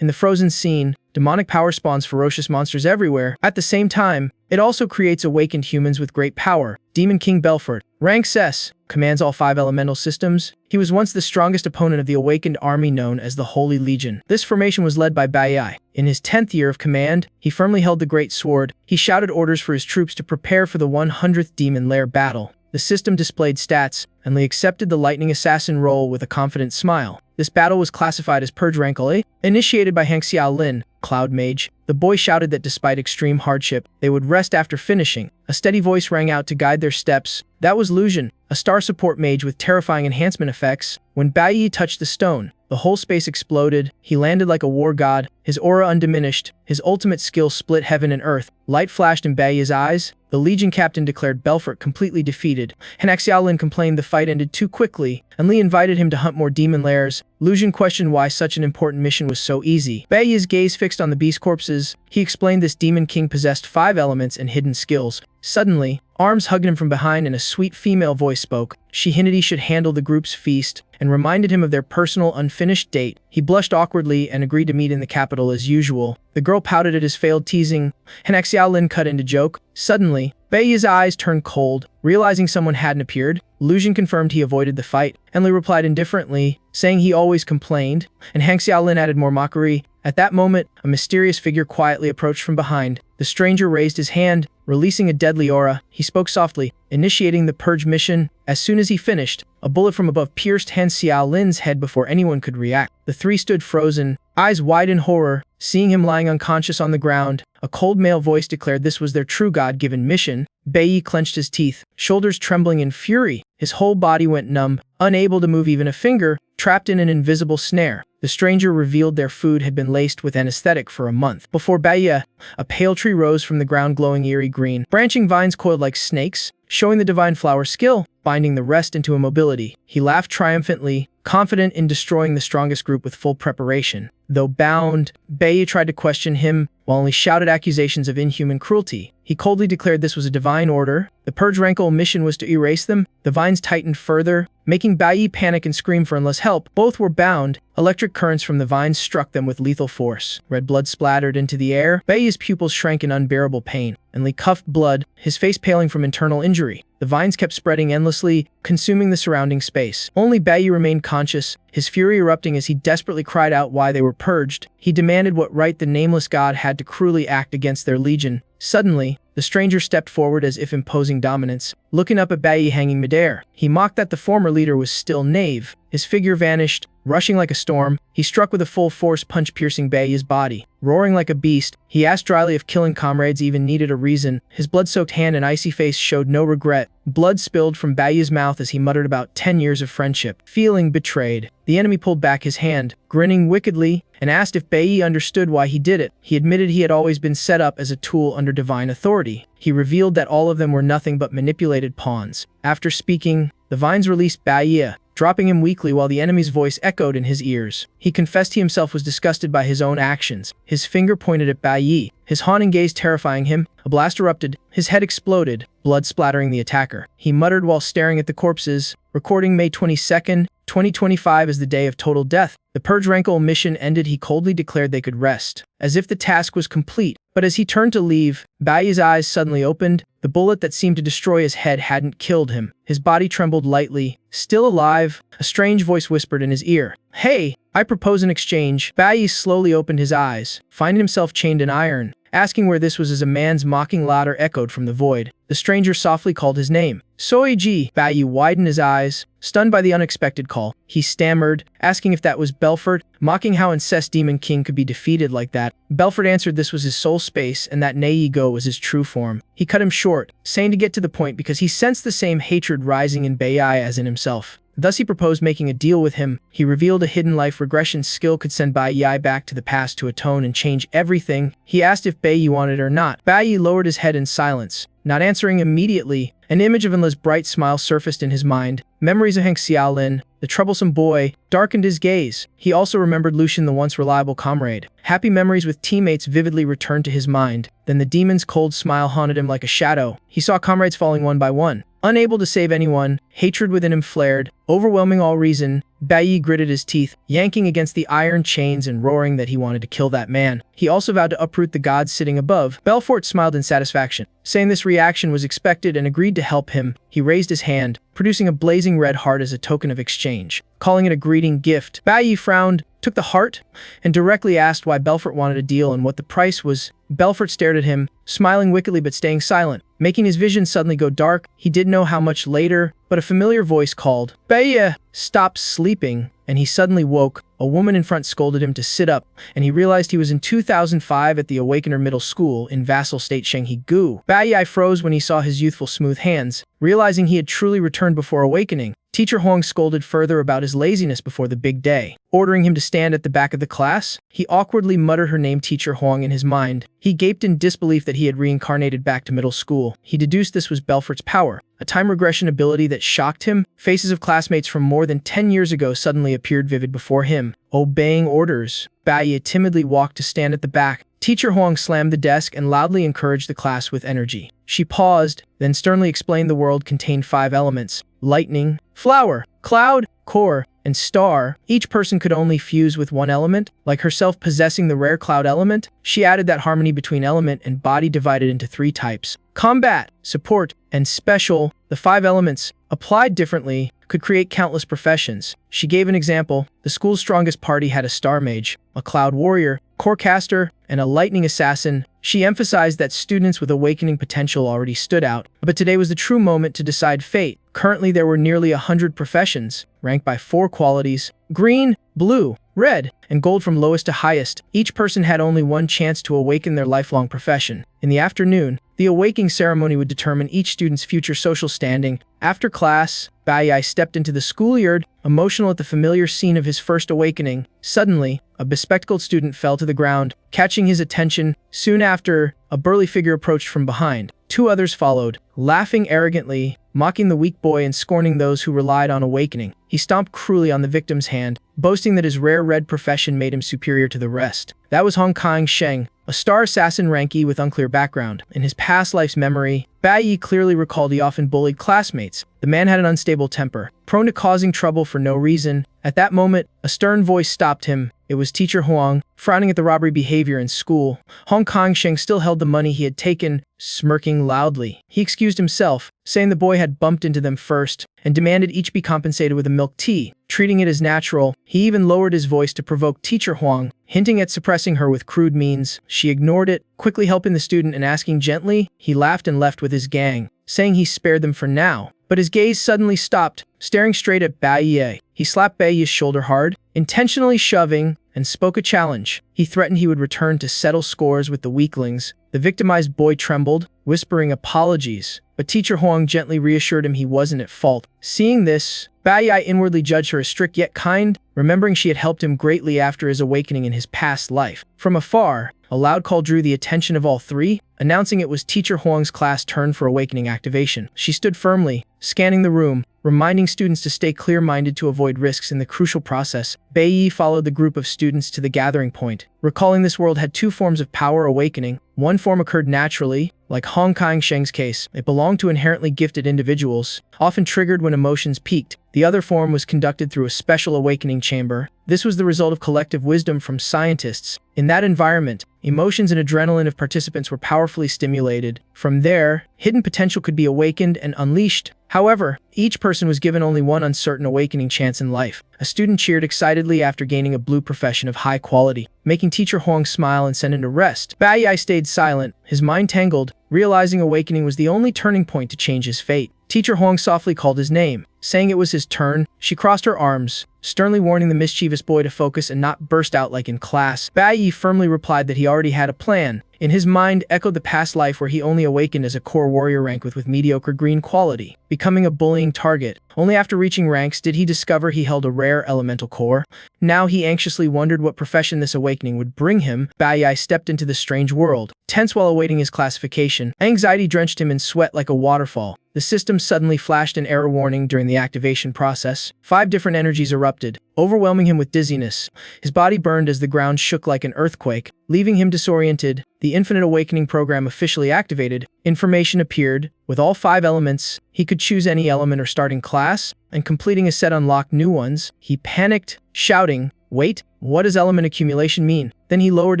In the frozen scene, demonic power spawns ferocious monsters everywhere. At the same time, it also creates awakened humans with great power. Demon King Belfort, ranks S, commands all 5 elemental systems. He was once the strongest opponent of the awakened army known as the Holy Legion. This formation was led by Bai. In his 10th year of command, he firmly held the great sword. He shouted orders for his troops to prepare for the 100th Demon Lair battle. The system displayed stats, and Lee accepted the Lightning Assassin role with a confident smile. This battle was classified as Purge Rank A, initiated by Hang Xiaolin, Cloud Mage. The boy shouted that despite extreme hardship, they would rest after finishing. A steady voice rang out to guide their steps. That was Lucian, a star support mage with terrifying enhancement effects. When Bai Yi touched the stone, the whole space exploded. He landed like a war god, his aura undiminished. His ultimate skill split heaven and earth. Light flashed in Bai Yi's eyes. The Legion captain declared Belfort completely defeated. Hang Xiaolin complained the fight ended too quickly, and Li invited him to hunt more demon lairs. Lucian questioned why such an important mission was so easy. Bai Yi's gaze fixed on the beast corpses. He explained this demon king possessed 5 elements and hidden skills. Suddenly, arms hugged him from behind and a sweet female voice spoke. She hinted he should handle the group's feast and reminded him of their personal unfinished date. He blushed awkwardly and agreed to meet in the capital as usual. The girl pouted at his failed teasing. Hang Xiaolin cut into joke. Suddenly, Bai Yi's eyes turned cold. Realizing someone hadn't appeared, Lucian confirmed he avoided the fight, and Li replied indifferently, saying he always complained, and Hang Xiaolin added more mockery. At that moment, a mysterious figure quietly approached from behind. The stranger raised his hand, releasing a deadly aura. He spoke softly, initiating the purge mission. As soon as he finished, a bullet from above pierced Hang Xiaolin's head before anyone could react. The three stood frozen, eyes wide in horror, seeing him lying unconscious on the ground. A cold male voice declared this was their true God-given mission. Bai Yi clenched his teeth, shoulders trembling in fury. His whole body went numb, unable to move even a finger, trapped in an invisible snare. The stranger revealed their food had been laced with anesthetic for a month. Before Bai Yi, a pale tree rose from the ground glowing eerie green. Branching vines coiled like snakes, showing the divine flower skill, binding the rest into immobility. He laughed triumphantly, confident in destroying the strongest group with full preparation. Though bound, Bai Yi tried to question him, while only shouted accusations of inhuman cruelty. He coldly declared this was a divine order. The Purge Rankle mission was to erase them. The vines tightened further, making Bai Yi panic and scream for endless help. Both were bound. Electric currents from the vines struck them with lethal force. Red blood splattered into the air. Bai Yi's pupils shrank in unbearable pain, and Li coughed blood, his face paling from internal injury. The vines kept spreading endlessly, consuming the surrounding space. Only Bai Yi remained conscious, his fury erupting as he desperately cried out why they were purged. He demanded what right the nameless god had to cruelly act against their legion. Suddenly, the stranger stepped forward as if imposing dominance, looking up at Bai Yi hanging midair. He mocked that the former leader was still knave. His figure vanished, rushing like a storm. He struck with a full force punch piercing Bai Yi's body. Roaring like a beast, he asked dryly if killing comrades even needed a reason. His blood-soaked hand and icy face showed no regret. Blood spilled from Bai Yi's mouth as he muttered about 10 years of friendship. Feeling betrayed, the enemy pulled back his hand, grinning wickedly, and asked if Bai Yi understood why he did it. He admitted he had always been set up as a tool under divine authority. He revealed that all of them were nothing but manipulated pawns. After speaking, the vines released Bai Yi, dropping him weakly while the enemy's voice echoed in his ears. He confessed he himself was disgusted by his own actions. His finger pointed at Bai Yi, his haunting gaze terrifying him. A blast erupted, his head exploded, blood splattering the attacker. He muttered while staring at the corpses. Recording May 22nd, 2025 as the day of total death. The Purge Rankle mission ended. He coldly declared they could rest, as if the task was complete. But as he turned to leave, Bai Yi's eyes suddenly opened. The bullet that seemed to destroy his head hadn't killed him. His body trembled lightly. Still alive, a strange voice whispered in his ear. "Hey, I propose an exchange." Bai Yi slowly opened his eyes, finding himself chained in iron. Asking where this was as a man's mocking laughter echoed from the void. The stranger softly called his name. "Soiji." Bai Yi widened his eyes, stunned by the unexpected call. He stammered, asking if that was Belfort, mocking how incest Demon King could be defeated like that. Belfort answered this was his soul space and that Nei-Go was his true form. He cut him short, saying to get to the point because he sensed the same hatred rising in Bai Yi as in himself. Thus he proposed making a deal with him. He revealed a hidden life regression skill could send Bai Yi back to the past to atone and change everything. He asked if Bai Yi wanted it or not. Bai Yi lowered his head in silence, not answering immediately. An image of Enla's bright smile surfaced in his mind. Memories of Hang Xiaolin, the troublesome boy, darkened his gaze. He also remembered Lucian, the once reliable comrade. Happy memories with teammates vividly returned to his mind. Then the demon's cold smile haunted him like a shadow. He saw comrades falling one by one, Unable to save anyone, hatred within him flared, overwhelming all reason. Bai gritted his teeth, yanking against the iron chains and roaring that he wanted to kill that man. He also vowed to uproot the gods sitting above. Belfort smiled in satisfaction, saying this reaction was expected and agreed to help him. He raised his hand, producing a blazing red heart as a token of exchange. Calling it a greeting gift, Bai frowned, took the heart, and directly asked why Belfort wanted a deal and what the price was. Belfort stared at him, smiling wickedly but staying silent, making his vision suddenly go dark. He didn't know how much later, but a familiar voice called, "Bai, stop sleeping," and he suddenly woke. A woman in front scolded him to sit up, and he realized he was in 2005 at the Awakener Middle School in Vassal State Shenghe-gu. Bai froze when he saw his youthful smooth hands, realizing he had truly returned before awakening. Teacher Huang scolded further about his laziness before the big day, ordering him to stand at the back of the class. He awkwardly muttered her name, Teacher Huang, in his mind. He gaped in disbelief that he had reincarnated back to middle school. He deduced this was Belfort's power, a time regression ability that shocked him. Faces of classmates from more than 10 years ago suddenly appeared vivid before him. Obeying orders, Bai timidly walked to stand at the back. Teacher Huang slammed the desk and loudly encouraged the class with energy. She paused, then sternly explained the world contained 5 elements: lightning, flower, cloud, core, and star. Each person could only fuse with one element, like herself possessing the rare cloud element. She added that harmony between element and body divided into 3 types: combat, support, and special. The 5 elements, applied differently, could create countless professions. She gave an example. The school's strongest party had a star mage, a cloud warrior, core caster, and a lightning assassin. She emphasized that students with awakening potential already stood out, but today was the true moment to decide fate. Currently, there were nearly 100 professions, ranked by 4 qualities: green, blue, red, and gold from lowest to highest. Each person had only one chance to awaken their lifelong profession. In the afternoon, the awakening ceremony would determine each student's future social standing. After class, Bai stepped into the schoolyard, emotional at the familiar scene of his first awakening. Suddenly, a bespectacled student fell to the ground, catching his attention. Soon after, a burly figure approached from behind. 2 others followed, laughing arrogantly, mocking the weak boy and scorning those who relied on awakening. He stomped cruelly on the victim's hand, boasting that his rare red profession made him superior to the rest. That was Hong Kong-sheng, a star assassin rank E with unclear background. In his past life's memory, Bai clearly recalled he often bullied classmates. The man had an unstable temper, prone to causing trouble for no reason. At that moment, a stern voice stopped him. It was Teacher Huang, frowning at the robbery behavior in school. Hong Kong-sheng still held the money he had taken, smirking loudly. He excused himself, saying the boy had bumped into them first, and demanded each be compensated with a milk tea, treating it as natural. He even lowered his voice to provoke Teacher Huang, hinting at suppressing her with crude means. She ignored it, quickly helping the student and asking gently. He laughed and left with his gang, saying he spared them for now. But his gaze suddenly stopped, staring straight at Bai. He slapped Bai's shoulder hard, intentionally shoving, and spoke a challenge. He threatened he would return to settle scores with the weaklings. The victimized boy trembled, whispering apologies, but Teacher Huang gently reassured him he wasn't at fault. Seeing this, Bai inwardly judged her as strict yet kind, remembering she had helped him greatly after his awakening in his past life. From afar, a loud call drew the attention of all 3, announcing it was Teacher Huang's class turn for awakening activation. She stood firmly, scanning the room, reminding students to stay clear-minded to avoid risks in the crucial process. Bai followed the group of students to the gathering point, recalling this world had 2 forms of power awakening. One form occurred naturally, like Hong Kong-sheng's case. It belonged to inherently gifted individuals, often triggered when emotions peaked. The other form was conducted through a special awakening chamber. This was the result of collective wisdom from scientists. In that environment, emotions and adrenaline of participants were powerfully stimulated. From there, hidden potential could be awakened and unleashed. However, each person was given only one uncertain awakening chance in life. A student cheered excitedly after gaining a blue profession of high quality, making Teacher Huang smile and send him to rest. Bai stayed silent, his mind tangled, realizing awakening was the only turning point to change his fate. Teacher Huang softly called his name, saying it was his turn. She crossed her arms, sternly warning the mischievous boy to focus and not burst out like in class. Bai firmly replied that he already had a plan. In his mind echoed the past life where he only awakened as a core warrior rank with mediocre green quality, becoming a bullying target. Only after reaching ranks did he discover he held a rare elemental core. Now he anxiously wondered what profession this awakening would bring him. Bai stepped into the strange world, tense while awaiting his classification. Anxiety drenched him in sweat like a waterfall. the system suddenly flashed an error warning during the activation process. 5 different energies erupted, overwhelming him with dizziness. His body burned as the ground shook like an earthquake, leaving him disoriented. The Infinite Awakening program officially activated. Information appeared. With all 5 elements, he could choose any element or starting class, and completing a set unlocked new ones. He panicked, shouting, "Wait, what does element accumulation mean?" Then he lowered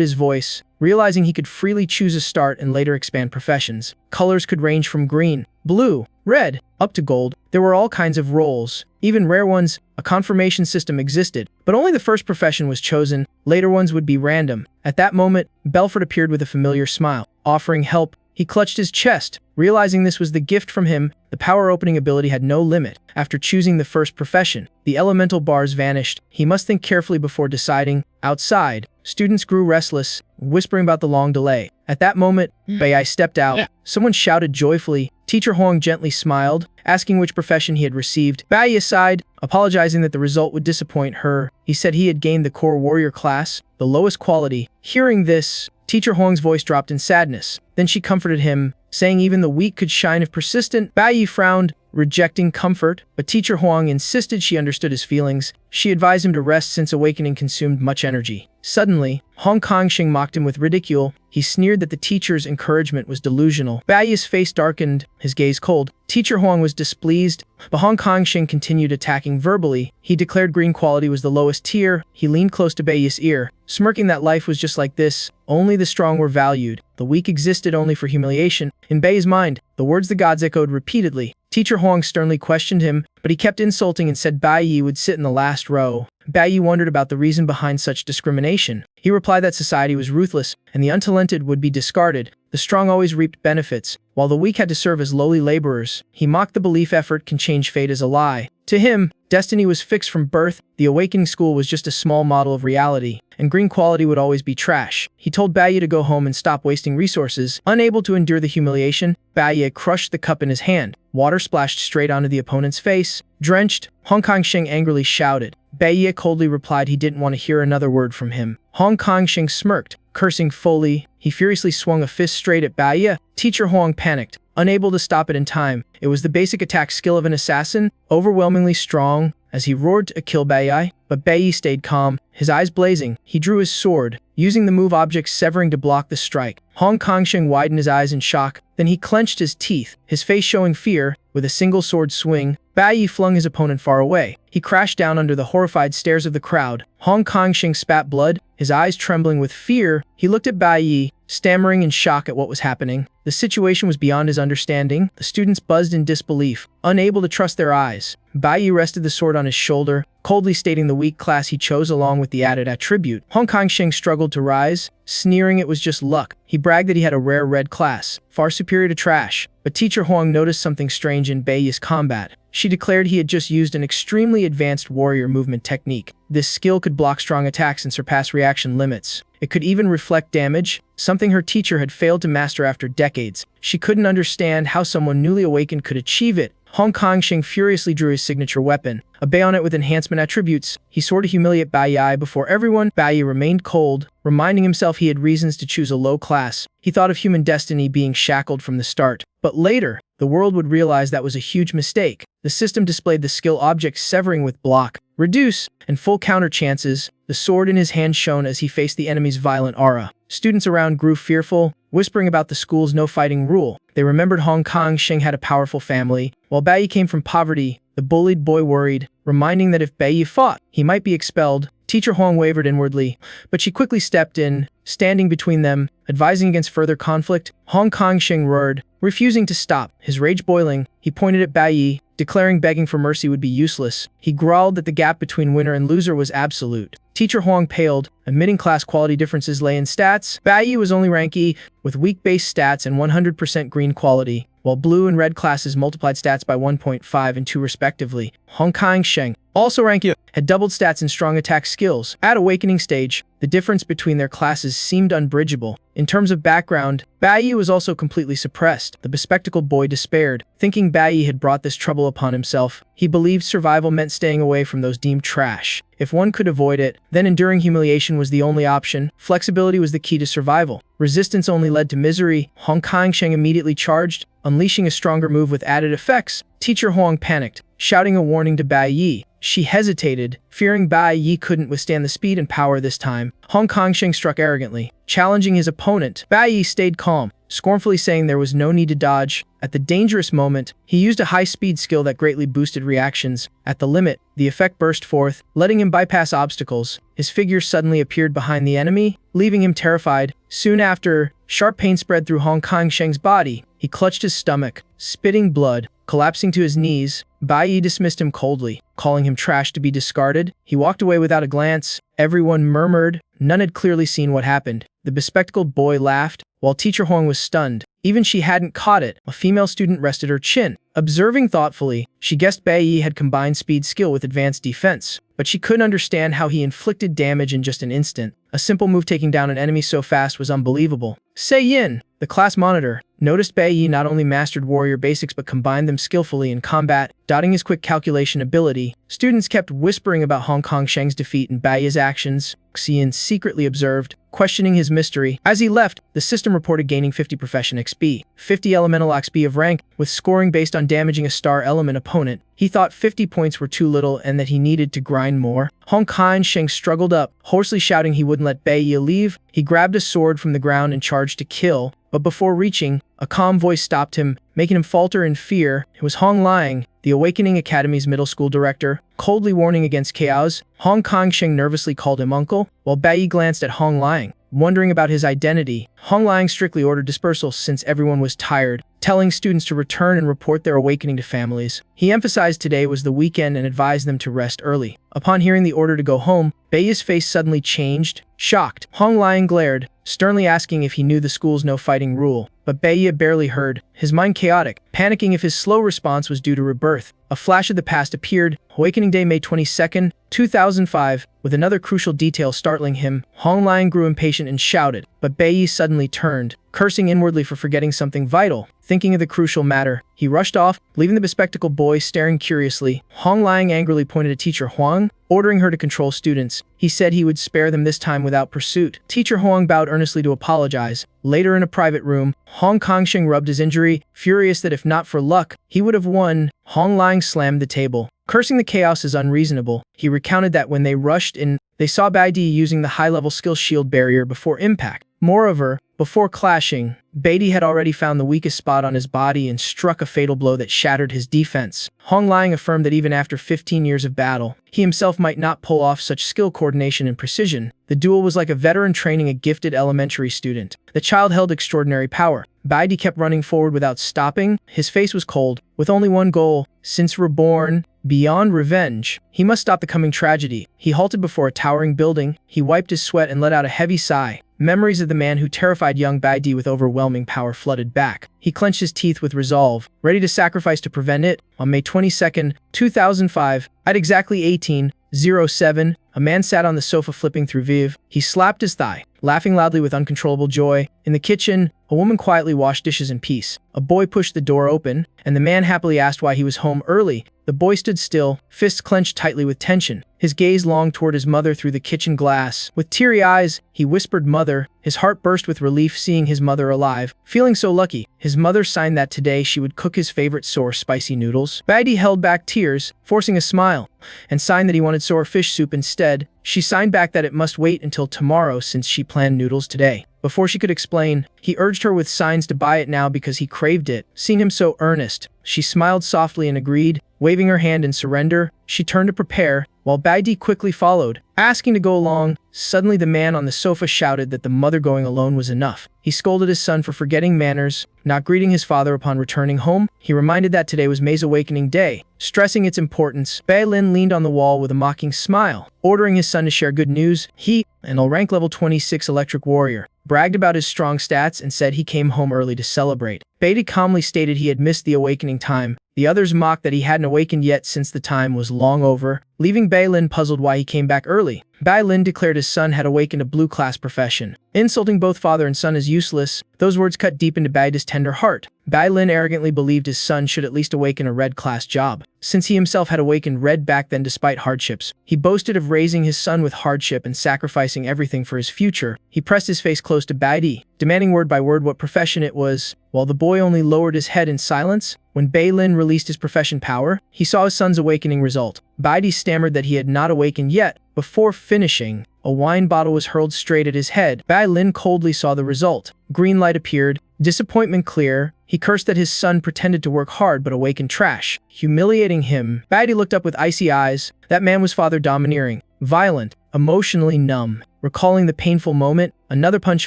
his voice, realizing he could freely choose a start and later expand professions. Colors could range from green, blue, red, up to gold. There were all kinds of roles, even rare ones. A confirmation system existed, but only the first profession was chosen. Later ones would be random. At that moment, Belfort appeared with a familiar smile, offering help. He clutched his chest, realizing this was the gift from him. The power-opening ability had no limit. After choosing the first profession, the elemental bars vanished. He must think carefully before deciding. Outside, students grew restless, whispering about the long delay. At that moment, Bai stepped out. Someone shouted joyfully. Teacher Huang gently smiled, asking which profession he had received. Bai sighed, apologizing that the result would disappoint her. He said he had gained the core warrior class, the lowest quality. Hearing this, Teacher Huang's voice dropped in sadness. Then she comforted him, saying even the weak could shine if persistent. Bai frowned, rejecting comfort, but Teacher Huang insisted she understood his feelings. She advised him to rest since awakening consumed much energy. Suddenly, Hong Kongsheng mocked him with ridicule. He sneered that the teacher's encouragement was delusional. Bai's face darkened, his gaze cold. Teacher Huang was displeased, but Hong Kongsheng continued attacking verbally. He declared green quality was the lowest tier. He leaned close to Bai's ear, smirking that life was just like this. Only the strong were valued. The weak existed only for humiliation. In Bai's mind, the words the gods echoed repeatedly. Teacher Huang sternly questioned him, but he kept insulting and said Bai Yi would sit in the last row. Bai Yi wondered about the reason behind such discrimination. He replied that society was ruthless, and the untalented would be discarded. The strong always reaped benefits, while the weak had to serve as lowly laborers. He mocked the belief effort can change fate as a lie. To him, destiny was fixed from birth. The awakening school was just a small model of reality, and green quality would always be trash. He told Bai Yi to go home and stop wasting resources. Unable to endure the humiliation, Bai Yi crushed the cup in his hand. Water splashed straight onto the opponent's face. Drenched, Hong Kongsheng angrily shouted. Bai Yi coldly replied he didn't want to hear another word from him. Hong Kongsheng smirked, cursing fully. He furiously swung a fist straight at Bai Yi. Teacher Huang panicked, unable to stop it in time. It was the basic attack skill of an assassin, overwhelmingly strong. As he roared to kill Bai Yi, but Bai Yi stayed calm, his eyes blazing. He drew his sword, using the move object severing to block the strike. Hong Kongsheng widened his eyes in shock, then he clenched his teeth, his face showing fear. With a single sword swing, Bai Yi flung his opponent far away. He crashed down under the horrified stares of the crowd. Hong Kongsheng spat blood, his eyes trembling with fear. He looked at Bai Yi, stammering in shock at what was happening. The situation was beyond his understanding. The students buzzed in disbelief, unable to trust their eyes. Bai Yi rested the sword on his shoulder, coldly stating the weak class he chose along with the added attribute. Hong Kongsheng struggled to rise, sneering it was just luck. He bragged that he had a rare red class, far superior to trash. But Teacher Huang noticed something strange in Bai Yi's combat. She declared he had just used an extremely advanced warrior movement technique. This skill could block strong attacks and surpass reaction limits. It could even reflect damage, something her teacher had failed to master after decades. She couldn't understand how someone newly awakened could achieve it. Hong Kongsheng furiously drew his signature weapon, a bayonet with enhancement attributes. He swore to humiliate Bai Yi before everyone. Bai Yi remained cold, reminding himself he had reasons to choose a low class. He thought of human destiny being shackled from the start. But later, the world would realize that was a huge mistake. The system displayed the skill object severing with block, reduce, and full counter chances. The sword in his hand shone as he faced the enemy's violent aura. Students around grew fearful, whispering about the school's no-fighting rule. They remembered Hong Kongsheng had a powerful family, while Bai Yi came from poverty. The bullied boy worried, reminding that if Bai Yi fought, he might be expelled. Teacher Huang wavered inwardly, but she quickly stepped in, standing between them, advising against further conflict. Hong Kongsheng roared, refusing to stop. His rage boiling, he pointed at Bai Yi, declaring begging for mercy would be useless. He growled that the gap between winner and loser was absolute. Teacher Huang paled, admitting class quality differences lay in stats. Bai Yi was only rank E, with weak base stats and 100% green quality, while blue and red classes multiplied stats by 1.5 and 2 respectively. Hong Kongsheng, also rank Y, had doubled stats and strong attack skills. At awakening stage, the difference between their classes seemed unbridgeable. In terms of background, Bai was also completely suppressed. The bespectacled boy despaired, thinking Bai had brought this trouble upon himself. He believed survival meant staying away from those deemed trash. If one could avoid it, then enduring humiliation was the only option. Flexibility was the key to survival. Resistance only led to misery. Hong Kong-sheng immediately charged, unleashing a stronger move with added effects. Teacher Huang panicked, shouting a warning to Bai Yi. She hesitated, fearing Bai Yi couldn't withstand the speed and power this time. Hong Kong-sheng struck arrogantly, challenging his opponent. Bai Yi stayed calm, scornfully saying there was no need to dodge. At the dangerous moment, he used a high-speed skill that greatly boosted reactions. At the limit, the effect burst forth, letting him bypass obstacles. His figure suddenly appeared behind the enemy, leaving him terrified. Soon after, sharp pain spread through Hong Kong-sheng's body. He clutched his stomach, spitting blood. Collapsing to his knees, Bai Yi dismissed him coldly, calling him trash to be discarded. He walked away without a glance. Everyone murmured. None had clearly seen what happened. The bespectacled boy laughed, while Teacher Huang was stunned. Even she hadn't caught it. A female student rested her chin. Observing thoughtfully, she guessed Bai Yi had combined speed skill with advanced defense, but she couldn't understand how he inflicted damage in just an instant. A simple move taking down an enemy so fast was unbelievable. Sei Yin, the class monitor, noticed Bai Yi not only mastered warrior basics but combined them skillfully in combat. Dotting his quick calculation ability, students kept whispering about Hong Kong-sheng's defeat and Bai Yi's actions. Xian secretly observed, questioning his mystery. As he left, the system reported gaining 50 profession XP, 50 elemental XP of rank, with scoring based on damaging a star element opponent. He thought 50 points were too little and that he needed to grind more. Hong Kong-sheng struggled up, hoarsely shouting he wouldn't let Bai Yi leave. He grabbed a sword from the ground and charged to kill, but before reaching, a calm voice stopped him, making him falter in fear. It was Hong Liang, the Awakening Academy's middle school director, coldly warning against chaos. Hong Kong-sheng nervously called him uncle, while Bai Yi glanced at Hong Liang, wondering about his identity. Hong Liang strictly ordered dispersal since everyone was tired, telling students to return and report their awakening to families. He emphasized today was the weekend and advised them to rest early. Upon hearing the order to go home, Bai Yi's face suddenly changed. Shocked, Hong Liang glared, sternly asking if he knew the school's no fighting rule. But Bai Yi barely heard, his mind chaotic, panicking if his slow response was due to rebirth. A flash of the past appeared. Awakening Day, May 22nd, 2005. With another crucial detail startling him, Hong Liang grew impatient and shouted, but Bai Yi suddenly turned, cursing inwardly for forgetting something vital. Thinking of the crucial matter, he rushed off, leaving the bespectacled boy staring curiously. Hong Liang angrily pointed at Teacher Huang, ordering her to control students. He said he would spare them this time without pursuit. Teacher Huang bowed earnestly to apologize. Later in a private room, Hong Kong-sheng rubbed his injury, furious that if not for luck, he would have won. Hong Liang slammed the table, cursing the chaos as unreasonable. He recounted that when they rushed in, they saw Bai Di using the high-level skill shield barrier before impact. Moreover, before clashing, Bai Di had already found the weakest spot on his body and struck a fatal blow that shattered his defense. Hong Liang affirmed that even after 15 years of battle, he himself might not pull off such skill coordination and precision. The duel was like a veteran training a gifted elementary student. The child held extraordinary power. Bai Di kept running forward without stopping. His face was cold, with only one goal. Since Reborn, beyond revenge, he must stop the coming tragedy. He halted before a towering building. He wiped his sweat and let out a heavy sigh. Memories of the man who terrified young Bai Di with overwhelming power flooded back. He clenched his teeth with resolve, ready to sacrifice to prevent it. On May 22nd, 2005, at exactly 18:07, a man sat on the sofa flipping through Viv. He slapped his thigh, laughing loudly with uncontrollable joy. In the kitchen, a woman quietly washed dishes in peace. A boy pushed the door open, and the man happily asked why he was home early. The boy stood still, fists clenched tightly with tension. His gaze longed toward his mother through the kitchen glass. With teary eyes, he whispered "Mother." His heart burst with relief seeing his mother alive. Feeling so lucky, his mother signed that today she would cook his favorite sour spicy noodles. Bai Di held back tears, forcing a smile, and signed that he wanted sour fish soup instead. She signed back that it must wait until tomorrow since she planned noodles today. Before she could explain, he urged her with signs to buy it now because he craved it. Seeing him so earnest, she smiled softly and agreed. Waving her hand in surrender, she turned to prepare, while Bai Di quickly followed, asking to go along. Suddenly the man on the sofa shouted that the mother going alone was enough. He scolded his son for forgetting manners, not greeting his father upon returning home. He reminded that today was May's awakening day, stressing its importance. Bai Lin leaned on the wall with a mocking smile, ordering his son to share good news. He, an all-rank level 26 electric warrior, bragged about his strong stats and said he came home early to celebrate. Bai Di calmly stated he had missed the awakening time. The others mocked that he hadn't awakened yet since the time was long over. leaving Bai Lin puzzled why he came back early. Bai Lin declared his son had awakened a blue-class profession. Insulting both father and son as useless, those words cut deep into Baidi's tender heart. Bai Lin arrogantly believed his son should at least awaken a red-class job. Since he himself had awakened red back then despite hardships, he boasted of raising his son with hardship and sacrificing everything for his future. He pressed his face close to Baidi, demanding word by word what profession it was, while the boy only lowered his head in silence. When Bai Lin released his profession power, he saw his son's awakening result. Baidi stammered that he had not awakened yet. Before finishing, a wine bottle was hurled straight at his head. Bai Lin coldly saw the result. Green light appeared, disappointment clear. He cursed that his son pretended to work hard but awakened trash, humiliating him. Baidi looked up with icy eyes. That man was father domineering, violent, emotionally numb. Recalling the painful moment, another punch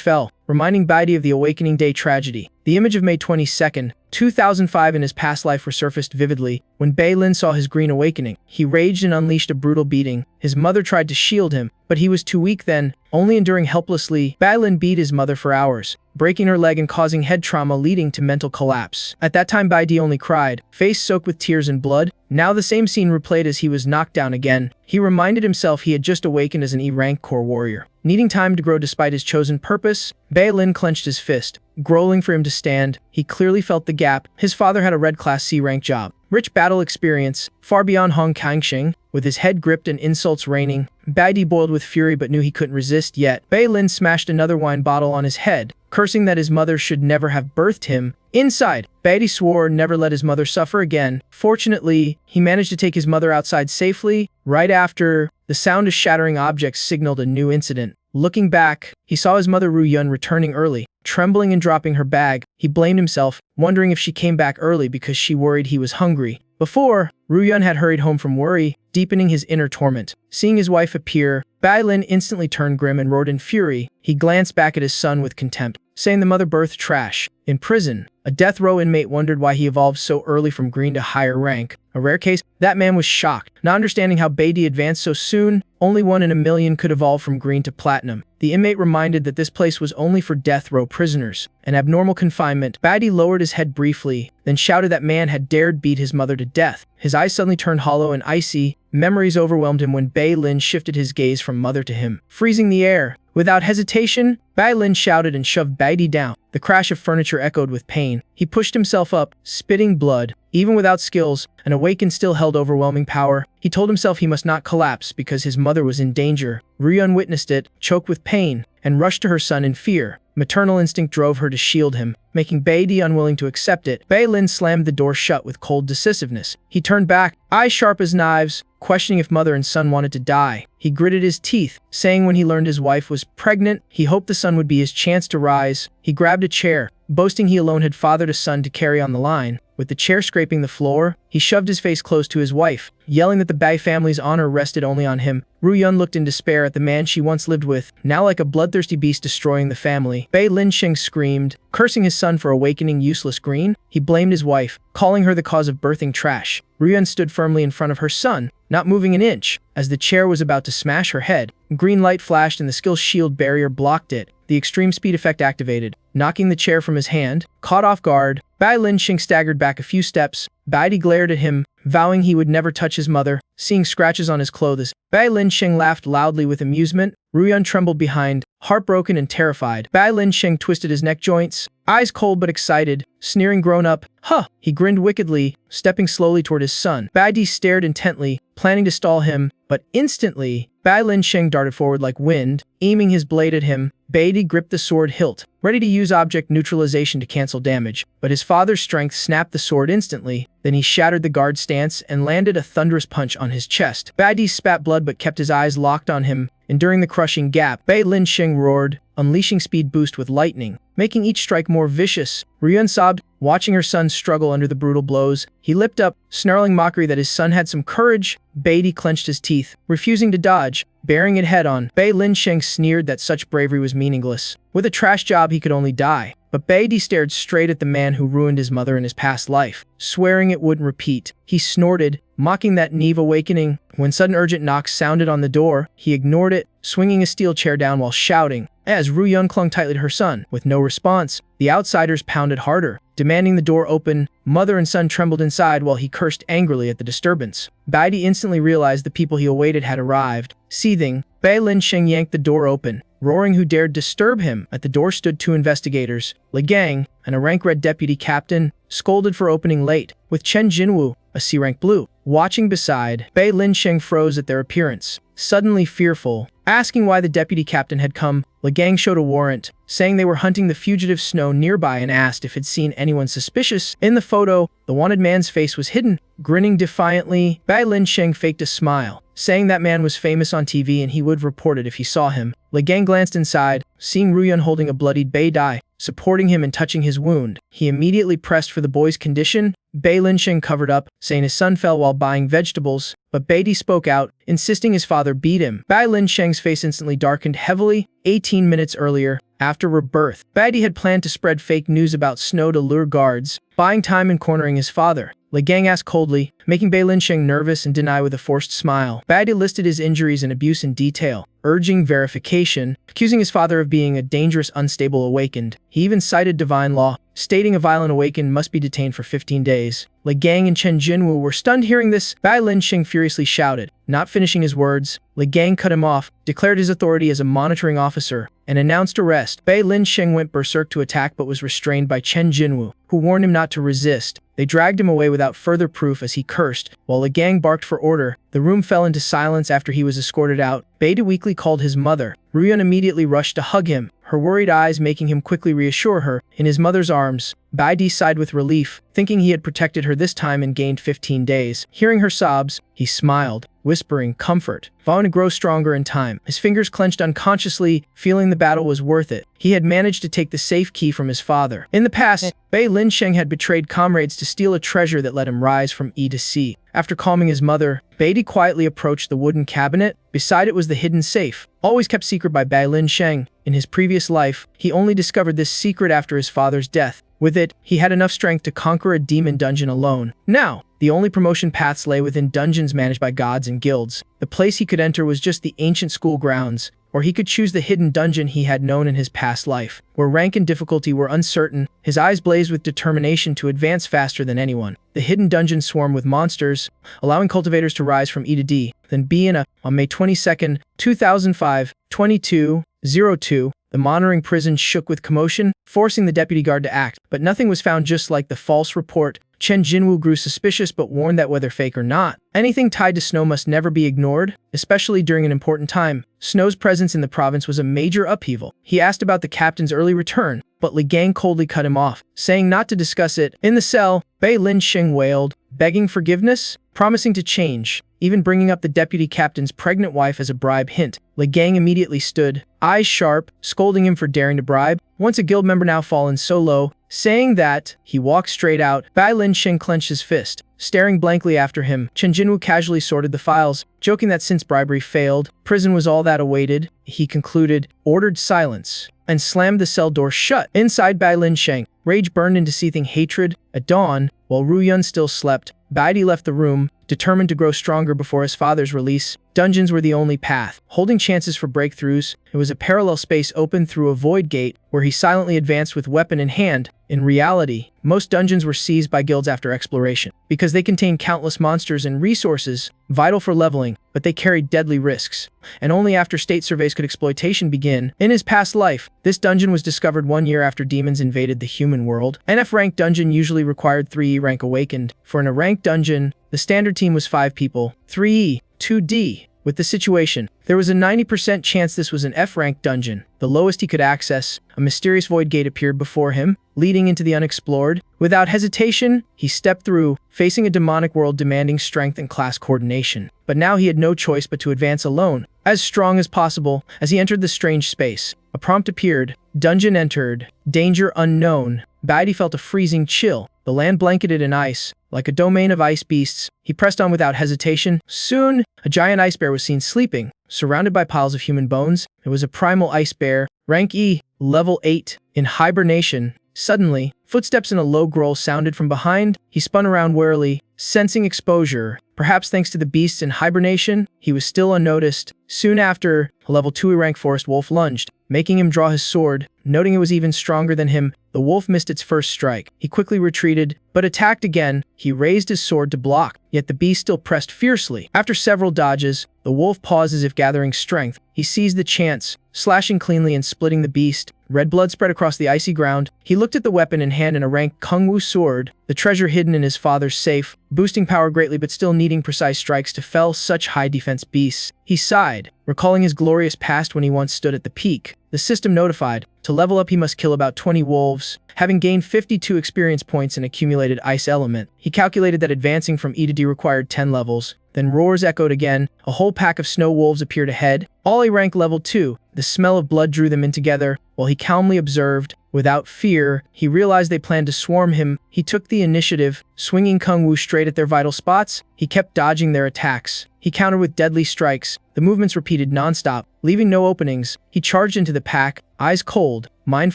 fell, reminding Baidi of the Awakening Day tragedy. The image of May 22nd, 2005 in his past life resurfaced vividly. When Bai Lin saw his green awakening, he raged and unleashed a brutal beating. His mother tried to shield him, but he was too weak then, only enduring helplessly. Bai Lin beat his mother for hours, breaking her leg and causing head trauma leading to mental collapse. At that time Baidi only cried, face soaked with tears and blood. Now the same scene replayed as he was knocked down again. He reminded himself he had just awakened as an E-rank core warrior. Needing time to grow despite his chosen purpose, Bai Lin clenched his fist, growling for him to stand. He clearly felt the gap. His father had a red-class C-rank job, rich battle experience, far beyond Hong Kangxing. With his head gripped and insults raining, Baidi boiled with fury but knew he couldn't resist yet. Bai Lin smashed another wine bottle on his head, cursing that his mother should never have birthed him. Inside, Baidi swore never let his mother suffer again. Fortunately, he managed to take his mother outside safely. Right after, the sound of shattering objects signaled a new incident. Looking back, he saw his mother Ru Yun returning early, trembling and dropping her bag. He blamed himself, wondering if she came back early because she worried he was hungry. Before, Ru Yun had hurried home from worry, deepening his inner torment. Seeing his wife appear, Bai Lin instantly turned grim and roared in fury. He glanced back at his son with contempt, saying the mother birthed trash. In prison, a death row inmate wondered why he evolved so early from green to higher rank. A rare case, that man was shocked, not understanding how Baidi advanced so soon. Only 1 in a million could evolve from green to platinum. The inmate reminded that this place was only for death row prisoners. An abnormal confinement. Baidi lowered his head briefly, then shouted that man had dared beat his mother to death. His eyes suddenly turned hollow and icy. Memories overwhelmed him when Bai Lin shifted his gaze from mother to him, freezing the air. Without hesitation, Bai Lin shouted and shoved Baidi down. The crash of furniture echoed with pain. He pushed himself up, spitting blood. Even without skills, an awakened still held overwhelming power. He told himself he must not collapse because his mother was in danger. Ru Yun witnessed it, choked with pain, and rushed to her son in fear. Maternal instinct drove her to shield him, making Baidi unwilling to accept it. Bai Lin slammed the door shut with cold decisiveness. He turned back, eyes sharp as knives, questioning if mother and son wanted to die. He gritted his teeth, saying when he learned his wife was pregnant, he hoped the son would be his chance to rise. He grabbed a chair, boasting he alone had fathered a son to carry on the line. With the chair scraping the floor, he shoved his face close to his wife, yelling that the Bai family's honor rested only on him. Ru Yun looked in despair at the man she once lived with, now like a bloodthirsty beast destroying the family. Bai Lin Sheng screamed, cursing his son for awakening useless green. He blamed his wife, calling her the cause of birthing trash. Ru Yun stood firmly in front of her son, not moving an inch. As the chair was about to smash her head, green light flashed and the skill shield barrier blocked it. The extreme speed effect activated, knocking the chair from his hand. Caught off guard, Bai Lin Sheng staggered back a few steps. Baidi glared at him, vowing he would never touch his mother. Seeing scratches on his clothes, Bai Lin Sheng laughed loudly with amusement. Ru Yun trembled behind, heartbroken and terrified. Bai Lin Sheng twisted his neck joints, eyes cold but excited, sneering grown up. Huh! He grinned wickedly, stepping slowly toward his son. Baidi stared intently, planning to stall him, but instantly, Bai Lin Sheng darted forward like wind, aiming his blade at him. Baidi gripped the sword hilt, ready to use object neutralization to cancel damage, but his father's strength snapped the sword instantly. Then he shattered the guard stance and landed a thunderous punch on his chest. Baidi spat blood but kept his eyes locked on him. Enduring the crushing gap, Bai Lin Sheng roared, unleashing speed boost with lightning, making each strike more vicious. Ru Yun sobbed, watching her son struggle under the brutal blows. He lipped up, snarling mockery that his son had some courage. Baidi clenched his teeth, refusing to dodge, bearing it head-on. Bai Lin Sheng sneered that such bravery was meaningless. With a trash job he could only die. But Baidi stared straight at the man who ruined his mother in his past life, swearing it wouldn't repeat. He snorted, mocking that naive awakening. When sudden urgent knocks sounded on the door, he ignored it, swinging a steel chair down while shouting, As Ruyun clung tightly to her son. With no response, the outsiders pounded harder, demanding the door open. Mother and son trembled inside while he cursed angrily at the disturbance. Baidi instantly realized the people he awaited had arrived. Seething, Bai Linsheng yanked the door open, roaring who dared disturb him. At the door stood 2 investigators, Li Gang, and a rank-red deputy captain, scolded for opening late, with Chen Jinwu, a C-rank blue, watching beside. Bai Linsheng froze at their appearance, suddenly fearful. Asking why the deputy captain had come, Li Gang showed a warrant, saying they were hunting the fugitive Snow nearby and asked if he'd seen anyone suspicious. In the photo, the wanted man's face was hidden. Grinning defiantly, Bai Linsheng faked a smile, saying that man was famous on TV and he would report it if he saw him. Li Gang glanced inside, seeing Ruyun holding a bloodied Bai Dai, supporting him and touching his wound. He immediately pressed for the boy's condition. Bai Linsheng covered up, saying his son fell while buying vegetables, but Beidi spoke out, insisting his father beat him. Bai Linsheng's face instantly darkened heavily. 18 minutes earlier, after rebirth, Beidi had planned to spread fake news about Snow to lure guards, buying time and cornering his father. Li Gang asked coldly, making Bai Linsheng nervous and deny with a forced smile. Beidi listed his injuries and abuse in detail, urging verification, accusing his father of being a dangerous, unstable awakened. He even cited divine law, stating a violent awakened must be detained for 15 days. Li Gang and Chen Jinwu were stunned hearing this. Bai Linsheng furiously shouted. Not finishing his words, Li Gang cut him off, declared his authority as a monitoring officer, and announced arrest. Bai Linsheng went berserk to attack but was restrained by Chen Jinwu, who warned him not to resist. They dragged him away without further proof as he cursed, while Li Gang barked for order. The room fell into silence after he was escorted out. Beidi weakly called his mother. Ruyun immediately rushed to hug him, her worried eyes making him quickly reassure her. In his mother's arms, Beidi sighed with relief, thinking he had protected her this time and gained 15 days. Hearing her sobs, he smiled, whispering comfort, vowing to grow stronger in time. His fingers clenched unconsciously, feeling the battle was worth it. He had managed to take the safe key from his father. In the past, Bai Linsheng had betrayed comrades to steal a treasure that let him rise from E to C. After calming his mother, Beidi quietly approached the wooden cabinet. Beside it was the hidden safe, always kept secret by Bai Linsheng. In his previous life, he only discovered this secret after his father's death. With it, he had enough strength to conquer a demon dungeon alone. Now, the only promotion paths lay within dungeons managed by gods and guilds. The place he could enter was just the ancient school grounds, or he could choose the hidden dungeon he had known in his past life, where rank and difficulty were uncertain. His eyes blazed with determination to advance faster than anyone. The hidden dungeon swarmed with monsters, allowing cultivators to rise from E to D, then B and A. On May 22, 2005, 22:02, the monitoring prison shook with commotion, forcing the deputy guard to act. But nothing was found, just like the false report. Chen Jinwu grew suspicious but warned that whether fake or not, anything tied to Snow must never be ignored, especially during an important time. Snow's presence in the province was a major upheaval. He asked about the captain's early return, but Li Gang coldly cut him off, saying not to discuss it. In the cell, Bai Linsheng wailed, begging forgiveness, promising to change, even bringing up the deputy captain's pregnant wife as a bribe hint. Li Gang immediately stood, eyes sharp, scolding him for daring to bribe. Once a guild member, now fallen so low, saying that he walked straight out. Bai Linsheng clenched his fist, staring blankly after him. Chen Jinwu casually sorted the files, joking that since bribery failed, prison was all that awaited. He concluded, ordered silence, and slammed the cell door shut. Inside Bai Linsheng, rage burned into seething hatred. At dawn, while Ruyun still slept, Baidi left the room, determined to grow stronger before his father's release. Dungeons were the only path, holding chances for breakthroughs. It was a parallel space open through a void gate, where he silently advanced with weapon in hand. In reality, most dungeons were seized by guilds after exploration, because they contained countless monsters and resources, vital for leveling, but they carried deadly risks. And only after state surveys could exploitation begin. In his past life, this dungeon was discovered 1 year after demons invaded the human world. An F-rank dungeon usually required 3E rank awakened. For an A-rank dungeon, the standard team was 5 people, 3E, 2D. With the situation, there was a 90% chance this was an F-rank dungeon, the lowest he could access. A mysterious void gate appeared before him, leading into the unexplored. Without hesitation, he stepped through, facing a demonic world demanding strength and class coordination. But now he had no choice but to advance alone, as strong as possible. As he entered the strange space, a prompt appeared. Dungeon entered. Danger unknown. Baidi felt a freezing chill. The land blanketed in ice, like a domain of ice beasts. He pressed on without hesitation. Soon, a giant ice bear was seen sleeping, surrounded by piles of human bones. It was a primal ice bear, rank E, level 8, in hibernation. Suddenly, footsteps in a low growl sounded from behind. He spun around warily, sensing exposure. Perhaps thanks to the beasts in hibernation, he was still unnoticed. Soon after, a level 2 rank forest wolf lunged, making him draw his sword. Noting it was even stronger than him, the wolf missed its first strike. He quickly retreated, but attacked again. He raised his sword to block, yet the beast still pressed fiercely. After several dodges, the wolf paused as if gathering strength. He seized the chance, slashing cleanly and splitting the beast. Red blood spread across the icy ground. He looked at the weapon in hand, in a rank Kung Wu sword, the treasure hidden in his father's safe, boosting power greatly but still needing precise strikes to fell such high defense beasts. He sighed, recalling his glorious past when he once stood at the peak. The system notified, to level up he must kill about 20 wolves. Having gained 52 experience points and accumulated ice element, he calculated that advancing from E to D required 10 levels. Then roars echoed again. A whole pack of snow wolves appeared ahead, all a rank level 2. The smell of blood drew them in together, while he calmly observed. Without fear, he realized they planned to swarm him. He took the initiative, swinging Kung Wu straight at their vital spots. He kept dodging their attacks. He countered with deadly strikes. The movements repeated non-stop, leaving no openings. He charged into the pack, eyes cold, mind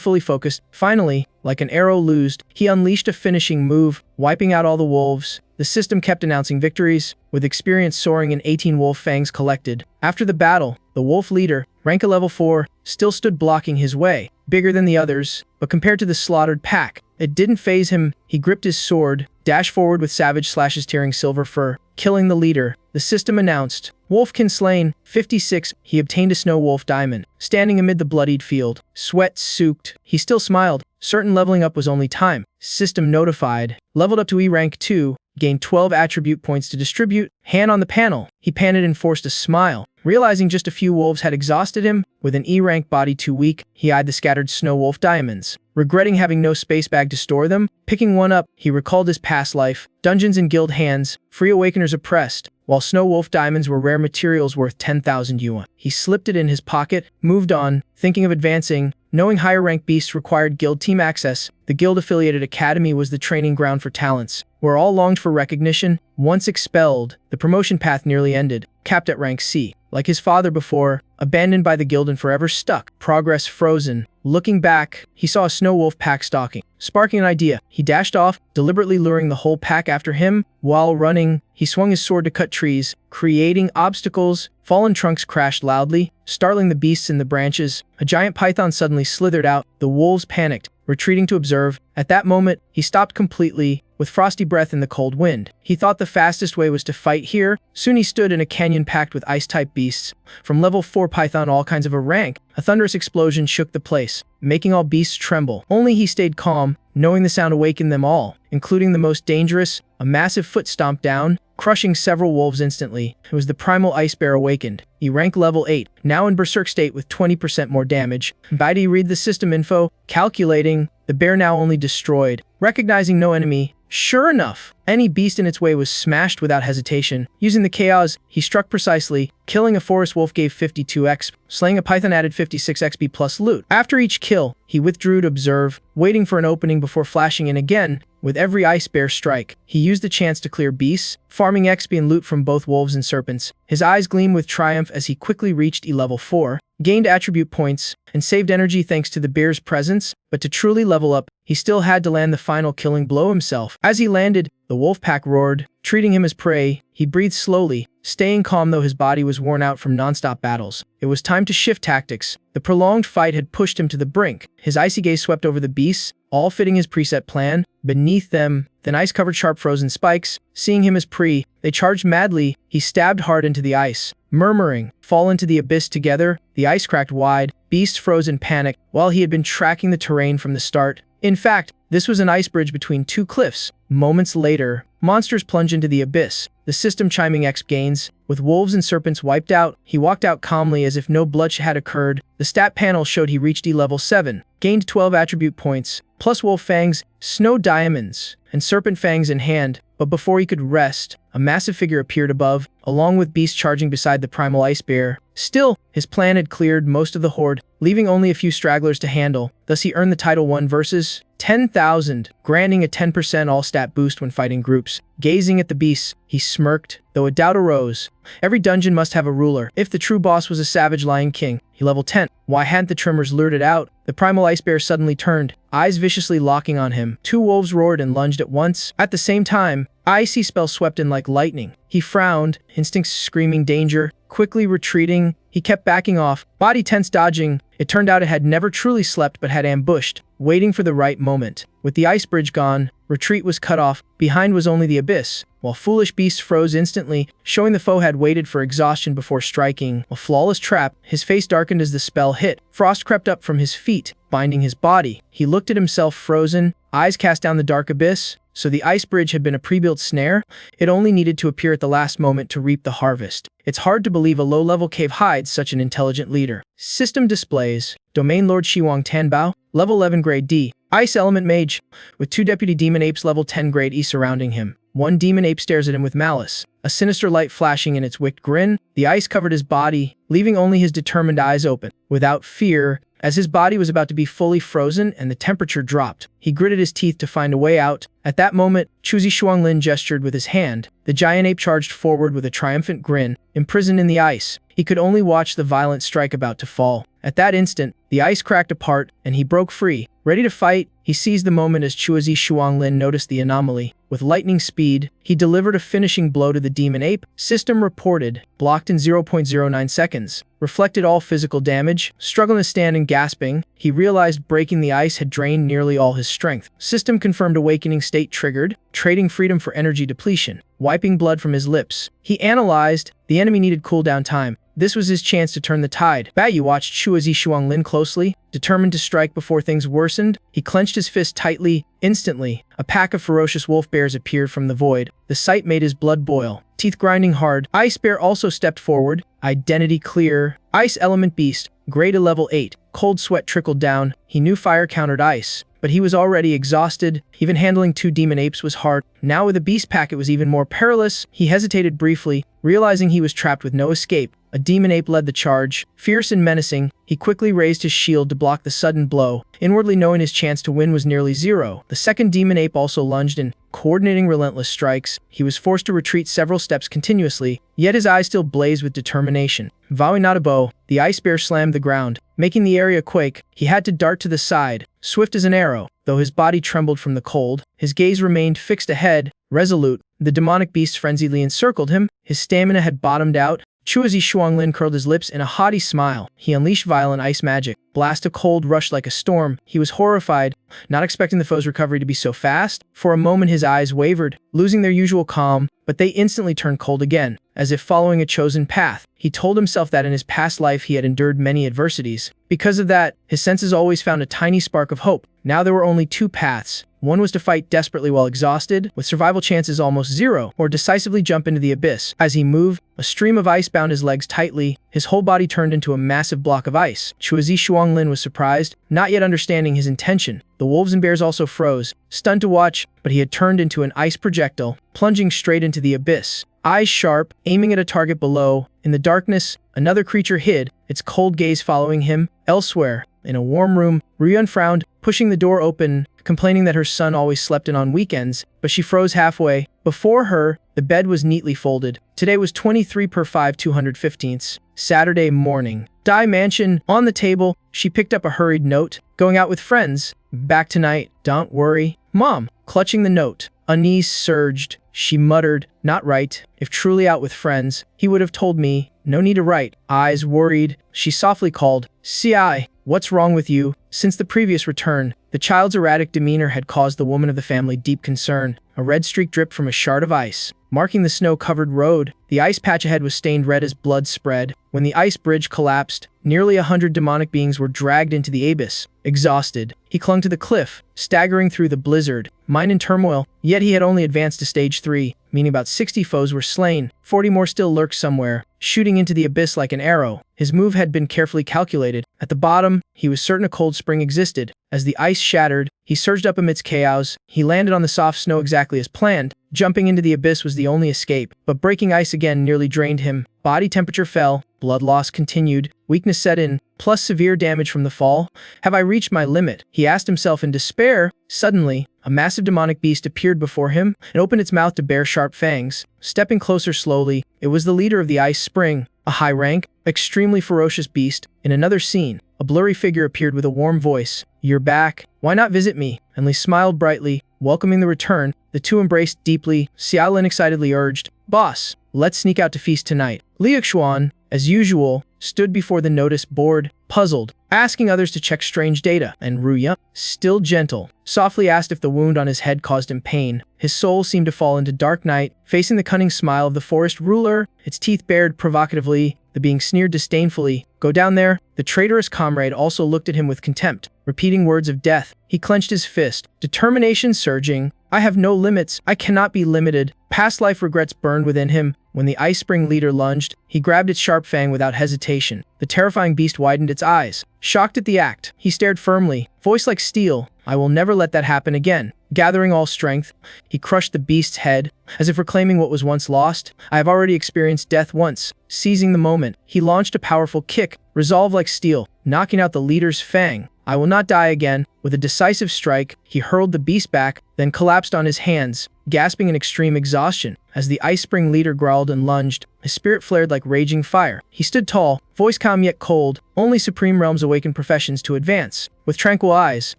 fully focused. Finally, like an arrow loosed, he unleashed a finishing move, wiping out all the wolves. The system kept announcing victories, with experience soaring and 18 wolf fangs collected. After the battle, the wolf leader, rank a level 4, still stood blocking his way, bigger than the others, but compared to the slaughtered pack, it didn't faze him. He gripped his sword, dashed forward with savage slashes tearing silver fur, killing the leader. The system announced, Wolfkin slain, 56. He obtained a snow wolf diamond, standing amid the bloodied field, sweat soaked. He still smiled, certain leveling up was only time. System notified, leveled up to E rank 2, gained 12 attribute points to distribute. Hand on the panel, he panted and forced a smile. Realizing just a few wolves had exhausted him, with an E rank body too weak, he eyed the scattered snow wolf diamonds. Regretting having no space bag to store them, picking one up, he recalled his past life, dungeons and guild hands, free awakeners oppressed, while snow wolf diamonds were rare materials worth 10,000 yuan. He slipped it in his pocket, moved on, thinking of advancing. Knowing higher rank beasts required guild team access, the guild-affiliated academy was the training ground for talents, where all longed for recognition. Once expelled, the promotion path nearly ended, capped at rank C. Like his father before, abandoned by the guild and forever stuck, progress frozen. Looking back, he saw a snow wolf pack stalking. Sparking an idea, he dashed off, deliberately luring the whole pack after him. While running, he swung his sword to cut trees, creating obstacles. Fallen trunks crashed loudly, startling the beasts in the branches. A giant python suddenly slithered out. The wolves panicked, retreating to observe. At that moment, he stopped completely, with frosty breath in the cold wind. He thought the fastest way was to fight here. Soon he stood in a canyon packed with ice-type beasts. From level 4 python all kinds of a rank, a thunderous explosion shook the place, making all beasts tremble. Only he stayed calm, knowing the sound awakened them all, including the most dangerous. A massive foot stomped down, crushing several wolves instantly. It was the primal ice bear awakened. He rank level 8, now in berserk state with 20% more damage. Baidi read the system info, calculating, the bear now only destroyed. Recognizing no enemy, sure enough, any beast in its way was smashed without hesitation. Using the chaos, he struck precisely. Killing a forest wolf gave 52 XP. Slaying a python added 56 XP plus loot. After each kill, he withdrew to observe, waiting for an opening before flashing in again. With every ice bear strike, he used the chance to clear beasts, farming XP and loot from both wolves and serpents. His eyes gleamed with triumph as he quickly reached E level 4, gained attribute points, and saved energy thanks to the bear's presence. But to truly level up, he still had to land the final killing blow himself. As he landed, the wolf pack roared, treating him as prey. He breathed slowly, staying calm though his body was worn out from non-stop battles. It was time to shift tactics. The prolonged fight had pushed him to the brink. His icy gaze swept over the beasts, all fitting his preset plan. Beneath them, then ice covered sharp frozen spikes. Seeing him as prey, they charged madly. He stabbed hard into the ice, murmuring, fall into the abyss together. The ice cracked wide, beasts froze in panic, while he had been tracking the terrain from the start. In fact, this was an ice bridge between two cliffs. Moments later, monsters plunged into the abyss, the system chiming XP gains. With wolves and serpents wiped out, he walked out calmly as if no bloodshed had occurred. The stat panel showed he reached E level 7, gained 12 attribute points, plus wolf fangs, snow diamonds, and serpent fangs in hand. But before he could rest, a massive figure appeared above, along with beasts charging beside the primal ice bear. Still, his plan had cleared most of the horde, leaving only a few stragglers to handle. Thus he earned the title 1 versus 10,000, granting a 10% all-stat boost when fighting groups. Gazing at the beasts, he smirked, though a doubt arose. Every dungeon must have a ruler. If the true boss was a savage lion king, he level 10. Why hadn't the trimmers lured it out? The primal ice bear suddenly turned, eyes viciously locking on him. Two wolves roared and lunged at once. At the same time, icy spell swept in like lightning. He frowned, instincts screaming danger. quickly retreating. He kept backing off, body tense dodging. It turned out it had never truly slept but had ambushed, waiting for the right moment. With the ice bridge gone, retreat was cut off. Behind was only the abyss, while foolish beasts froze instantly, showing the foe had waited for exhaustion before striking. A flawless trap. His face darkened as the spell hit. Frost crept up from his feet, binding his body. He looked at himself frozen, eyes cast down the dark abyss. So the ice bridge had been a pre-built snare? It only needed to appear at the last moment to reap the harvest. It's hard to believe a low-level cave hides such an intelligent leader. System displays. Domain Lord Shiwang Tanbao, level 11 grade D. Ice Element Mage, with 2 deputy demon apes level 10 grade E surrounding him. One demon ape stares at him with malice, a sinister light flashing in its wicked grin. The ice covered his body, leaving only his determined eyes open. Without fear, as his body was about to be fully frozen and the temperature dropped, he gritted his teeth to find a way out. At that moment, Chuzi Shuanglin gestured with his hand. The giant ape charged forward with a triumphant grin. Imprisoned in the ice, he could only watch the violent strike about to fall. At that instant, the ice cracked apart, and he broke free. Ready to fight, he seized the moment as Chuzi Shuanglin noticed the anomaly. With lightning speed, he delivered a finishing blow to the demon ape. System reported, blocked in 0.09 seconds. Reflected all physical damage. Struggling to stand and gasping, he realized breaking the ice had drained nearly all his strength. System confirmed awakening state triggered, trading freedom for energy depletion. Wiping blood from his lips, he analyzed, the enemy needed cooldown time. This was his chance to turn the tide. Baiyu watched Chuzi Shuanglin closely, determined to strike before things worsened. He clenched his fist tightly. Instantly, a pack of ferocious wolf bears appeared from the void. The sight made his blood boil, teeth grinding hard. Ice Bear also stepped forward, identity clear. Ice Element Beast, grade to level 8. Cold sweat trickled down. He knew fire countered ice, but he was already exhausted. Even handling 2 demon apes was hard. Now with a beast pack it was even more perilous. He hesitated briefly, realizing he was trapped with no escape. A demon ape led the charge. Fierce and menacing, he quickly raised his shield to block the sudden blow, inwardly knowing his chance to win was nearly zero. The second demon ape also lunged in, coordinating relentless strikes. He was forced to retreat several steps continuously, yet his eyes still blazed with determination. Vowing not a bow, the ice bear slammed the ground, making the area quake. He had to dart to the side, swift as an arrow. Though his body trembled from the cold, his gaze remained fixed ahead, resolute. The demonic beast frenziedly encircled him. His stamina had bottomed out. Chuzi Shuanglin curled his lips in a haughty smile. He unleashed violent ice magic. Blast of cold rushed like a storm. He was horrified, not expecting the foe's recovery to be so fast. For a moment his eyes wavered, losing their usual calm, but they instantly turned cold again, as if following a chosen path. He told himself that in his past life he had endured many adversities. Because of that, his senses always found a tiny spark of hope. Now there were only 2 paths. One was to fight desperately while exhausted, with survival chances almost zero, or decisively jump into the abyss. As he moved, a stream of ice bound his legs tightly. His whole body turned into a massive block of ice. Chuzi Shuanglin was surprised, not yet understanding his intention. The wolves and bears also froze, stunned to watch, but he had turned into an ice projectile, plunging straight into the abyss. Eyes sharp, aiming at a target below. In the darkness, another creature hid, its cold gaze following him. Elsewhere, in a warm room, Ryun frowned, pushing the door open, complaining that her son always slept in on weekends, but she froze halfway. Before her, the bed was neatly folded. Today was 23 per 5 215ths, Saturday morning. Dai Mansion, on the table, she picked up a hurried note. Going out with friends. Back tonight, don't worry. Mom, clutching the note. Unease surged. She muttered, not right. If truly out with friends, he would have told me. No need to write. Eyes worried, she softly called, CI, what's wrong with you? Since the previous return, the child's erratic demeanor had caused the woman of the family deep concern. A red streak dripped from a shard of ice, marking the snow-covered road. The ice patch ahead was stained red as blood spread. When the ice bridge collapsed, nearly 100 demonic beings were dragged into the abyss. Exhausted, he clung to the cliff, staggering through the blizzard, mind in turmoil. Yet he had only advanced to stage 3, meaning about 60 foes were slain. 40 more still lurked somewhere, shooting into the abyss like an arrow. His move had been carefully calculated. At the bottom, he was certain a cold spring existed. As the ice shattered, he surged up amidst chaos. He landed on the soft snow exactly as planned. Jumping into the abyss was the only escape, but breaking ice again nearly drained him. Body temperature fell, blood loss continued, weakness set in, plus severe damage from the fall. Have I reached my limit? He asked himself in despair. Suddenly, a massive demonic beast appeared before him and opened its mouth to bare sharp fangs. Stepping closer slowly, it was the leader of the Ice Spring, a high-rank, extremely ferocious beast. In another scene, a blurry figure appeared with a warm voice. You're back. Why not visit me? And Lee smiled brightly, welcoming the return. The two embraced deeply. Xiaolin excitedly urged, Boss, let's sneak out to feast tonight. Liuxuan, as usual, stood before the notice board, puzzled, asking others to check strange data, and Ruya, still gentle, softly asked if the wound on his head caused him pain. His soul seemed to fall into dark night, facing the cunning smile of the forest ruler, its teeth bared provocatively, the being sneered disdainfully. "Go down there." The traitorous comrade also looked at him with contempt, repeating words of death. He clenched his fist, determination surging. "I have no limits. I cannot be limited." Past life regrets burned within him. When the Ice Spring leader lunged, he grabbed its sharp fang without hesitation. The terrifying beast widened its eyes. Shocked at the act, he stared firmly, voice like steel. "I will never let that happen again." Gathering all strength, he crushed the beast's head, as if reclaiming what was once lost. "I have already experienced death once." Seizing the moment, he launched a powerful kick, resolve like steel, knocking out the leader's fang. "I will not die again." With a decisive strike, he hurled the beast back, then collapsed on his hands, gasping in extreme exhaustion. As the Ice Spring leader growled and lunged, his spirit flared like raging fire. He stood tall, voice calm yet cold. Only supreme realms awaken professions to advance. With tranquil eyes,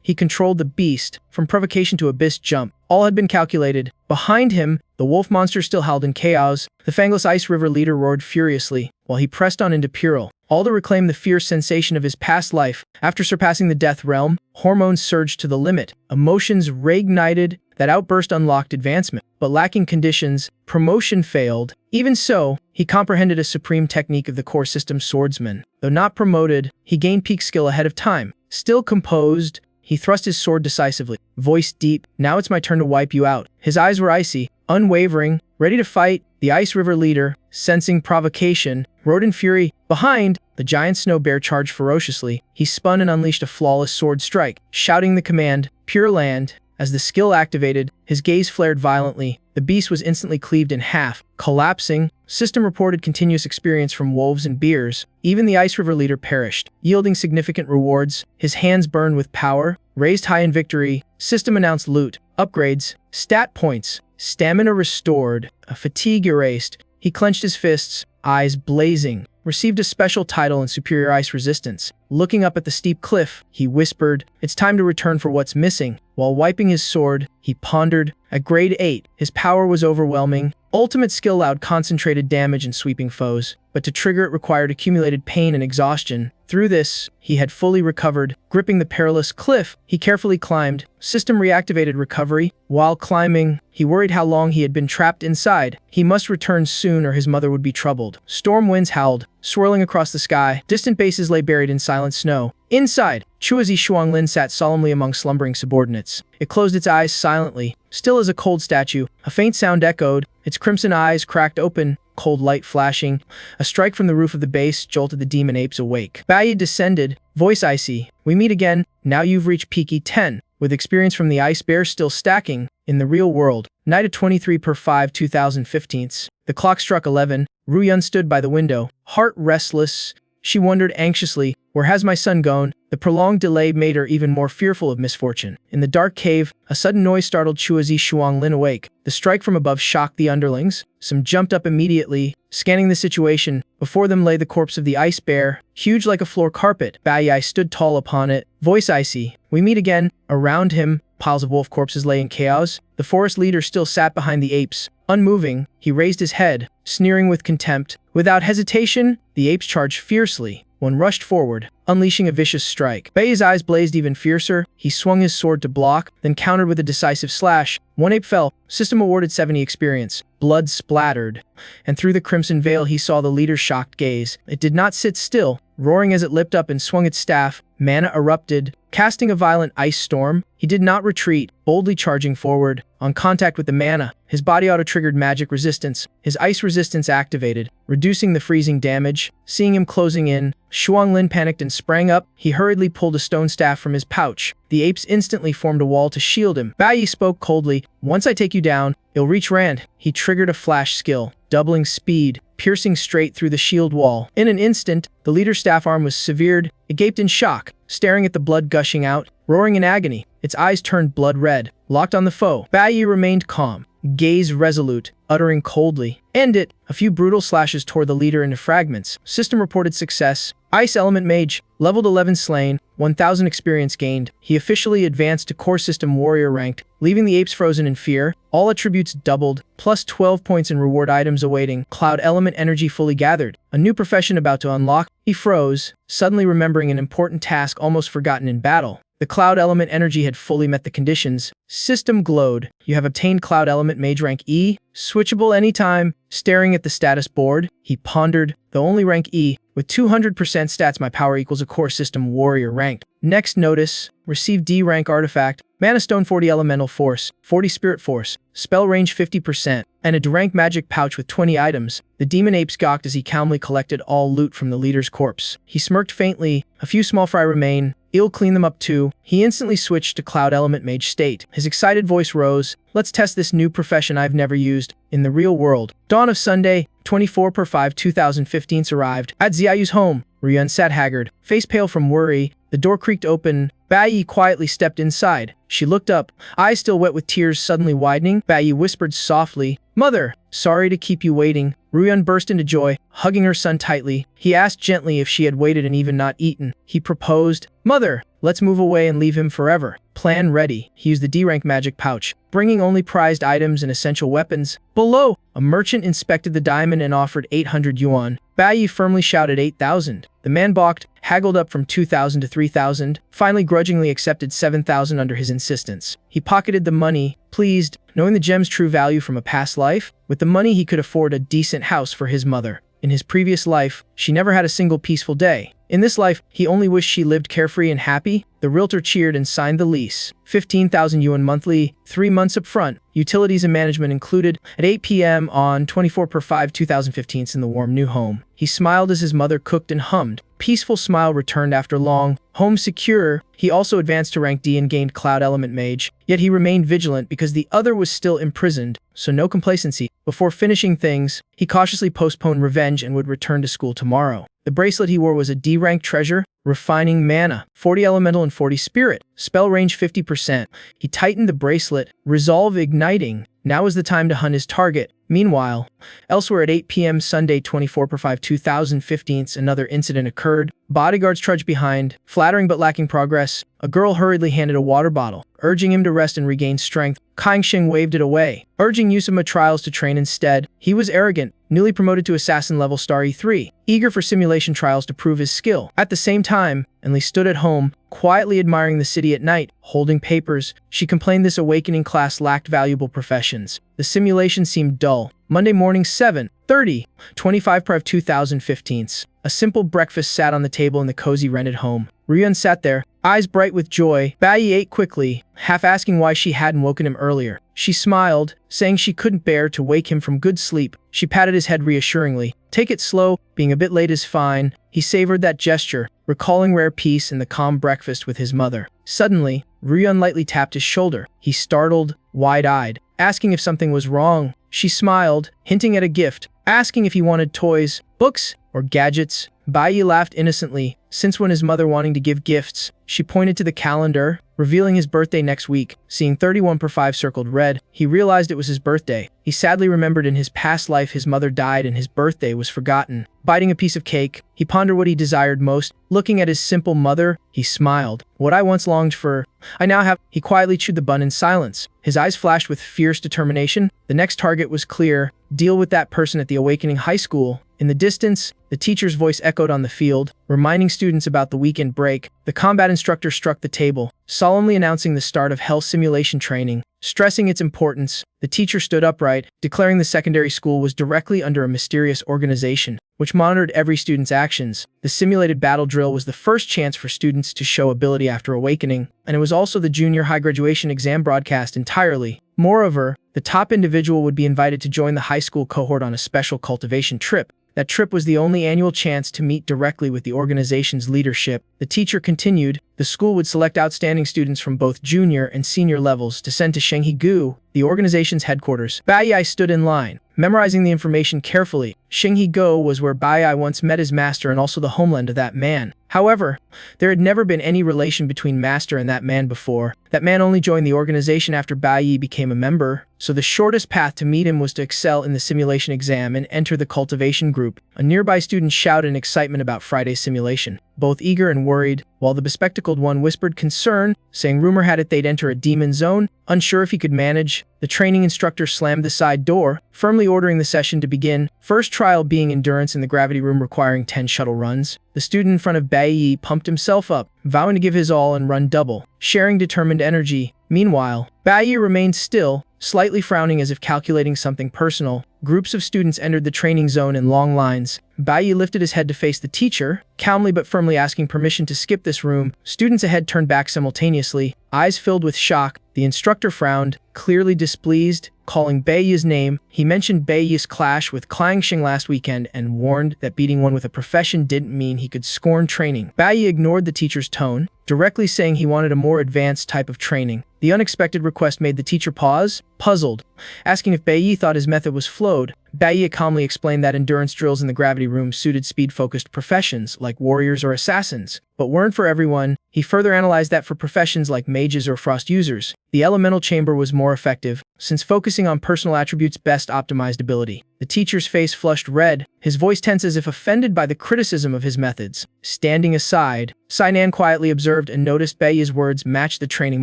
he controlled the beast, from provocation to abyss jump. All had been calculated. Behind him, the wolf monster still howled in chaos. The fangless Ice River leader roared furiously, while he pressed on into Puril, all to reclaim the fierce sensation of his past life. After surpassing the death realm, hormones surged to the limit. Emotions reignited. That outburst unlocked advancement, but lacking conditions, promotion failed. Even so, he comprehended a supreme technique of the core system swordsman. Though not promoted, he gained peak skill ahead of time. Still composed, he thrust his sword decisively, voice deep. "Now it's my turn to wipe you out." His eyes were icy, unwavering, ready to fight. The Ice River leader, sensing provocation, roared in fury. Behind, the giant snow bear charged ferociously. He spun and unleashed a flawless sword strike, shouting the command, "Pure Land." As the skill activated, his gaze flared violently. The beast was instantly cleaved in half, collapsing. System reported continuous experience from wolves and bears. Even the Ice River leader perished, yielding significant rewards. His hands burned with power, raised high in victory. System announced loot, upgrades, stat points, stamina restored, a fatigue erased. He clenched his fists, eyes blazing. Received a special title in superior ice resistance. Looking up at the steep cliff, he whispered, "It's time to return for what's missing." While wiping his sword, he pondered. At grade 8, his power was overwhelming. Ultimate skill allowed concentrated damage and sweeping foes, but to trigger it required accumulated pain and exhaustion. Through this, he had fully recovered. Gripping the perilous cliff, he carefully climbed. System reactivated recovery. While climbing, he worried how long he had been trapped inside. He must return soon or his mother would be troubled. Storm winds howled, swirling across the sky. Distant bases lay buried in silent snow. Inside, Chuazi Shuanglin sat solemnly among slumbering subordinates. It closed its eyes silently, still as a cold statue. A faint sound echoed, its crimson eyes cracked open, cold light flashing. A strike from the roof of the base jolted the demon apes awake. Bayi descended, voice icy. "We meet again. Now you've reached peak E10. With experience from the Ice Bear still stacking, in the real world. Night of 23 per 5 2015. The clock struck 11. Ruyun stood by the window, heart restless. She wondered anxiously, where has my son gone? The prolonged delay made her even more fearful of misfortune. In the dark cave, a sudden noise startled Chuazi Shuanglin awake. The strike from above shocked the underlings. Some jumped up immediately, scanning the situation. Before them lay the corpse of the Ice Bear, huge like a floor carpet. Bayi stood tall upon it, voice icy. "We meet again." Around him, piles of wolf corpses lay in chaos. The forest leader still sat behind the apes. Unmoving, he raised his head, sneering with contempt. Without hesitation, the apes charged fiercely. One rushed forward, unleashing a vicious strike. Bai's eyes blazed even fiercer. He swung his sword to block, then countered with a decisive slash. One ape fell. System awarded 70 experience. Blood splattered, and through the crimson veil he saw the leader's shocked gaze. It did not sit still. Roaring as it leapt up and swung its staff, mana erupted, casting a violent ice storm. He did not retreat, boldly charging forward. On contact with the mana, his body auto-triggered magic resistance. His ice resistance activated, reducing the freezing damage. Seeing him closing in, Shuanglin panicked and sprang up. He hurriedly pulled a stone staff from his pouch. The apes instantly formed a wall to shield him. Bayi spoke coldly, "Once I take you down, you'll reach Rand." He triggered a flash skill, doubling speed, piercing straight through the shield wall. In an instant, the leader's staff arm was severed. It gaped in shock, staring at the blood gushing out, roaring in agony. Its eyes turned blood red, locked on the foe. Bayi remained calm, gaze resolute, uttering coldly, "End it." A few brutal slashes tore the leader into fragments. System reported success. Ice Element Mage, leveled 11 slain, 1000 experience gained. He officially advanced to Core System Warrior ranked, leaving the apes frozen in fear. All attributes doubled, plus 12 points in reward items awaiting. Cloud Element energy fully gathered. A new profession about to unlock. He froze, suddenly remembering an important task almost forgotten in battle. The Cloud Element energy had fully met the conditions. System glowed. You have obtained Cloud Element Mage rank E, switchable anytime. Staring at the status board, he pondered, the only rank E, with 200% stats my power equals a Core System Warrior ranked. Next notice, receive D rank artifact, Mana Stone 40 Elemental Force, 40 Spirit Force, spell range 50%, and a D rank magic pouch with 20 items. The demon apes gawked as he calmly collected all loot from the leader's corpse. He smirked faintly, a few small fry remain, he'll clean them up too. He instantly switched to Cloud Element Mage state. His excited voice rose, let's test this new profession I've never used, in the real world. Dawn of Sunday, 24/5/2015 arrived. At Xiaoyu's home, Ryun sat haggard, face pale from worry. The door creaked open. Bai quietly stepped inside. She looked up, eyes still wet with tears suddenly widening. Bai whispered softly, "Mother, sorry to keep you waiting." Ryun burst into joy, hugging her son tightly. He asked gently if she had waited and even not eaten. He proposed, "Mother, let's move away and leave him forever." Plan ready. He used the D-rank magic pouch, bringing only prized items and essential weapons. Below, a merchant inspected the diamond and offered 800 yuan. Bai firmly shouted 8,000. The man balked, haggled up from 2,000 to 3,000, finally grudgingly accepted 7,000 under his insistence. He pocketed the money, pleased, knowing the gem's true value from a past life. With the money he could afford a decent house for his mother. In his previous life, she never had a single peaceful day. In this life, he only wished she lived carefree and happy. The realtor cheered and signed the lease. 15,000 yuan monthly, 3 months up front, utilities and management included, at 8 p.m. on 24/5/2015 in the warm new home. He smiled as his mother cooked and hummed. Peaceful smile returned after long. Home secure. He also advanced to rank D and gained Cloud Element Mage. Yet he remained vigilant because the other was still imprisoned, so no complacency. Before finishing things, he cautiously postponed revenge and would return to school tomorrow. The bracelet he wore was a D-rank treasure, refining mana, 40 elemental and 40 spirit, spell range 50%. He tightened the bracelet, resolve igniting. Now is the time to hunt his target. Meanwhile, elsewhere at 8 p.m. Sunday 24/5/2015, another incident occurred. Bodyguards trudged behind, flattering but lacking progress. A girl hurriedly handed a water bottle, urging him to rest and regain strength. Kaixing waved it away, urging use of trials to train instead. He was arrogant, newly promoted to assassin level star E3, eager for simulation trials to prove his skill. At the same time, Enli stood at home, quietly admiring the city at night, holding papers. She complained this awakening class lacked valuable professions. The simulation seemed dull. Monday morning 7:30, 25/5/2015. A simple breakfast sat on the table in the cozy rented home. Ryun sat there, eyes bright with joy. Bai ate quickly, half asking why she hadn't woken him earlier. She smiled, saying she couldn't bear to wake him from good sleep. She patted his head reassuringly. Take it slow, being a bit late is fine. He savored that gesture, recalling rare peace and the calm breakfast with his mother. Suddenly, Ryun lightly tapped his shoulder. He startled, wide-eyed, asking if something was wrong. She smiled, hinting at a gift, asking if he wanted toys, books, or gadgets. Bai laughed innocently, since when his mother wanting to give gifts. She pointed to the calendar, revealing his birthday next week. Seeing 31/5 circled red, he realized it was his birthday. He sadly remembered in his past life his mother died and his birthday was forgotten. Biting a piece of cake, he pondered what he desired most. Looking at his simple mother, he smiled. What I once longed for, I now have. He quietly chewed the bun in silence. His eyes flashed with fierce determination. The next target was clear. Deal with that person at the Awakening High School. In the distance, the teacher's voice echoed on the field, reminding students about the weekend break. The combat instructor struck the table, solemnly announcing the start of health simulation training. Stressing its importance, the teacher stood upright, declaring the secondary school was directly under a mysterious organization, which monitored every student's actions. The simulated battle drill was the first chance for students to show ability after awakening, and it was also the junior high graduation exam broadcast entirely. Moreover, the top individual would be invited to join the high school cohort on a special cultivation trip. That trip was the only annual chance to meet directly with the organization's leadership. The teacher continued, the school would select outstanding students from both junior and senior levels to send to Shenghe-gu, the organization's headquarters. Bai stood in line, memorizing the information carefully. Xinghe-go was where Bai Yi once met his master and also the homeland of that man. However, there had never been any relation between master and that man before. That man only joined the organization after Bai Yi became a member, so the shortest path to meet him was to excel in the simulation exam and enter the cultivation group. A nearby student shouted in excitement about Friday's simulation. Both eager and worried, while the bespectacled one whispered concern, saying rumor had it they'd enter a demon zone. Unsure if he could manage, the training instructor slammed the side door, firmly ordering the session to begin. First trial being endurance in the gravity room requiring 10 shuttle runs. The student in front of Bai Yi pumped himself up, vowing to give his all and run double, sharing determined energy. Meanwhile, Bai Yi remained still, slightly frowning as if calculating something personal. Groups of students entered the training zone in long lines. Bai Yi lifted his head to face the teacher, calmly but firmly asking permission to skip this room. Students ahead turned back simultaneously, eyes filled with shock. The instructor frowned, clearly displeased, calling Bai Yi's name. He mentioned Bai Yi's clash with Klang Xing last weekend and warned that beating one with a profession didn't mean he could scorn training. Bai Yi ignored the teacher's tone, directly saying he wanted a more advanced type of training. The unexpected request made the teacher pause, puzzled, asking if Bai Yi thought his method was flowed. Bai Yi calmly explained that endurance drills in the gravity room suited speed-focused professions like warriors or assassins, but weren't for everyone. He further analyzed that for professions like mages or frost users, the elemental chamber was more effective, since focusing on personal attributes best optimized ability. The teacher's face flushed red, his voice tense as if offended by the criticism of his methods. Standing aside, Sainan quietly observed and noticed Bai Yi's words matched the training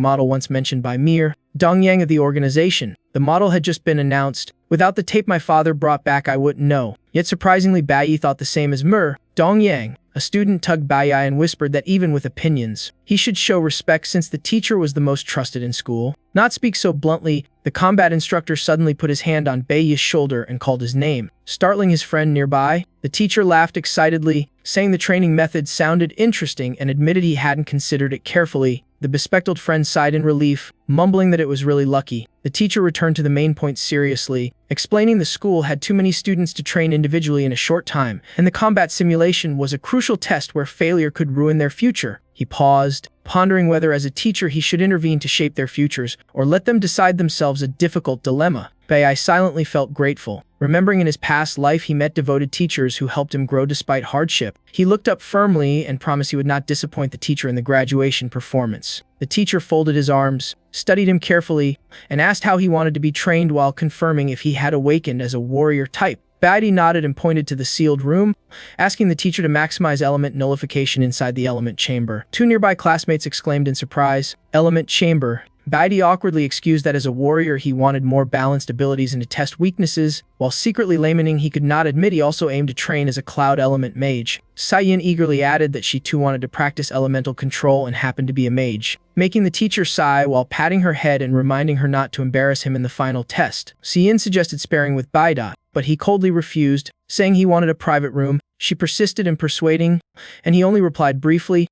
model once mentioned by Mir Dongyang of the organization. The model had just been announced. Without the tape my father brought back I wouldn't know. Yet surprisingly Bai Yi thought the same as Mir Dongyang. A student tugged Bai Yi and whispered that even with opinions, he should show respect since the teacher was the most trusted in school. Not speak so bluntly, the combat instructor suddenly put his hand on Bai Yi's shoulder and called his name, startling his friend nearby. The teacher laughed excitedly, saying the training method sounded interesting and admitted he hadn't considered it carefully. The bespectacled friend sighed in relief, mumbling that it was really lucky. The teacher returned to the main point seriously, explaining the school had too many students to train individually in a short time, and the combat simulation was a crucial test where failure could ruin their future. He paused, pondering whether as a teacher he should intervene to shape their futures or let them decide themselves, a difficult dilemma. Bai Yi silently felt grateful. Remembering in his past life he met devoted teachers who helped him grow despite hardship. He looked up firmly and promised he would not disappoint the teacher in the graduation performance. The teacher folded his arms, studied him carefully, and asked how he wanted to be trained while confirming if he had awakened as a warrior type. Bai Yi nodded and pointed to the sealed room, asking the teacher to maximize element nullification inside the element chamber. Two nearby classmates exclaimed in surprise, "Element chamber." Bai Yi awkwardly excused that as a warrior he wanted more balanced abilities and to test weaknesses, while secretly lamenting he could not admit he also aimed to train as a cloud element mage. Saiyin eagerly added that she too wanted to practice elemental control and happened to be a mage, making the teacher sigh while patting her head and reminding her not to embarrass him in the final test. Saiyin suggested sparring with Bai Yi, but he coldly refused, saying he wanted a private room. She persisted in persuading, and he only replied briefly,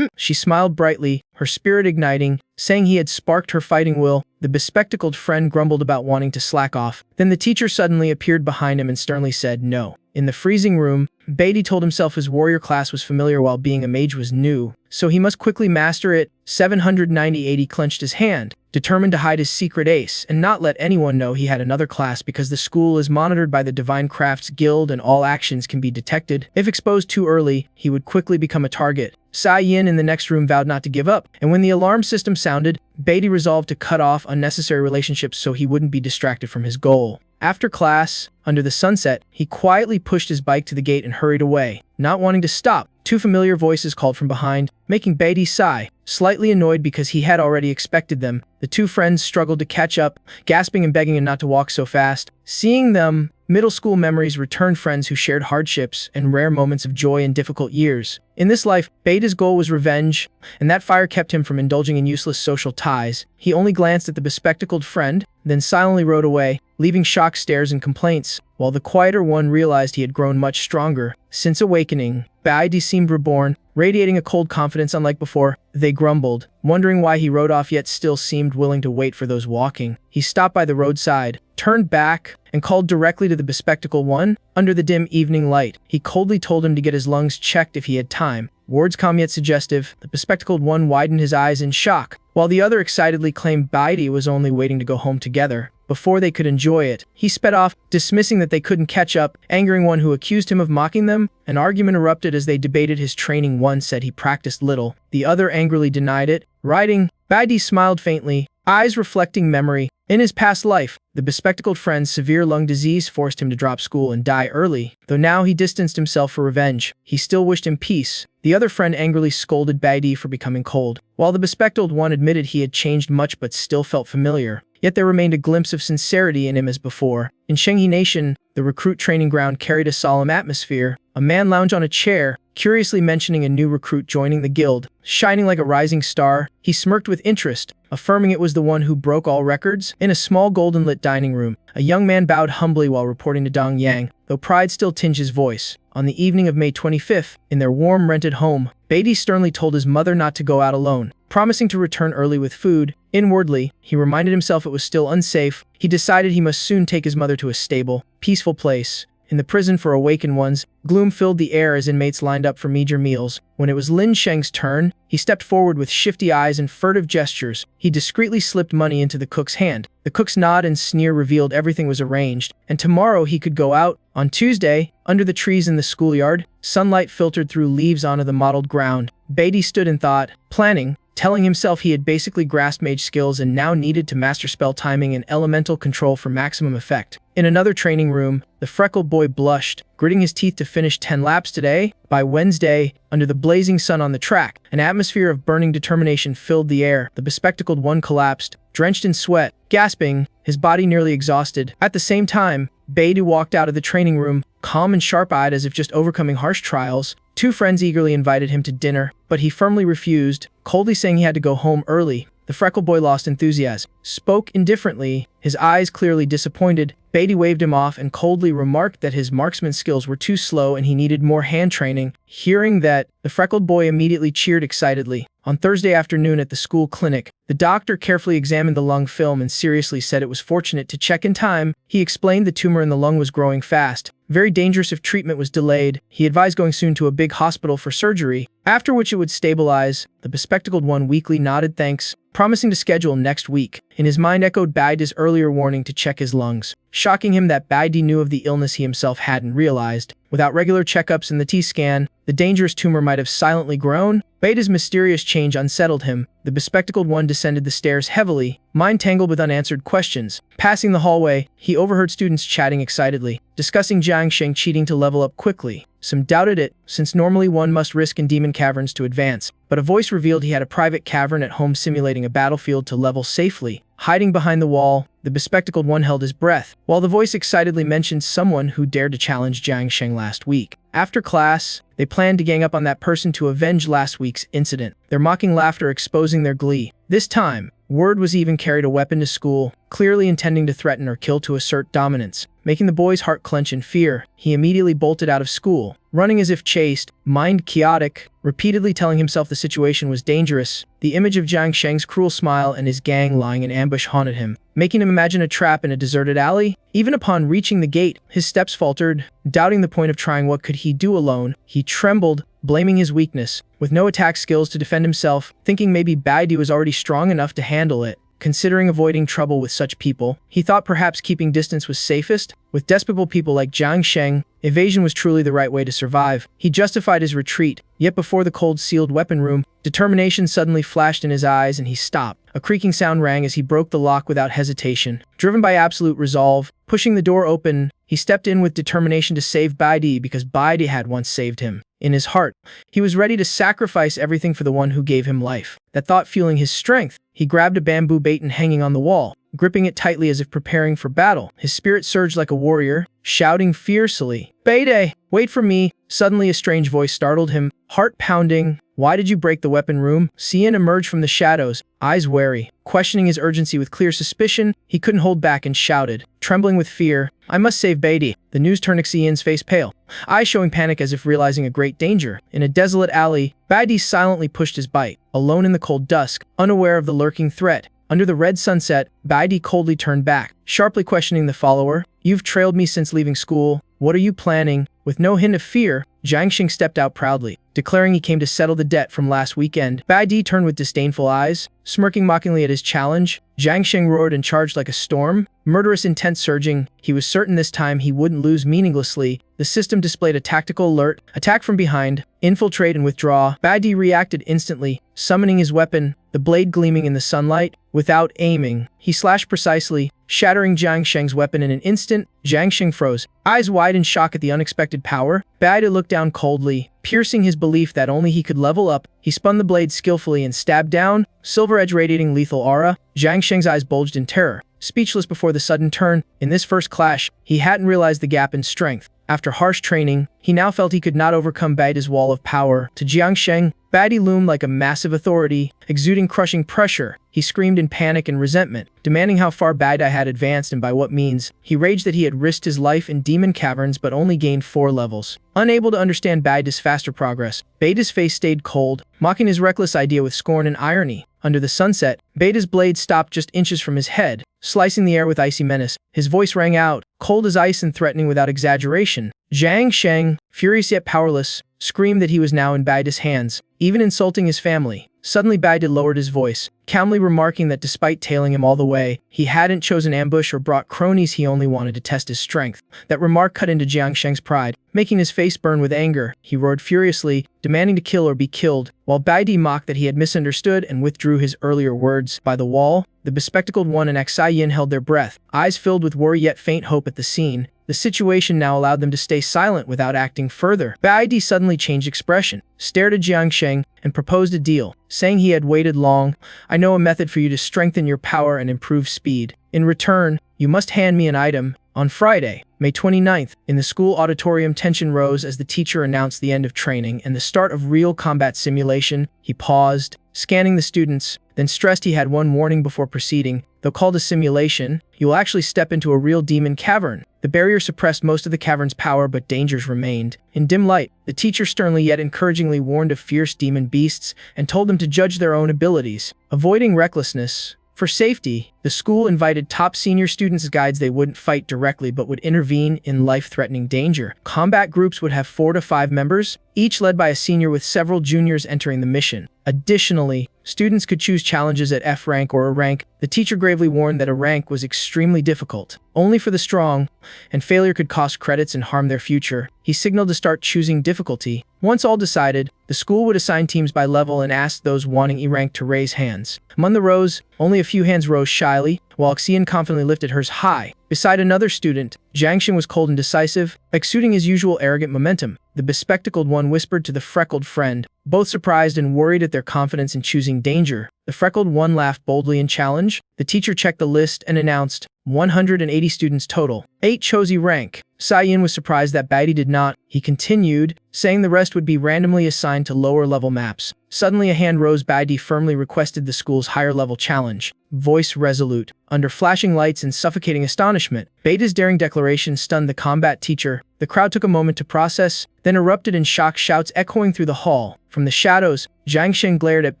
She smiled brightly, her spirit igniting, saying he had sparked her fighting will. The bespectacled friend grumbled about wanting to slack off. Then the teacher suddenly appeared behind him and sternly said no. In the freezing room, Bai Yi told himself his warrior class was familiar while being a mage was new, so he must quickly master it. 790 clenched his hand, determined to hide his secret ace and not let anyone know he had another class because the school is monitored by the Divine Crafts Guild and all actions can be detected. If exposed too early, he would quickly become a target. Saiyin in the next room vowed not to give up, and when the alarm system sounded, Bai Yi resolved to cut off unnecessary relationships so he wouldn't be distracted from his goal. After class, under the sunset, he quietly pushed his bike to the gate and hurried away, not wanting to stop. Two familiar voices called from behind, making Bai Yi sigh. Slightly annoyed because he had already expected them, the two friends struggled to catch up, gasping and begging him not to walk so fast. Seeing them, middle school memories returned, friends who shared hardships and rare moments of joy in difficult years. In this life, Bai Yi's goal was revenge, and that fire kept him from indulging in useless social ties. He only glanced at the bespectacled friend, then silently rode away, leaving shocked stares and complaints, while the quieter one realized he had grown much stronger. Since awakening, Bai Yi seemed reborn, radiating a cold confidence unlike before. They grumbled, wondering why he rode off yet still seemed willing to wait for those walking. He stopped by the roadside, turned back, and called directly to the bespectacled one. Under the dim evening light, he coldly told him to get his lungs checked if he had time. Words calm yet suggestive, the bespectacled one widened his eyes in shock, while the other excitedly claimed Bai Yi was only waiting to go home together. before they could enjoy it. He sped off, dismissing that they couldn't catch up, angering one who accused him of mocking them. An argument erupted as they debated his training. One said he practiced little. The other angrily denied it. Writing, Baidi smiled faintly, eyes reflecting memory. In his past life, the bespectacled friend's severe lung disease forced him to drop school and die early. Though now he distanced himself for revenge, he still wished him peace. The other friend angrily scolded Baidi for becoming cold, while the bespectacled one admitted he had changed much but still felt familiar. Yet there remained a glimpse of sincerity in him as before. In Shenghe Nation, the recruit training ground carried a solemn atmosphere. A man lounged on a chair, curiously mentioning a new recruit joining the guild. Shining like a rising star, he smirked with interest, affirming it was the one who broke all records. In a small golden-lit dining room, a young man bowed humbly while reporting to Dong Yang, though pride still tinged his voice. On the evening of May 25th, in their warm rented home, Baidi sternly told his mother not to go out alone, promising to return early with food. Inwardly, he reminded himself it was still unsafe. He decided he must soon take his mother to a stable, peaceful place. In the prison for awakened ones, gloom filled the air as inmates lined up for meager meals. When it was Lin Sheng's turn, he stepped forward with shifty eyes and furtive gestures. He discreetly slipped money into the cook's hand. The cook's nod and sneer revealed everything was arranged, and tomorrow he could go out. On Tuesday, under the trees in the schoolyard, sunlight filtered through leaves onto the mottled ground. Baidi stood in thought, planning, telling himself he had basically grasped mage skills and now needed to master spell timing and elemental control for maximum effect. In another training room, the freckled boy blushed, gritting his teeth to finish 10 laps today. By Wednesday, under the blazing sun on the track, an atmosphere of burning determination filled the air. The bespectacled one collapsed, drenched in sweat, gasping, his body nearly exhausted. At the same time, Baidi walked out of the training room, calm and sharp-eyed as if just overcoming harsh trials. Two friends eagerly invited him to dinner, but he firmly refused, coldly saying he had to go home early. The freckled boy lost enthusiasm, spoke indifferently, his eyes clearly disappointed. Baidi waved him off and coldly remarked that his marksman skills were too slow and he needed more hand training. Hearing that, the freckled boy immediately cheered excitedly. On Thursday afternoon at the school clinic, the doctor carefully examined the lung film and seriously said it was fortunate to check in time. He explained the tumor in the lung was growing fast, very dangerous if treatment was delayed. He advised going soon to a big hospital for surgery, after which it would stabilize. The bespectacled one weakly nodded thanks, promising to schedule next week. In his mind echoed Baidi's earlier warning to check his lungs, shocking him that Baidi knew of the illness he himself hadn't realized. Without regular checkups and the T-scan, the dangerous tumor might have silently grown. Baidi's mysterious change unsettled him. The bespectacled one descended the stairs heavily, mind tangled with unanswered questions. Passing the hallway, he overheard students chatting excitedly, discussing Jiang Sheng cheating to level up quickly. Some doubted it, since normally one must risk in demon caverns to advance, but a voice revealed he had a private cavern at home simulating a battlefield to level safely. Hiding behind the wall, the bespectacled one held his breath, while the voice excitedly mentioned someone who dared to challenge Jiang Sheng last week. After class, they planned to gang up on that person to avenge last week's incident, their mocking laughter exposing their glee. This time, word was even carried a weapon to school, clearly intending to threaten or kill to assert dominance. Making the boy's heart clench in fear, he immediately bolted out of school, running as if chased, mind chaotic, repeatedly telling himself the situation was dangerous. The image of Jiang Sheng's cruel smile and his gang lying in ambush haunted him, making him imagine a trap in a deserted alley. Even upon reaching the gate, his steps faltered, doubting the point of trying. What could he do alone? He trembled, blaming his weakness, with no attack skills to defend himself, thinking maybe Baidi was already strong enough to handle it. Considering avoiding trouble with such people, he thought perhaps keeping distance was safest. With despicable people like Jiang Sheng, evasion was truly the right way to survive. He justified his retreat, yet before the cold sealed weapon room, determination suddenly flashed in his eyes and he stopped. A creaking sound rang as he broke the lock without hesitation. Driven by absolute resolve, pushing the door open, he stepped in with determination to save Baidi because Baidi had once saved him. In his heart, he was ready to sacrifice everything for the one who gave him life. That thought fueling his strength, he grabbed a bamboo baton hanging on the wall, gripping it tightly as if preparing for battle. His spirit surged like a warrior, shouting fiercely, "Baidi, wait for me!" Suddenly a strange voice startled him, heart pounding. "Why did you break the weapon room?" Cian emerged from the shadows, eyes wary, questioning his urgency with clear suspicion. He couldn't hold back and shouted, trembling with fear, "I must save Baidi." The news turned Cian's face pale, eyes showing panic as if realizing a great danger. In a desolate alley, Baidi silently pushed his bike, alone in the cold dusk, unaware of the lurking threat. Under the red sunset, Baidi coldly turned back, sharply questioning the follower. "You've trailed me since leaving school. What are you planning?" With no hint of fear, Jiang Xing stepped out proudly, declaring he came to settle the debt from last weekend. Bai Di turned with disdainful eyes, smirking mockingly at his challenge. Jiang Sheng roared and charged like a storm, murderous intent surging. He was certain this time he wouldn't lose meaninglessly. The system displayed a tactical alert, attack from behind, infiltrate and withdraw. Bai Di reacted instantly, summoning his weapon, the blade gleaming in the sunlight. Without aiming, he slashed precisely, shattering Jiang Sheng's weapon in an instant. Jiang Sheng froze, eyes wide in shock at the unexpected power. Bai Di looked down coldly, piercing his belief that only he could level up. He spun the blade skillfully and stabbed down, silver edge radiating lethal aura. Jiang Sheng's eyes bulged in terror, speechless before the sudden turn. In this first clash, he hadn't realized the gap in strength. After harsh training, he now felt he could not overcome Bai Di's wall of power. To Jiang Sheng, Bai Di loomed like a massive authority, exuding crushing pressure. He screamed in panic and resentment, demanding how far Bai Di had advanced and by what means. He raged that he had risked his life in demon caverns but only gained 4 levels. Unable to understand Bai Di's faster progress, Bai Di's face stayed cold, mocking his reckless idea with scorn and irony. Under the sunset, Bai Di's blade stopped just inches from his head, slicing the air with icy menace. His voice rang out, cold as ice and threatening without exaggeration. Jiang Sheng, furious yet powerless, screamed that he was now in Bai Di's hands, even insulting his family. Suddenly Bai Di lowered his voice, calmly remarking that despite tailing him all the way, he hadn't chosen ambush or brought cronies, he only wanted to test his strength. That remark cut into Jiang Sheng's pride, making his face burn with anger. He roared furiously, demanding to kill or be killed, while Bai Di mocked that he had misunderstood and withdrew his earlier words. By the wall, the bespectacled one and Xi Yin held their breath, eyes filled with worry yet faint hope at the scene. The situation now allowed them to stay silent without acting further. Bai Di suddenly changed expression, stared at Jiang Sheng, and proposed a deal, saying he had waited long. I know a method for you to strengthen your power and improve speed. In return, you must hand me an item. On Friday, May 29th, in the school auditorium, tension rose as the teacher announced the end of training and the start of real combat simulation. He paused, scanning the students, then stressed he had one warning before proceeding. Though called a simulation, you will actually step into a real demon cavern. The barrier suppressed most of the cavern's power, but dangers remained. In dim light, the teacher sternly yet encouragingly warned of fierce demon beasts and told them to judge their own abilities, avoiding recklessness. For safety, the school invited top senior students as guides. They wouldn't fight directly but would intervene in life-threatening danger. Combat groups would have 4 to 5 members, each led by a senior with several juniors entering the mission. Additionally, students could choose challenges at F rank or A rank. The teacher gravely warned that A rank was extremely difficult, only for the strong, and failure could cost credits and harm their future. He signaled to start choosing difficulty. Once all decided, the school would assign teams by level and ask those wanting E rank to raise hands. Among the rows, only a few hands rose shyly, while Xian confidently lifted hers high. Beside another student, Jiang Sheng was cold and decisive, exuding his usual arrogant momentum. The bespectacled one whispered to the freckled friend, both surprised and worried at their confidence in choosing danger. The freckled one laughed boldly in challenge. The teacher checked the list and announced, 180 students total. 8 chose E rank. Xi Yin was surprised that Bai Di did not. He continued, saying the rest would be randomly assigned to lower-level maps. Suddenly a hand rose. Bai Di firmly requested the school's higher-level challenge. Voice resolute. Under flashing lights and suffocating astonishment, Bai Di's daring declaration stunned the combat teacher. The crowd took a moment to process, then erupted in shocked shouts echoing through the hall. From the shadows, Jiang Sheng glared at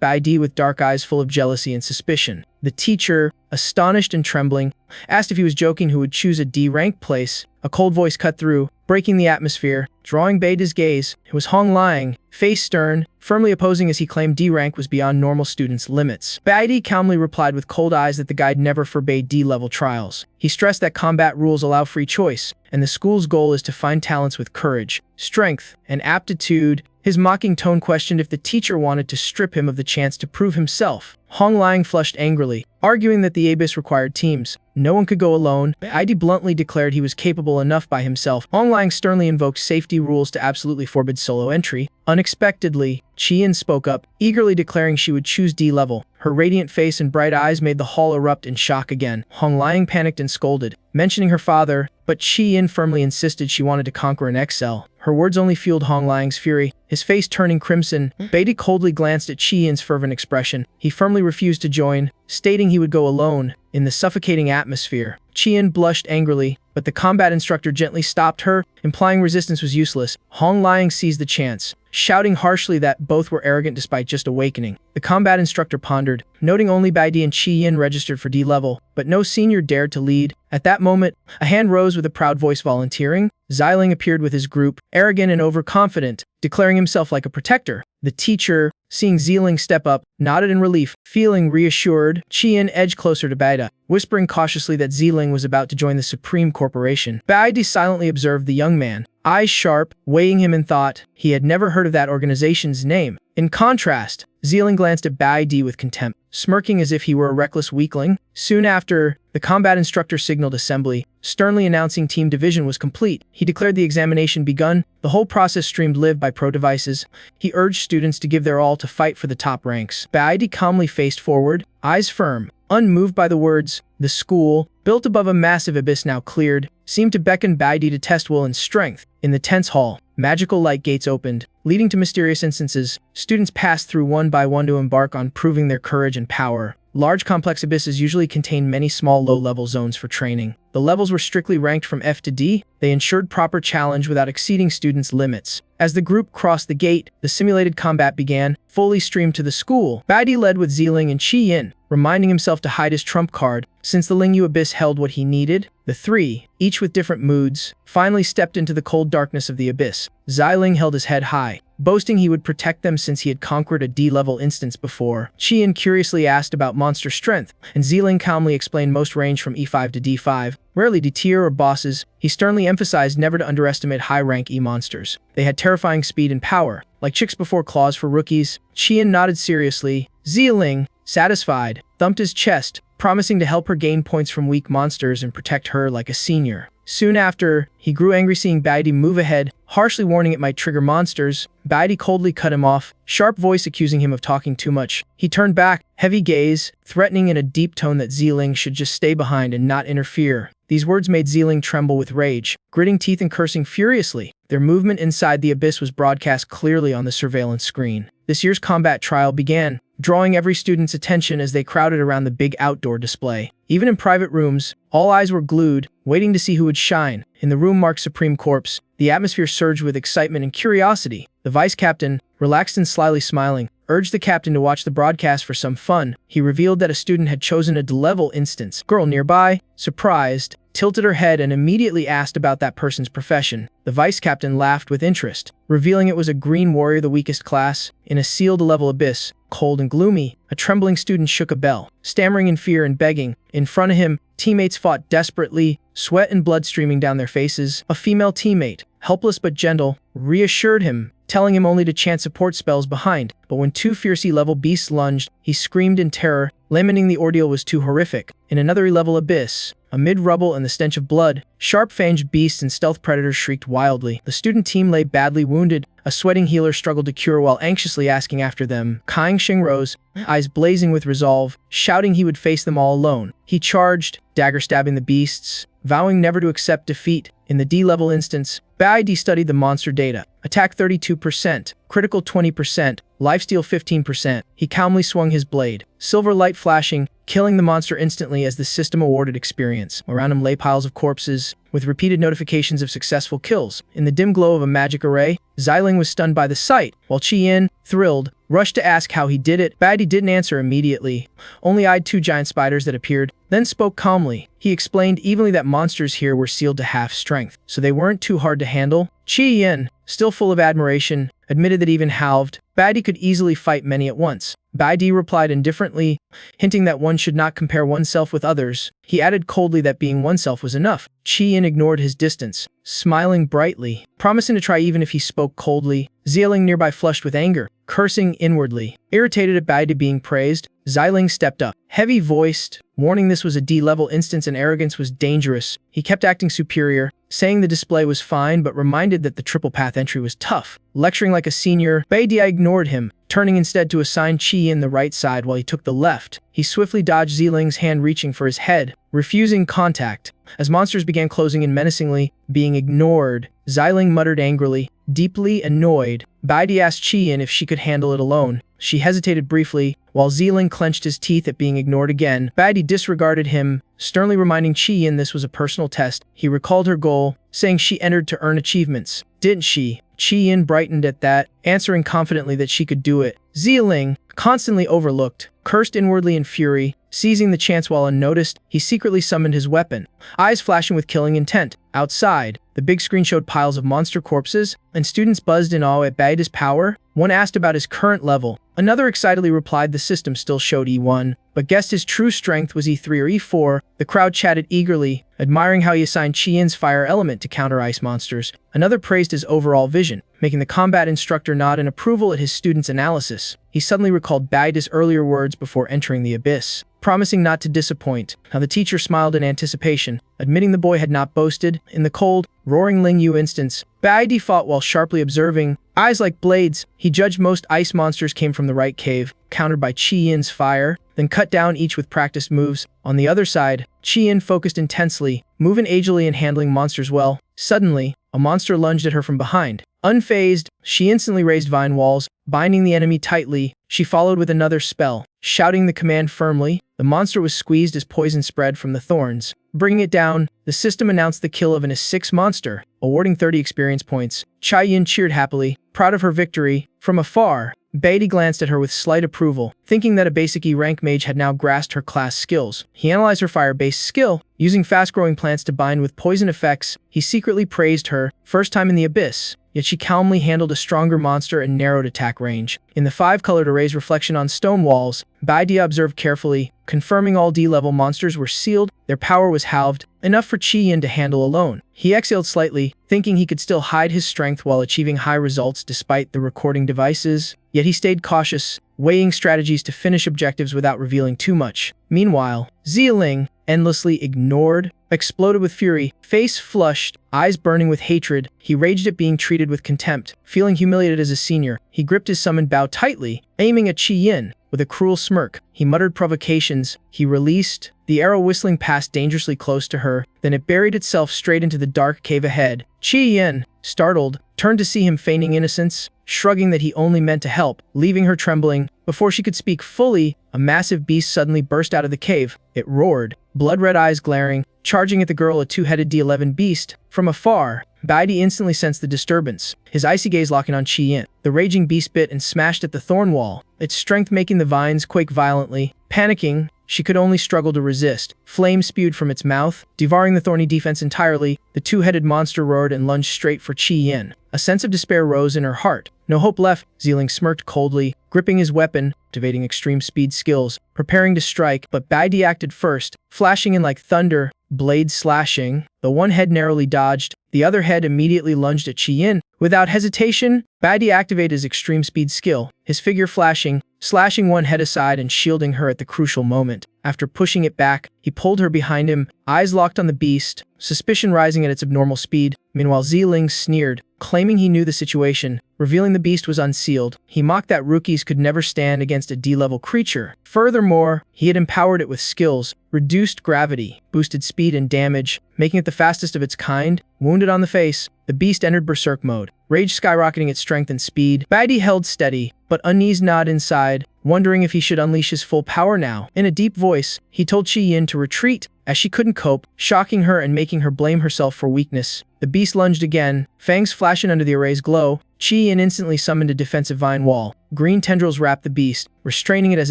Bai Di with dark eyes full of jealousy and suspicion. The teacher, astonished and trembling, asked if he was joking who would choose a D-rank place. A cold voice cut through, breaking the atmosphere, drawing Bai Di's gaze. It was Hong Liang, face stern, firmly opposing as he claimed D rank was beyond normal students' limits. Bai Di calmly replied with cold eyes that the guide never forbade D-level trials. He stressed that combat rules allow free choice, and the school's goal is to find talents with courage, strength, and aptitude. His mocking tone questioned if the teacher wanted to strip him of the chance to prove himself. Hong Liang flushed angrily, arguing that the abyss required teams. No one could go alone. Bai Di bluntly declared he was capable enough by himself. Hong Liang sternly invoked safety rules to absolutely forbid solo entry. Unexpectedly, Qian spoke up, eagerly declaring she would choose D-level. Her radiant face and bright eyes made the hall erupt in shock again. Hong Liang panicked and scolded, mentioning her father, but Qian firmly insisted she wanted to conquer and excel. Her words only fueled Hong Liang's fury, his face turning crimson. Bai Di coldly glanced at Qian's fervent expression. He firmly refused to join, stating he would go alone. In the suffocating atmosphere, Qian blushed angrily, but the combat instructor gently stopped her, implying resistance was useless. Hong Liang seized the chance, shouting harshly that both were arrogant despite just awakening. The combat instructor pondered, noting only Bai Di and Qian registered for D-level, but no senior dared to lead. At that moment, a hand rose with a proud voice volunteering. Xiling appeared with his group, arrogant and overconfident, declaring himself like a protector. The teacher, seeing Ziling step up, nodded in relief. Feeling reassured, Qian edged closer to Baida, whispering cautiously that Ziling was about to join the Supreme Corporation. Baida silently observed the young man, eyes sharp, weighing him in thought. He had never heard of that organization's name. In contrast, Ziling glanced at Baidi with contempt, smirking as if he were a reckless weakling. Soon after, the combat instructor signaled assembly, sternly announcing team division was complete. He declared the examination begun. The whole process streamed live by pro devices. He urged students to give their all to fight for the top ranks. Baidi calmly faced forward, eyes firm, unmoved by the words. The school, built above a massive abyss now cleared, seemed to beckon Baidi to test will and strength. In the tense hall, magical light gates opened, leading to mysterious instances. Students passed through one by one to embark on proving their courage and power. Large complex abysses usually contain many small low-level zones for training. The levels were strictly ranked from F to D. They ensured proper challenge without exceeding students' limits. As the group crossed the gate, the simulated combat began, fully streamed to the school. Baidi led with Ziling and Qian, reminding himself to hide his trump card, since the Lingyu Abyss held what he needed. The three, each with different moods, finally stepped into the cold darkness of the abyss. Ziling held his head high, boasting he would protect them since he had conquered a D-level instance before. Qian curiously asked about monster strength, and Ziling calmly explained most range from E5 to D5, rarely D-tier or bosses. He sternly emphasized never to underestimate high-rank E-monsters. They had terrifying speed and power, like chicks before claws for rookies. Qian nodded seriously. Ziling, satisfied, thumped his chest, promising to help her gain points from weak monsters and protect her like a senior. Soon after, he grew angry seeing Baidi move ahead, harshly warning it might trigger monsters. Baidi coldly cut him off, sharp voice accusing him of talking too much. He turned back, heavy gaze, threatening in a deep tone that Ziling should just stay behind and not interfere. These words made Ziling tremble with rage, gritting teeth and cursing furiously. Their movement inside the abyss was broadcast clearly on the surveillance screen. This year's combat trial began, drawing every student's attention as they crowded around the big outdoor display. Even in private rooms, all eyes were glued, waiting to see who would shine. In the room marked Supreme Corps, the atmosphere surged with excitement and curiosity. The vice captain, relaxed and slyly smiling, urged the captain to watch the broadcast for some fun. He revealed that a student had chosen a D-level instance. Girl nearby, surprised, tilted her head and immediately asked about that person's profession. The vice captain laughed with interest, revealing it was a green warrior, the weakest class. In a sealed level abyss, cold and gloomy, a trembling student shook a bell, stammering in fear and begging. In front of him, teammates fought desperately, sweat and blood streaming down their faces. A female teammate, helpless but gentle, reassured him, telling him only to chant support spells behind. But when two fierce E-level beasts lunged, he screamed in terror, lamenting the ordeal was too horrific. In another E-level abyss, amid rubble and the stench of blood, sharp-fanged beasts and stealth predators shrieked wildly. The student team lay badly wounded. A sweating healer struggled to cure while anxiously asking after them. Kang Xing rose, eyes blazing with resolve, shouting he would face them all alone. He charged, dagger stabbing the beasts, vowing never to accept defeat. In the D-level instance, Baidi studied the monster data. Attack 32%, critical 20%, lifesteal 15%. He calmly swung his blade, silver light flashing, killing the monster instantly as the system awarded experience. Around him lay piles of corpses, with repeated notifications of successful kills. In the dim glow of a magic array, Ziling was stunned by the sight, while Qian, thrilled, rushed to ask how he did it. Baidi didn't answer immediately, only eyed two giant spiders that appeared, then spoke calmly. He explained evenly that monsters here were sealed to half strength, so they weren't too hard to handle. Qian, still full of admiration, admitted that even halved, Baidi could easily fight many at once. Baidi replied indifferently, hinting that one should not compare oneself with others. He added coldly that being oneself was enough. Qian ignored his distance, smiling brightly, promising to try even if he spoke coldly. Ziling nearby flushed with anger, cursing inwardly. Irritated at Baidi being praised, Ziling stepped up, heavy-voiced, warning this was a D-level instance and arrogance was dangerous. He kept acting superior, saying the display was fine but reminded that the triple path entry was tough. Lecturing like a senior, Baidi ignored him, turning instead to assign Qian the right side while he took the left. He swiftly dodged Ziling's hand reaching for his head, refusing contact. As monsters began closing in menacingly, being ignored, Ziling muttered angrily, deeply annoyed. Baidi asked Qian if she could handle it alone. She hesitated briefly, while Ziling clenched his teeth at being ignored again. Baidi disregarded him, sternly reminding Qian this was a personal test. He recalled her goal, saying she entered to earn achievements. Didn't she? Qian brightened at that, answering confidently that she could do it. Ziling, constantly overlooked. Cursed inwardly in fury, seizing the chance while unnoticed, he secretly summoned his weapon, eyes flashing with killing intent. Outside, the big screen showed piles of monster corpses, and students buzzed in awe at Baeda's power. One asked about his current level. Another excitedly replied the system still showed E1, but guessed his true strength was E3 or E4. The crowd chatted eagerly, admiring how he assigned Chi-Yin's fire element to counter ice monsters. Another praised his overall vision, making the combat instructor nod in approval at his student's analysis. He suddenly recalled Baeda's earlier words before entering the abyss, promising not to disappoint. Now the teacher smiled in anticipation, admitting the boy had not boasted. In the cold, roaring Lingyu instance, Baede fought while sharply observing, eyes like blades. He judged most ice monsters came from the right cave, countered by Chi-Yin's fire, then cut down each with practiced moves. On the other side, Chi-Yin focused intensely, moving agilely and handling monsters well. Suddenly, a monster lunged at her from behind. Unfazed, she instantly raised vine walls, binding the enemy tightly. She followed with another spell, shouting the command firmly. The monster was squeezed as poison spread from the thorns. Bringing it down, the system announced the kill of an S6 monster, awarding 30 experience points. Chi-Yin cheered happily, proud of her victory. From afar, Baede glanced at her with slight approval, thinking that a basic E rank mage had now grasped her class skills. He analyzed her fire-based skill, using fast-growing plants to bind with poison effects. He secretly praised her, first time in the abyss, yet she calmly handled a stronger monster and narrowed attack range. In the 5-colored array's reflection on stone walls, Baede observed carefully, confirming all D-level monsters were sealed. Their power was halved, enough for Chi-Yin to handle alone. He exhaled slightly, thinking he could still hide his strength while achieving high results despite the recording devices. Yet he stayed cautious, weighing strategies to finish objectives without revealing too much. Meanwhile, Zieling, endlessly ignored, exploded with fury, face flushed, eyes burning with hatred. He raged at being treated with contempt. Feeling humiliated as a senior, he gripped his summoned bow tightly, aiming at Chi-Yin. With a cruel smirk, he muttered provocations. He released, the arrow whistling past dangerously close to her, then it buried itself straight into the dark cave ahead. Chi-Yin, startled, turned to see him feigning innocence, shrugging that he only meant to help, leaving her trembling. Before she could speak fully, a massive beast suddenly burst out of the cave. It roared, blood-red eyes glaring, charging at the girl, a two-headed D11 beast. From afar, Baede instantly sensed the disturbance, his icy gaze locking on Chi-Yin. The raging beast bit and smashed at the thorn wall, its strength making the vines quake violently. Panicking, she could only struggle to resist. Flame spewed from its mouth, devouring the thorny defense entirely. The two-headed monster roared and lunged straight for Chi-Yin. A sense of despair rose in her heart. No hope left. Zieling smirked coldly, gripping his weapon, activating extreme speed skills, preparing to strike, but Baede acted first, flashing in like thunder, blade slashing. The one head narrowly dodged, the other head immediately lunged at Chi-Yin. Without hesitation, Baede activated his extreme speed skill, his figure flashing, slashing one head aside and shielding her at the crucial moment. After pushing it back, he pulled her behind him, eyes locked on the beast, suspicion rising at its abnormal speed. Meanwhile, Zieling sneered, claiming he knew the situation, revealing the beast was unsealed. He mocked that rookies could never stand against a D-level creature. Furthermore, he had empowered it with skills, reduced gravity, boosted speed and damage, making it the fastest of its kind. Wounded on the face, the beast entered berserk mode, rage skyrocketing its strength and speed. Baede held steady, but uneased gnawed inside, wondering if he should unleash his full power now. In a deep voice, he told Chi-Yin to retreat, as she couldn't cope, shocking her and making her blame herself for weakness. The beast lunged again, fangs flashing under the array's glow. Chi-Yin instantly summoned a defensive vine wall. Green tendrils wrapped the beast, restraining it as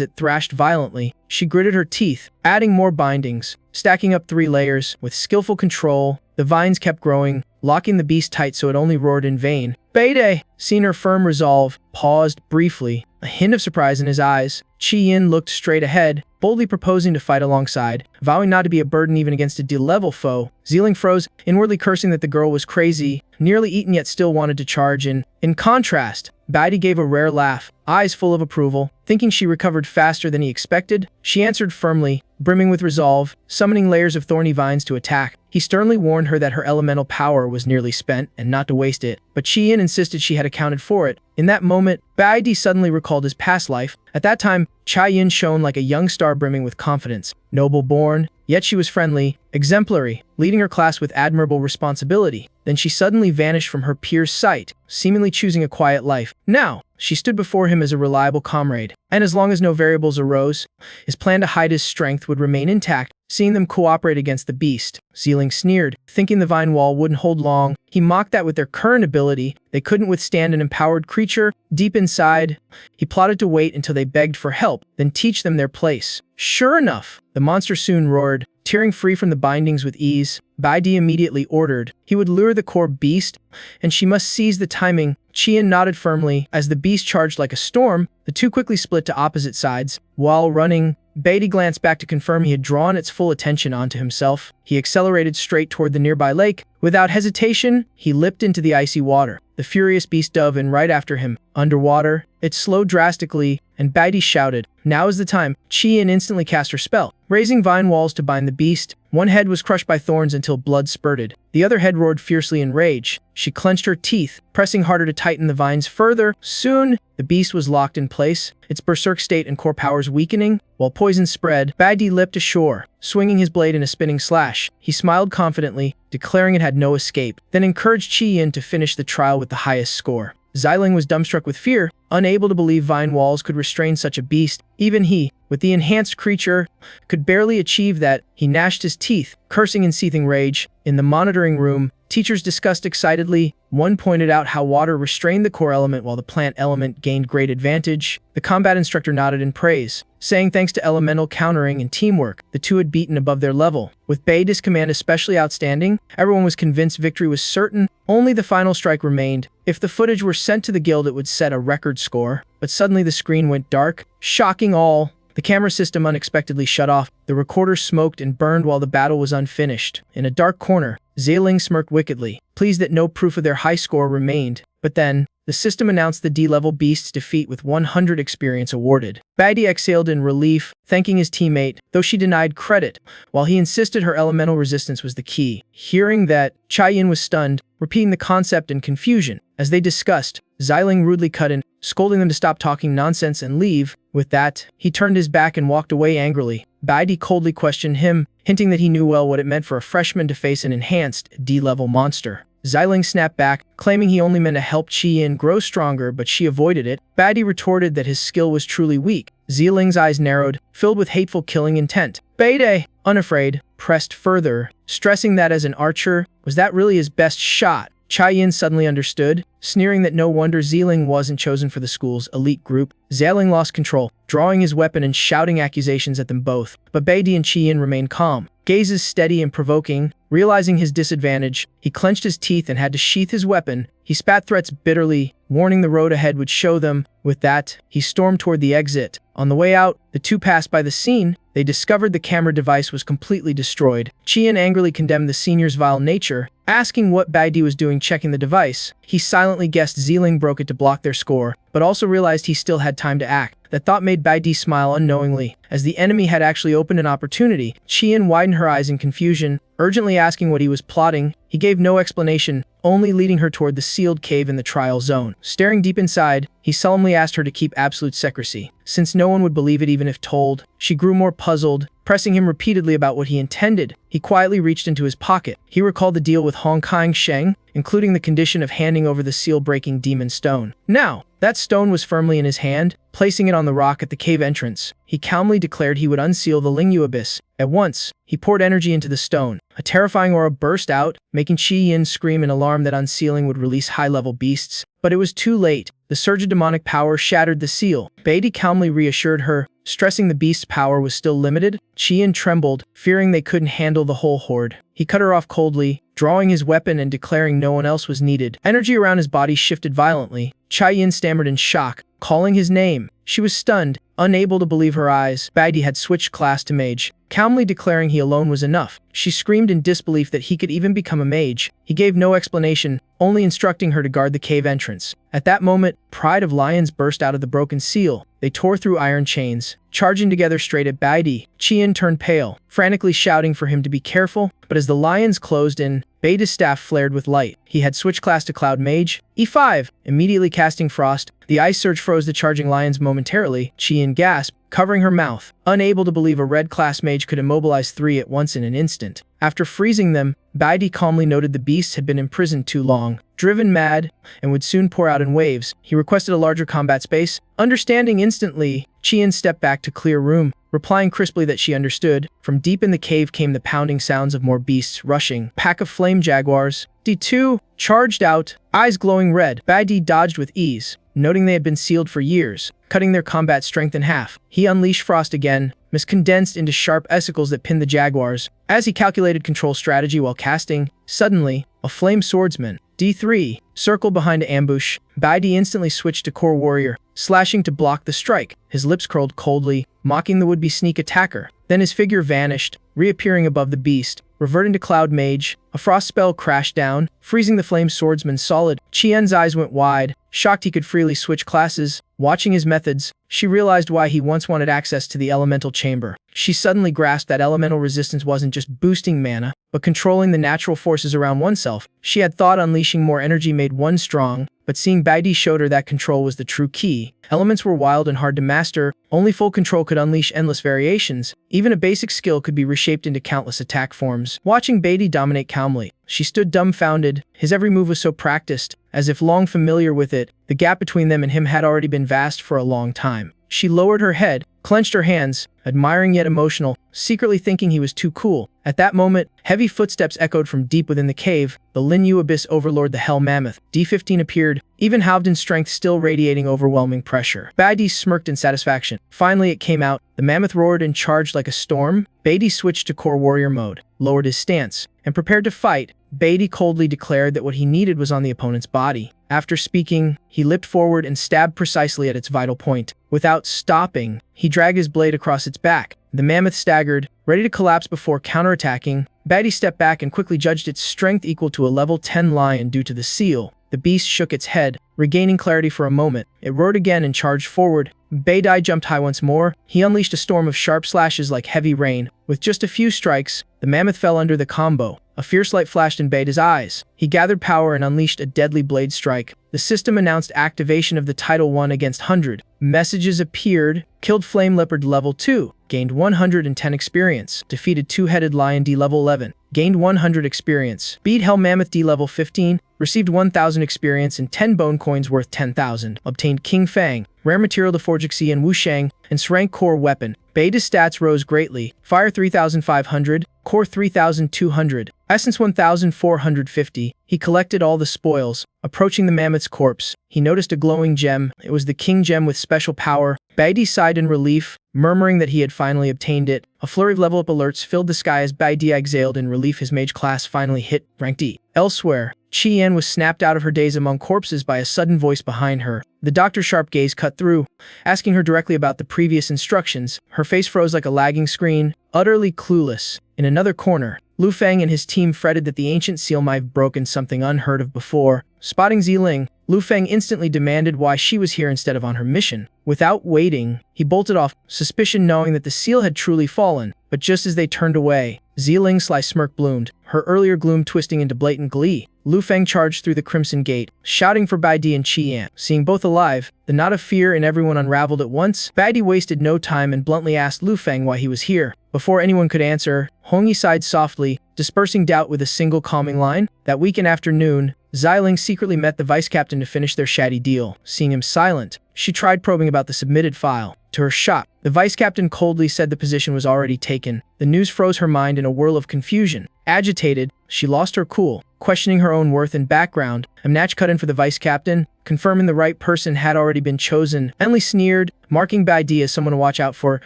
it thrashed violently. She gritted her teeth, adding more bindings, stacking up 3 layers. With skillful control, the vines kept growing, locking the beast tight so it only roared in vain. Baede, seeing her firm resolve, paused briefly, a hint of surprise in his eyes. Chi-Yin looked straight ahead, boldly proposing to fight alongside, vowing not to be a burden even against a D-level foe. Zieling froze, inwardly cursing that the girl was crazy, nearly eaten yet still wanted to charge in. In contrast, Baede gave a rare laugh, eyes full of approval. Thinking she recovered faster than he expected, she answered firmly, brimming with resolve, summoning layers of thorny vines to attack. He sternly warned her that her elemental power was nearly spent and not to waste it, but Chi-Yin insisted she had accounted for it. In that moment, Baede suddenly recalled his past life. At that time, Chi-Yin shone like a young star brimming with confidence, noble-born, yet she was friendly, exemplary, leading her class with admirable responsibility. Then she suddenly vanished from her peers' sight, seemingly choosing a quiet life. Now, she stood before him as a reliable comrade, and as long as no variables arose, his plan to hide his strength would remain intact. seeing them cooperate against the beast. Zealing sneered, thinking the vine wall wouldn't hold long. He mocked that with their current ability, they couldn't withstand an empowered creature. Deep inside, he plotted to wait until they begged for help, then teach them their place. Sure enough, the monster soon roared, tearing free from the bindings with ease. Baidi immediately ordered he would lure the core beast, and she must seize the timing. Qian nodded firmly. As the beast charged like a storm, the two quickly split to opposite sides. While running, Baidi glanced back to confirm he had drawn its full attention onto himself. He accelerated straight toward the nearby lake. Without hesitation, he leapt into the icy water. The furious beast dove in right after him. Underwater, it slowed drastically, and Baidi shouted, "Now is the time." Qian instantly cast her spell, raising vine walls to bind the beast. One head was crushed by thorns until blood spurted. The other head roared fiercely in rage. She clenched her teeth, pressing harder to tighten the vines further. Soon, the beast was locked in place, its berserk state and core powers weakening. While poison spread, Baidi leapt ashore, swinging his blade in a spinning slash. He smiled confidently, declaring it had no escape, then encouraged Qian to finish the trial with the highest score. Xiling was dumbstruck with fear, unable to believe vine walls could restrain such a beast. Even he, with the enhanced creature, could barely achieve that. He gnashed his teeth, cursing in seething rage. In the monitoring room, teachers discussed excitedly. One pointed out how water restrained the core element while the plant element gained great advantage. The combat instructor nodded in praise, saying thanks to elemental countering and teamwork, the two had beaten above their level. With Baidi's command especially outstanding, everyone was convinced victory was certain. Only the final strike remained. If the footage were sent to the guild, it would set a record score. But suddenly the screen went dark, shocking all. The camera system unexpectedly shut off. The recorder smoked and burned while the battle was unfinished. In a dark corner, Xialing smirked wickedly, pleased that no proof of their high score remained. But then, the system announced the D-level beast's defeat with 100 experience awarded. Baidi exhaled in relief, thanking his teammate, though she denied credit, while he insisted her elemental resistance was the key. Hearing that, Qian was stunned, repeating the concept in confusion. As they discussed, Xiling rudely cut in, scolding them to stop talking nonsense and leave. With that, he turned his back and walked away angrily. Baidi coldly questioned him, hinting that he knew well what it meant for a freshman to face an enhanced D-level monster. Xiling snapped back, claiming he only meant to help Qian grow stronger, but she avoided it. Baidi retorted that his skill was truly weak. Xialing's eyes narrowed, filled with hateful killing intent. Baidi, unafraid, pressed further, stressing that as an archer, was that really his best shot? Qian suddenly understood, sneering that no wonder Xialing wasn't chosen for the school's elite group. Xialing lost control, drawing his weapon and shouting accusations at them both. But Baidi and Qian remained calm, gazes steady and provoking. Realizing his disadvantage, he clenched his teeth and had to sheath his weapon. He spat threats bitterly, warning the road ahead would show them. With that, he stormed toward the exit. On the way out, the two passed by the scene. They discovered the camera device was completely destroyed. Qian angrily condemned the senior's vile nature, asking what Baidi was doing checking the device. He silently guessed Xialing broke it to block their score, but also realized he still had time to act. That thought made Baidi smile unknowingly. As the enemy had actually opened an opportunity, Qian widened her eyes in confusion, urgently asking what he was plotting. He gave no explanation, only leading her toward the sealed cave in the trial zone. Staring deep inside, he solemnly asked her to keep absolute secrecy, since no one would believe it even if told. She grew more puzzled, pressing him repeatedly about what he intended. He quietly reached into his pocket. He recalled the deal with Hongkang Sheng, including the condition of handing over the seal-breaking demon stone. Now, that stone was firmly in his hand. Placing it on the rock at the cave entrance, he calmly declared he would unseal the Lingyu abyss. At once, he poured energy into the stone. A terrifying aura burst out, making Qian scream in alarm that unsealing would release high-level beasts. But it was too late. The surge of demonic power shattered the seal. Baidi calmly reassured her, stressing the beast's power was still limited. Qian trembled, fearing they couldn't handle the whole horde. He cut her off coldly, drawing his weapon and declaring no one else was needed. Energy around his body shifted violently. Qian stammered in shock, calling his name. She was stunned, unable to believe her eyes. Baidi had switched class to mage, calmly declaring he alone was enough. She screamed in disbelief that he could even become a mage. He gave no explanation, only instructing her to guard the cave entrance. At that moment, pride of lions burst out of the broken seal. They tore through iron chains, charging together straight at Baidi. Qian turned pale, frantically shouting for him to be careful, but as the lions closed in, Baidi's staff flared with light. He had switched class to Cloud Mage. E5, immediately casting Frost. The ice surge froze the charging lions momentarily. Qian Chian gasped, covering her mouth, unable to believe a red class mage could immobilize 3 at once in an instant. After freezing them, Baidi calmly noted the beasts had been imprisoned too long, driven mad, and would soon pour out in waves. He requested a larger combat space. Understanding instantly, Chian stepped back to clear room, replying crisply that she understood. From deep in the cave came the pounding sounds of more beasts rushing. Pack of flame jaguars. D2 charged out, eyes glowing red. Baidi dodged with ease, noting they had been sealed for years, cutting their combat strength in half. He unleashed frost again, miscondensed into sharp icicles that pinned the jaguars. As he calculated control strategy while casting, suddenly, a flame swordsman, D3, circled behind an ambush. Baidi instantly switched to core warrior, slashing to block the strike. His lips curled coldly, mocking the would-be sneak attacker. Then his figure vanished, reappearing above the beast, reverting to Cloud Mage. A frost spell crashed down, freezing the flame swordsman solid. Chien's eyes went wide, shocked he could freely switch classes. Watching his methods, she realized why he once wanted access to the elemental chamber. She suddenly grasped that elemental resistance wasn't just boosting mana, but controlling the natural forces around oneself. She had thought unleashing more energy made one strong, but seeing Baidi showed her that control was the true key. Elements were wild and hard to master. Only full control could unleash endless variations. Even a basic skill could be reshaped into countless attack forms. Watching Baidi dominate calmly, she stood dumbfounded. His every move was so practiced, as if long familiar with it. The gap between them and him had already been vast for a long time. She lowered her head, clenched her hands, admiring yet emotional, secretly thinking he was too cool. At that moment, heavy footsteps echoed from deep within the cave. The Lin Yu Abyss overlord the Hell Mammoth, D15 appeared, even halved in strength still radiating overwhelming pressure. Baidi smirked in satisfaction. Finally it came out. The mammoth roared and charged like a storm. Baidi switched to core warrior mode, lowered his stance, and prepared to fight. Baidi coldly declared that what he needed was on the opponent's body. After speaking, he leapt forward and stabbed precisely at its vital point. Without stopping, he dragged his blade across its back. The mammoth staggered, ready to collapse before counterattacking. Baidi stepped back and quickly judged its strength equal to a level 10 lion due to the seal. The beast shook its head, regaining clarity for a moment. It roared again and charged forward. Baidi jumped high once more. He unleashed a storm of sharp slashes like heavy rain. With just a few strikes, the mammoth fell under the combo. A fierce light flashed in Baidi's eyes. He gathered power and unleashed a deadly blade strike. The system announced activation of the Title 1 against 100. Messages appeared. Killed Flame Leopard level 2. Gained 110 experience. Defeated Two-Headed Lion D level 11. Gained 100 experience. Beat Hell Mammoth D level 15. Received 1,000 experience and 10 bone coins worth 10,000. Obtained King Fang, rare material to forge Xi and Wushang, and Srank core weapon. Baidi's stats rose greatly. Fire 3,500, Core 3,200, Essence 1,450. He collected all the spoils. Approaching the mammoth's corpse, he noticed a glowing gem. It was the king gem with special power. Baidi sighed in relief, murmuring that he had finally obtained it. A flurry of level-up alerts filled the sky as Baidi exhaled in relief. His mage class finally hit rank D. Elsewhere, Chian was snapped out of her daze among corpses by a sudden voice behind her. The doctor's sharp gaze cut through, asking her directly about the previous instructions. Her face froze like a lagging screen, utterly clueless. In another corner, Lu Feng and his team fretted that the ancient seal might have broken something unheard of before. Spotting Ziling, Lu Feng instantly demanded why she was here instead of on her mission. Without waiting, he bolted off, suspicion knowing that the seal had truly fallen. But just as they turned away, Ziling's sly smirk bloomed, her earlier gloom twisting into blatant glee. Lu Feng charged through the Crimson Gate, shouting for Baidi and Qian. Seeing both alive, the knot of fear in everyone unraveled at once. Baidi wasted no time and bluntly asked Lu Feng why he was here. Before anyone could answer, Hongyi sighed softly, dispersing doubt with a single calming line. That weekend afternoon, Xiling secretly met the vice captain to finish their shady deal. Seeing him silent, she tried probing about the submitted file. To her shock, the vice captain coldly said the position was already taken. The news froze her mind in a whirl of confusion. Agitated, she lost her cool, questioning her own worth and background. A match cut in for the vice captain, confirming the right person had already been chosen. Enli sneered, marking Baidi as someone to watch out for.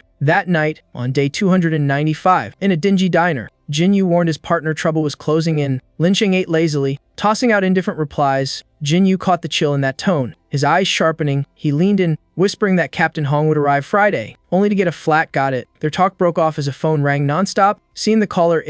That night, on day 295, in a dingy diner, Jin Yu warned his partner trouble was closing in. Lin Sheng ate lazily, tossing out indifferent replies. Jin Yu caught the chill in that tone. His eyes sharpening, he leaned in, whispering that Captain Hong would arrive Friday, only to get a flat got it. Their talk broke off as a phone rang nonstop. Seeing the caller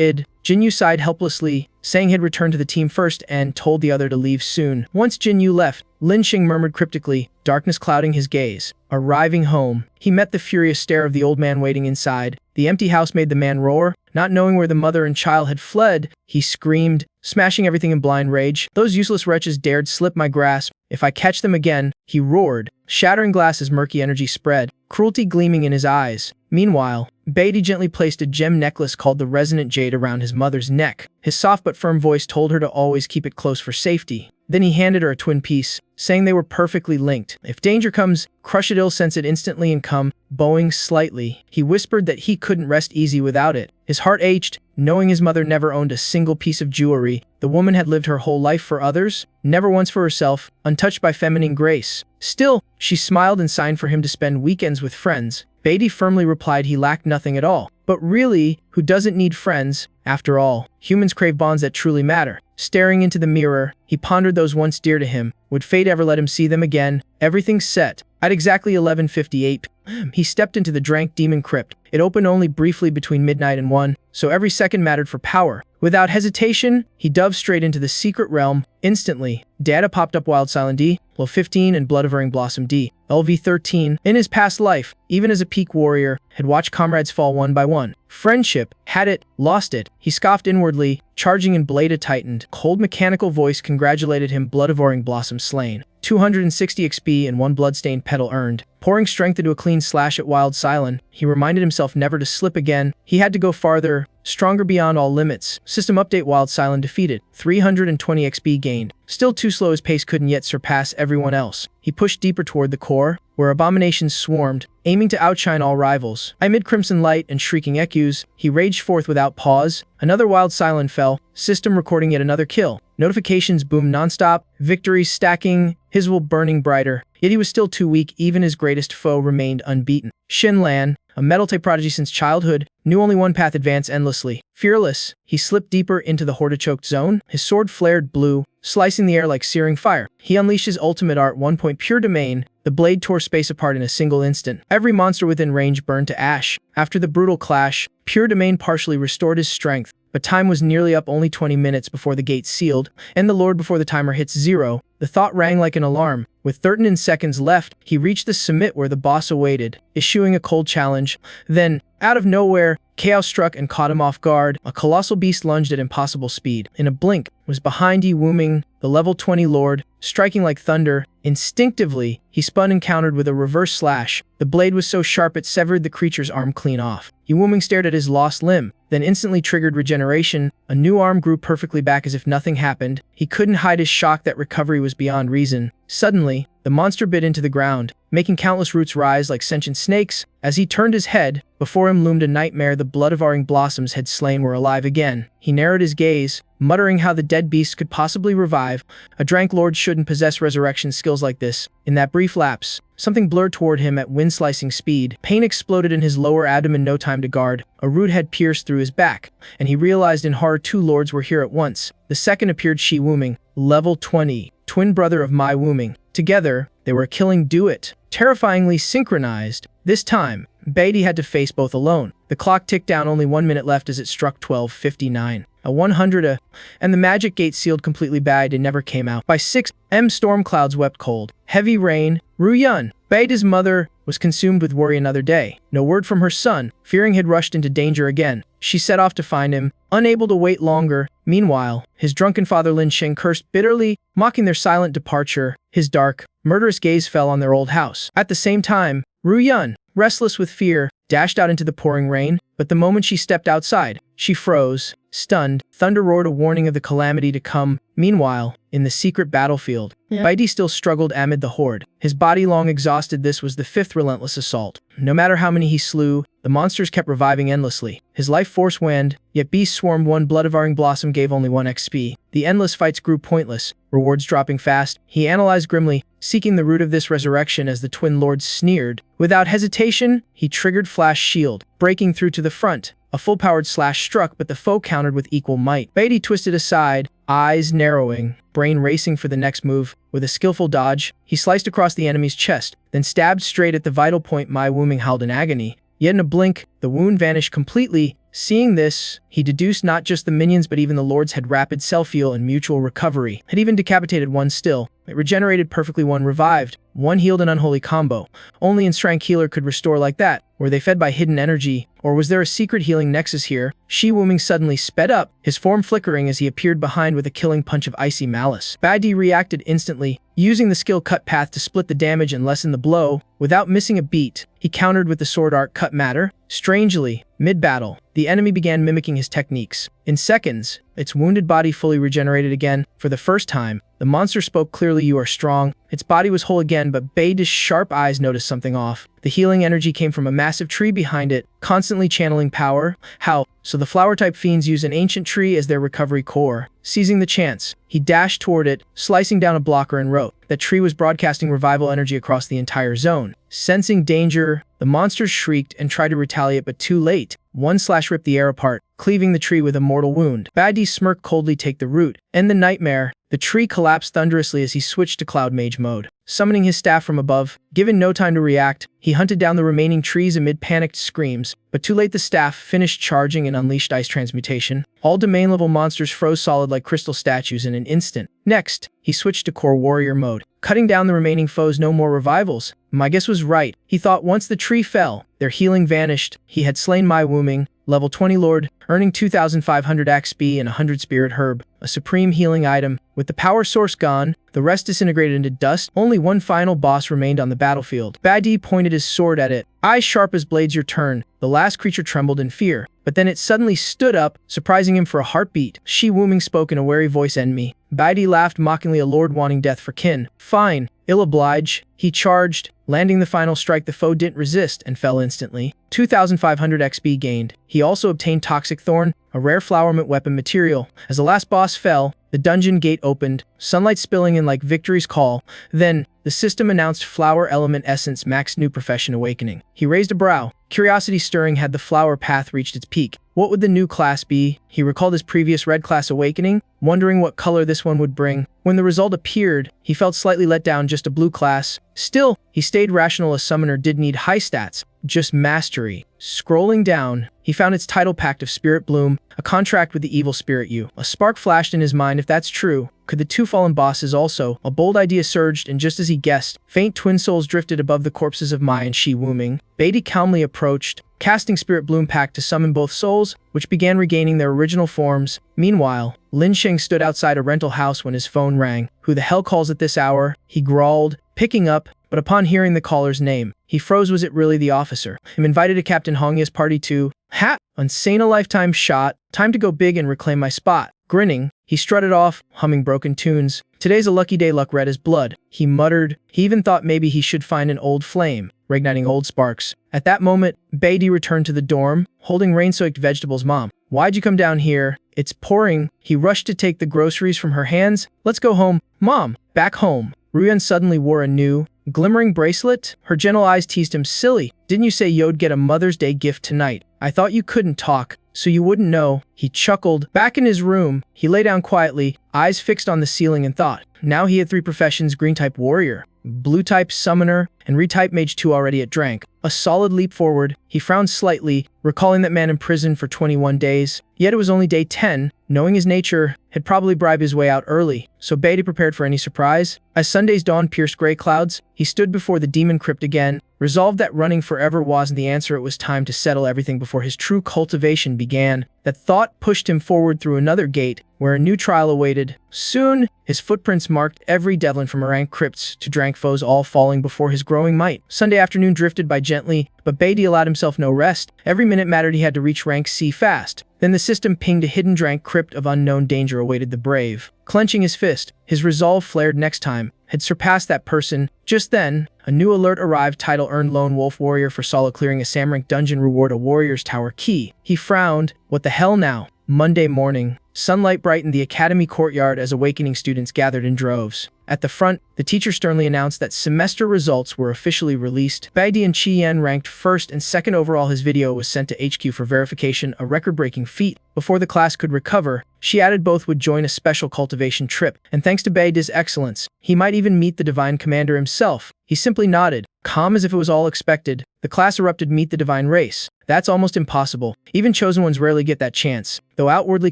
Jin Yu sighed helplessly, saying he'd return to the team first and told the other to leave soon. Once Jin Yu left, Lin Sheng murmured cryptically, darkness clouding his gaze. Arriving home, he met the furious stare of the old man waiting inside. The empty house made the man roar. Not knowing where the mother and child had fled, he screamed, smashing everything in blind rage. Those useless wretches dared slip my grasp. If I catch them again, he roared, shattering glass as murky energy spread, cruelty gleaming in his eyes. Meanwhile, Beatty gently placed a gem necklace called the Resonant Jade around his mother's neck. His soft but firm voice told her to always keep it close for safety. Then he handed her a twin piece, saying they were perfectly linked. If danger comes, crush it, it'll sense it instantly and come. Bowing slightly, he whispered that he couldn't rest easy without it. His heart ached, knowing his mother never owned a single piece of jewelry. The woman had lived her whole life for others, never once for herself, untouched by feminine grace. Still, she smiled and signed for him to spend weekends with friends. Beatty firmly replied he lacked nothing at all. But really, who doesn't need friends? After all, humans crave bonds that truly matter. Staring into the mirror, he pondered those once dear to him. Would fate ever let him see them again? Everything set. At exactly 11:58, he stepped into the Drank Demon Crypt. It opened only briefly between midnight and 1, so every second mattered for power. Without hesitation, he dove straight into the secret realm. Instantly, data popped up: Wild Silent D, Level 15, and Blood-Devouring Blossom D, LV 13. In his past life, even as a peak warrior, had watched comrades fall one by one. Friendship, had it, lost it. He scoffed inwardly, charging in blade tightened. Cold mechanical voice congratulated him: Blood-Devouring Blossom slain. 260 XP and 1 bloodstained petal earned. Pouring strength into a clean slash at Wild Silent, he reminded himself never to slip again. He had to go farther, stronger beyond all limits. System update: Wild Silent defeated. 320 XP gained. Still too slow, his pace couldn't yet surpass everyone else. He pushed deeper toward the core, where abominations swarmed, aiming to outshine all rivals. Amid crimson light and shrieking echoes, he raged forth without pause. Another Wild Silent fell, system recording yet another kill. Notifications boomed nonstop, victories stacking, his will burning brighter. Yet he was still too weak. Even his greatest foe remained unbeaten. Shin Lan, a metal-type prodigy since childhood, knew only one path: advance endlessly. Fearless, he slipped deeper into the horde-choked zone. His sword flared blue, slicing the air like searing fire. He unleashed his ultimate art, 1 point pure domain. The blade tore space apart in a single instant. Every monster within range burned to ash. After the brutal clash, pure domain partially restored his strength. But time was nearly up, only 20 minutes before the gate sealed. End the Lord before the timer hits 0. The thought rang like an alarm. With 13 seconds left, he reached the summit where the boss awaited, issuing a cold challenge. Then, out of nowhere, chaos struck and caught him off guard. A colossal beast lunged at impossible speed. In a blink, was behind Yi Wuming, the level 20 lord, striking like thunder. Instinctively, he spun and countered with a reverse slash. The blade was so sharp it severed the creature's arm clean off. Yi Wuming stared at his lost limb, then instantly triggered regeneration. A new arm grew perfectly back as if nothing happened. He couldn't hide his shock that recovery was beyond reason. Suddenly, the monster bit into the ground, making countless roots rise like sentient snakes. As he turned his head, before him loomed a nightmare the Blood-Devouring Blossoms had slain were alive again. He narrowed his gaze, muttering how the dead beast could possibly revive. A Drank Lord shouldn't possess resurrection skills like this. In that brief lapse, something blurred toward him at wind-slicing speed. Pain exploded in his lower abdomen, no time to guard. A root had pierced through his back, and he realized in horror 2 lords were here at once. The second appeared: Shi Wuming, level 20, twin brother of Mai Wuming. Together, they were a killing duet, terrifyingly synchronized. This time, Beatty had to face both alone. The clock ticked down, only 1 minute left as it struck 12:59. A 100 and the magic gate sealed completely bagged and never came out. By 6 storm clouds wept cold. Heavy rain. Ruyun, Beatty's mother, was consumed with worry another day. No word from her son, fearing he'd rushed into danger again. She set off to find him, unable to wait longer. Meanwhile, his drunken father Lin Sheng cursed bitterly, mocking their silent departure. His dark, murderous gaze fell on their old house. At the same time, Ruyun, restless with fear, dashed out into the pouring rain, but the moment she stepped outside, she froze, stunned. Thunder roared a warning of the calamity to come. Meanwhile, in the secret battlefield, Beatty still struggled amid the horde. His body long exhausted. This was the 5th relentless assault. No matter how many he slew, the monsters kept reviving endlessly. His life force waned, yet beasts swarmed. 1 Blood-Devouring Blossom gave only 1 XP. The endless fights grew pointless, rewards dropping fast. He analyzed grimly, seeking the root of this resurrection as the twin lords sneered. Without hesitation, he triggered Flash Shield, breaking through to the front. A full-powered slash struck, but the foe countered with equal might. Beatty twisted aside, eyes narrowing, brain racing for the next move. With a skillful dodge, he sliced across the enemy's chest, then stabbed straight at the vital point. Mai Wuming howled in agony. Yet in a blink, the wound vanished completely. Seeing this, he deduced not just the minions but even the lords had rapid self-heal and mutual recovery. Had even decapitated one still. It regenerated perfectly, one revived, one healed, an unholy combo. Only Enshrank Healer could restore like that. Were they fed by hidden energy? Or was there a secret healing nexus here? Shi Wuming suddenly sped up, his form flickering as he appeared behind with a killing punch of icy malice. Bai Di reacted instantly, using the skill Cut Path to split the damage and lessen the blow. Without missing a beat, he countered with the sword art Cut Matter. Strangely, mid-battle, the enemy began mimicking his techniques. In seconds, its wounded body fully regenerated again. For the first time, the monster spoke clearly, "You are strong." Its body was whole again, but Bai Di's sharp eyes noticed something off. The healing energy came from a massive tree behind it, constantly channeling power. How? So the flower-type fiends use an ancient tree as their recovery core. Seizing the chance, he dashed toward it, slicing down a blocker and wrote. That tree was broadcasting revival energy across the entire zone. Sensing danger, the monsters shrieked and tried to retaliate, but too late. One slash ripped the air apart, cleaving the tree with a mortal wound. Bai Di smirked coldly. "Take the root. End the nightmare." The tree collapsed thunderously as he switched to Cloud Mage mode. Summoning his staff from above, given no time to react, he hunted down the remaining trees amid panicked screams. But too late, the staff finished charging and unleashed ice transmutation. All domain-level monsters froze solid like crystal statues in an instant. Next, he switched to Core Warrior mode, cutting down the remaining foes. No more revivals. My guess was right. He thought once the tree fell, their healing vanished. He had slain Mai Wuming, level 20 Lord, earning 2,500 XP and 100 Spirit Herb, a supreme healing item. With the power source gone, the rest disintegrated into dust. Only one final boss remained on the battlefield. Bai Di pointed his sword at it. "Eyes sharp as blades, your turn." The last creature trembled in fear, but then it suddenly stood up, surprising him for a heartbeat. Shi Wuming spoke in a wary voice, "Enemy." Bai Di laughed mockingly, a lord wanting death for kin. "Fine, I'll oblige." He charged, landing the final strike. The foe didn't resist and fell instantly. 2,500 XP gained. He also obtained Toxic Thorn, a rare flower-mint weapon material. As the last boss fell, the dungeon gate opened, sunlight spilling in like victory's call. Then, the system announced Flower Element Essence Max New Profession Awakening. He raised a brow, curiosity stirring. Had the flower path reached its peak? What would the new class be? He recalled his previous red class awakening, wondering what color this one would bring. When the result appeared, he felt slightly let down. Just a blue class. Still, he stayed rational. A summoner did need high stats, just mastery. Scrolling down, he found its title Pact of Spirit Bloom, a contract with the evil spirit you. A spark flashed in his mind. If that's true, could the two fallen bosses also? A bold idea surged, and just as he guessed, faint twin souls drifted above the corpses of Mai and Shi Wuming. Bai Di calmly approached, casting Spirit Bloom Pact to summon both souls, which began regaining their original forms. Meanwhile, Lin Sheng stood outside a rental house when his phone rang. "Who the hell calls at this hour?" he growled, picking up, but upon hearing the caller's name, he froze. Was it really the officer? I'm invited to Captain Hongya's party too. Ha! Insane, a lifetime shot. Time to go big and reclaim my spot. Grinning, he strutted off, humming broken tunes. Today's a lucky day, luck red as blood, he muttered. He even thought maybe he should find an old flame, reigniting old sparks. At that moment, Bai Di returned to the dorm, holding rain-soaked vegetables. "Mom, why'd you come down here? It's pouring." He rushed to take the groceries from her hands. "Let's go home." "Mom, back home." Ruyan suddenly wore a new, glimmering bracelet. Her gentle eyes teased him. "Silly, didn't you say you'd get a Mother's Day gift tonight? I thought you couldn't talk, so you wouldn't know." He chuckled. Back in his room, he lay down quietly, eyes fixed on the ceiling, and thought. Now he had three professions: green-type warrior, blue-type summoner, and red-type mage 2 already at rank. A solid leap forward. He frowned slightly, recalling that man imprisoned for 21 days. Yet it was only day 10. Knowing his nature, he'd probably bribe his way out early, so Bai Di prepared for any surprise. As Sunday's dawn pierced gray clouds, he stood before the demon crypt again, resolved that running forever wasn't the answer. It was time to settle everything before his true cultivation began. That thought pushed him forward through another gate, where a new trial awaited. Soon, his footprints marked every devlin from rank crypts to drank foes, all falling before his growing might. Sunday afternoon drifted by gently, but Bai Di allowed himself no rest. Every minute mattered. He had to reach rank C fast. Then the system pinged. A hidden drank crypt of unknown danger awaited the brave. Clenching his fist, his resolve flared. Next time had surpassed that person. Just then, a new alert arrived. Title earned: Lone Wolf Warrior for solo clearing a Samrank dungeon. Reward: a Warrior's Tower key. He frowned. What the hell now? Monday morning. Sunlight brightened the academy courtyard as awakening students gathered in droves. At the front, the teacher sternly announced that semester results were officially released. Bai Di and Chi Yan ranked first and second overall. His video was sent to HQ for verification, a record-breaking feat. Before the class could recover, she added both would join a special cultivation trip, and thanks to Bai Di's excellence, he might even meet the Divine Commander himself. He simply nodded, calm as if it was all expected. The class erupted meet the divine race. That's almost impossible. Even chosen ones rarely get that chance. Though outwardly